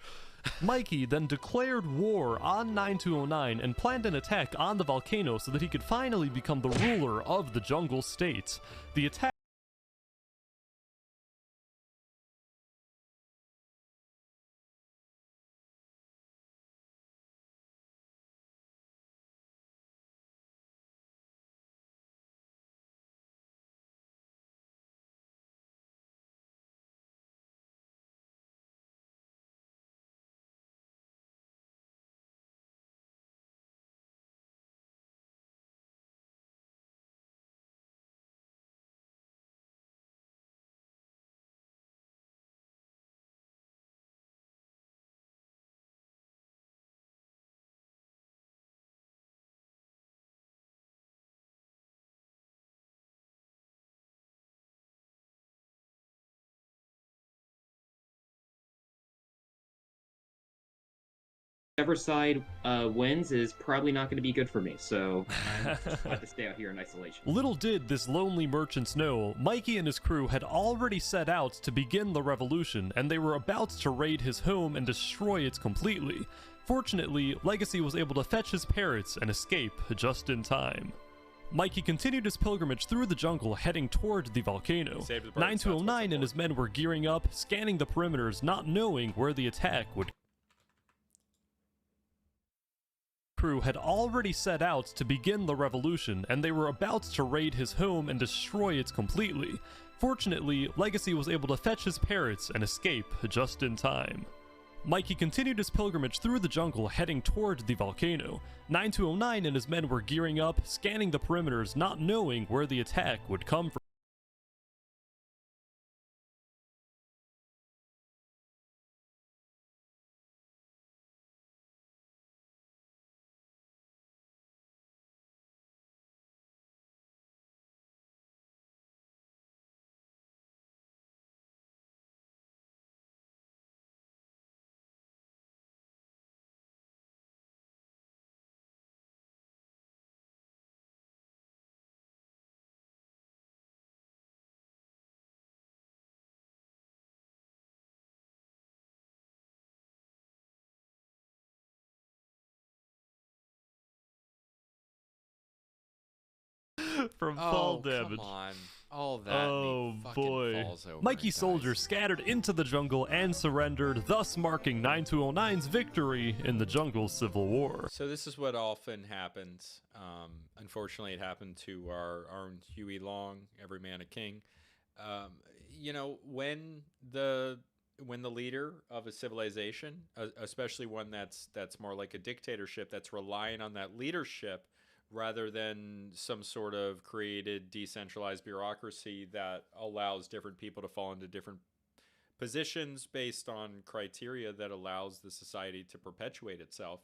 Mikey then declared war on 9209 and planned an attack on the volcano so that he could finally become the ruler of the jungle state. The attack Whichever side wins is probably not going to be good for me, so I just have to stay out here in isolation. Little did this lonely merchant know, Mikey and his crew had already set out to begin the revolution, and they were about to raid his home and destroy it completely. Fortunately, Legacy was able to fetch his parrots and escape just in time. Mikey continued his pilgrimage through the jungle, heading toward the volcano. 9209 and his men were gearing up, scanning the perimeters, not knowing where the attack would crew had already set out to begin the revolution, and they were about to raid his home and destroy it completely. Fortunately, Legacy was able to fetch his parrots and escape just in time. Mikey continued his pilgrimage through the jungle, heading toward the volcano. 9209 and his men were gearing up, scanning the perimeters, not knowing where the attack would come from. From fall damage. Come on. All that oh boy. Mikey's soldiers scattered into the jungle and surrendered, thus marking 9209's victory in the jungle's civil war. So this is what often happens. Unfortunately, it happened to our own Huey Long, every man a king. You know, when the leader of a civilization, especially one that's more like a dictatorship, that's relying on that leadership rather than some sort of created decentralized bureaucracy that allows different people to fall into different positions based on criteria that allows the society to perpetuate itself,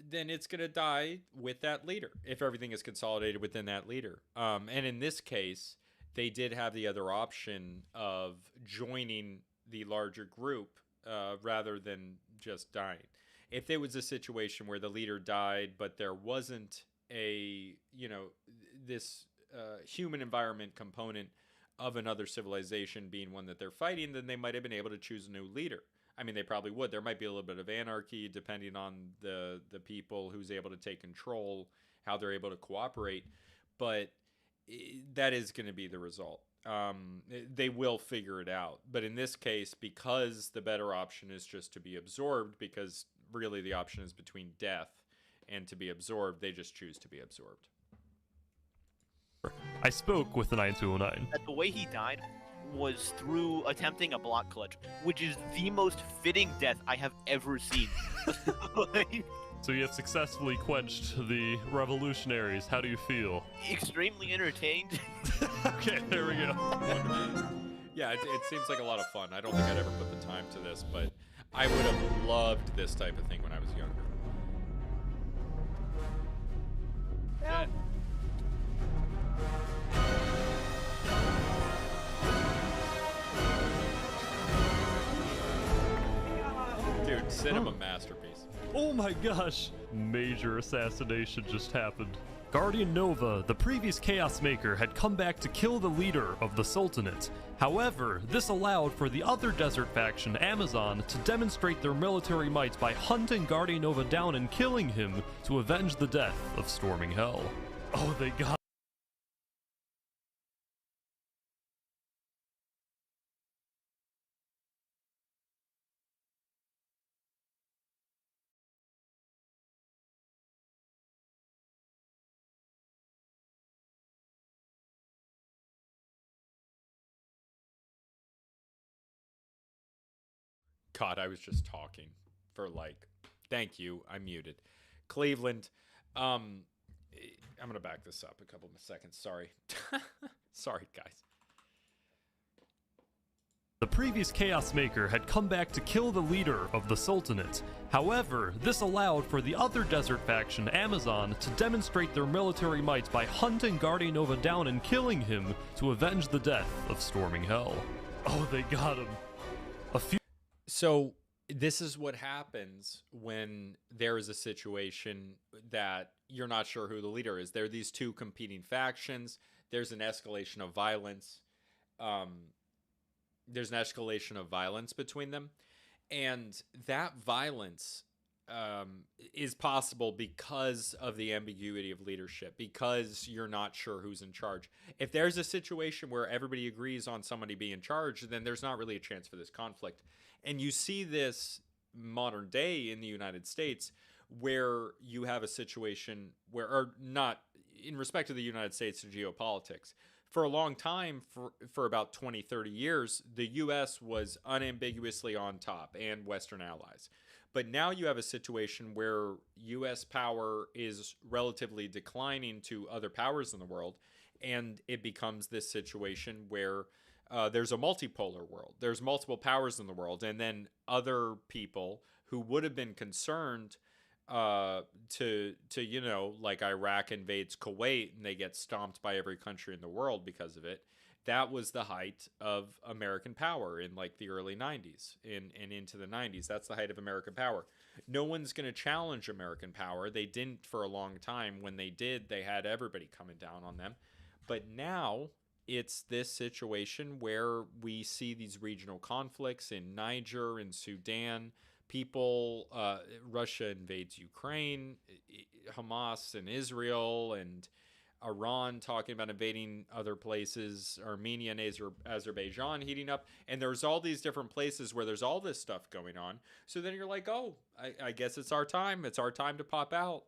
then it's going to die with that leader if everything is consolidated within that leader. And in this case, they did have the other option of joining the larger group rather than just dying. If there was a situation where the leader died, but there wasn't a, you know, this human environment component of another civilization being one that they're fighting, then they might have been able to choose a new leader. I mean, they probably would. There might be a little bit of anarchy depending on the people who's able to take control, how they're able to cooperate, but that is going to be the result. They will figure it out. But in this case, because the better option is just to be absorbed, because really the option is between death and to be absorbed, they just choose to be absorbed. I spoke with the 9209. That the way he died was through attempting a block clutch, which is the most fitting death I have ever seen. So you have successfully quenched the revolutionaries. How do you feel? Extremely entertained. Okay, there we go. Yeah, it seems like a lot of fun. I don't think I'd ever put the time to this, but I would have loved this type of thing when I was younger. Yeah. Dude, cinema masterpiece. Oh my gosh! Major assassination just happened. Guardian Nova, the previous Chaos Maker, had come back to kill the leader of the Sultanate. However, this allowed for the other desert faction, Amazon, to demonstrate their military might by hunting Guardian Nova down and killing him to avenge the death of Storming Hell. Oh, they got God, I was just talking for like, thank you, I'm muted. Cleveland, I'm gonna back this up a couple of seconds, sorry. Sorry, guys. The previous Chaos Maker had come back to kill the leader of the Sultanate. However, this allowed for the other desert faction, Amazon, to demonstrate their military might by hunting Guardian Nova down and killing him to avenge the death of Storming Hell. Oh, they got him. So this is what happens when there is a situation that you're not sure who the leader is. There are these two competing factions. There's an escalation of violence. There's an escalation of violence between them. And that violence is possible because of the ambiguity of leadership, because you're not sure who's in charge. If there's a situation where everybody agrees on somebody being in charge, then there's not really a chance for this conflict. And you see this modern day in the United States where you have a situation where, or not in respect to the United States and geopolitics, for a long time, for about 20, 30 years, the U.S. was unambiguously on top and Western allies. But now you have a situation where U.S. power is relatively declining to other powers in the world, and it becomes this situation where there's a multipolar world. There's multiple powers in the world, and then other people who would have been concerned to you know, like Iraq invades Kuwait and they get stomped by every country in the world because of it. That was the height of American power in like the early 90s and into the 90s. That's the height of American power. No one's going to challenge American power. They didn't for a long time. When they did, they had everybody coming down on them. But now it's this situation where we see these regional conflicts in Niger and Sudan. People, Russia invades Ukraine, Hamas and Israel, and Iran talking about invading other places, Armenia and Azerbaijan heating up. And there's all these different places where there's all this stuff going on. So then you're like, oh, I guess it's our time. It's our time to pop out.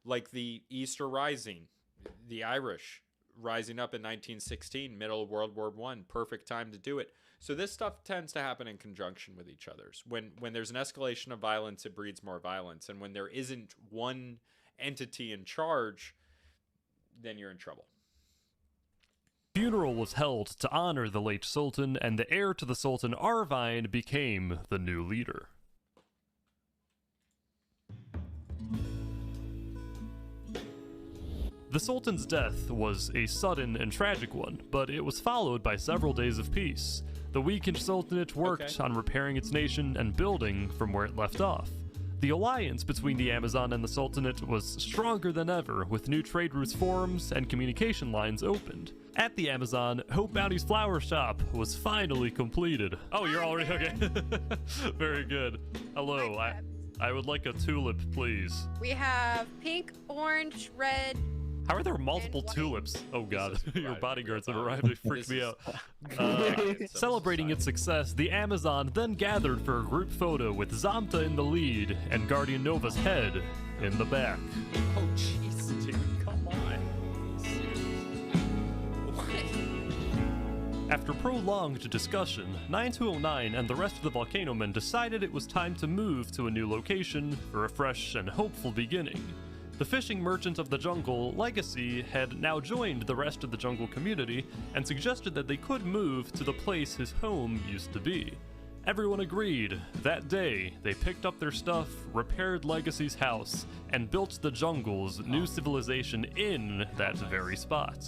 Like the Easter Rising, the Irish rising up in 1916, middle of World War I, perfect time to do it. So this stuff tends to happen in conjunction with each other's. When there's an escalation of violence, it breeds more violence. And when there isn't one entity in charge, then you're in trouble. Funeral was held to honor the late Sultan, and the heir to the Sultan, Arvine, became the new leader. The Sultan's death was a sudden and tragic one, but it was followed by several days of peace. The weakened Sultanate worked on repairing its nation and building from where it left off. The alliance between the Amazon and the Sultanate was stronger than ever, with new trade routes formed and communication lines opened. At the Amazon, Hope Bounty's flower shop was finally completed. Oh, you're already okay. Very good. Hello, I would like a tulip, please. We have pink, orange, red. How are there multiple tulips? Oh god, your bodyguards have arrived. They freaked me out. Celebrating its success, the Amazon then gathered for a group photo with Zamta in the lead and Guardian Nova's head in the back. Oh jeez, dude, come on. After prolonged discussion, 9209 and the rest of the Volcano Men decided it was time to move to a new location for a fresh and hopeful beginning. The fishing merchant of the jungle, Legacy, had now joined the rest of the jungle community and suggested that they could move to the place his home used to be. Everyone agreed. That day, they picked up their stuff, repaired Legacy's house, and built the jungle's new civilization in that very spot.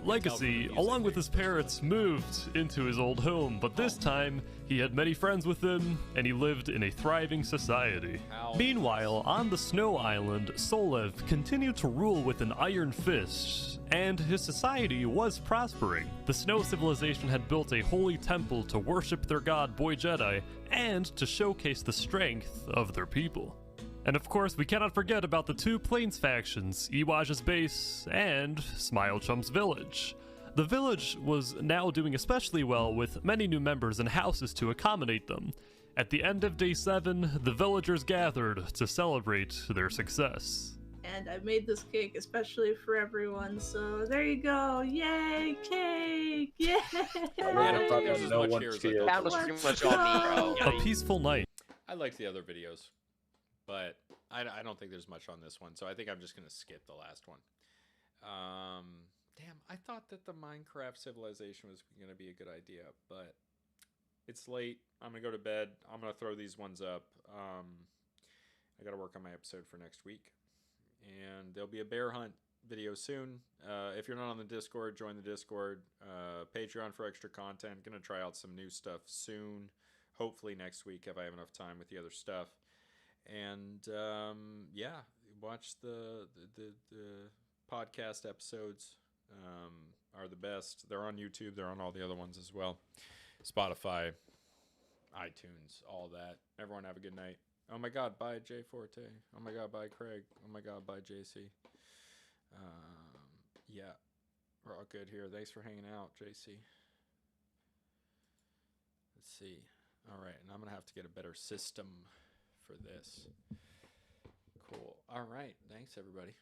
Legacy, along with his parents, moved into his old home, but this time, he had many friends with him, and he lived in a thriving society. Meanwhile, on the Snow Island, Solev continued to rule with an iron fist, and his society was prospering. The Snow Civilization had built a holy temple to worship their god Boy Jedi, and to showcase the strength of their people. And of course, we cannot forget about the two Plains factions, Iwaj's base and Smile Chump's village. The village was now doing especially well with many new members and houses to accommodate them. At the end of day 7, the villagers gathered to celebrate their success. And I made this cake especially for everyone, so there you go. Yay, cake! Yay! That was pretty much on me, bro. A peaceful night. I like the other videos, but I don't think there's much on this one, so I think I'm just going to skip the last one. Damn, I thought that the Minecraft civilization was going to be a good idea, but it's late. I'm going to go to bed. I'm going to throw these ones up. I got to work on my episode for next week. And there'll be a bear hunt video soon. If you're not on the Discord, join the Discord. Patreon for extra content. Going to try out some new stuff soon. Hopefully next week if I have enough time with the other stuff. And yeah, watch the podcast episodes. Are the best. They're on YouTube. They're on all the other ones as well. Spotify, iTunes, all that. Everyone have a good night. Oh my God, bye Jay Forte. Oh my God, bye Craig. Oh my God, bye JC. Yeah, we're all good here. Thanks for hanging out, JC. Let's see. All right, and I'm gonna have to get a better system for this. Cool. All right, thanks everybody.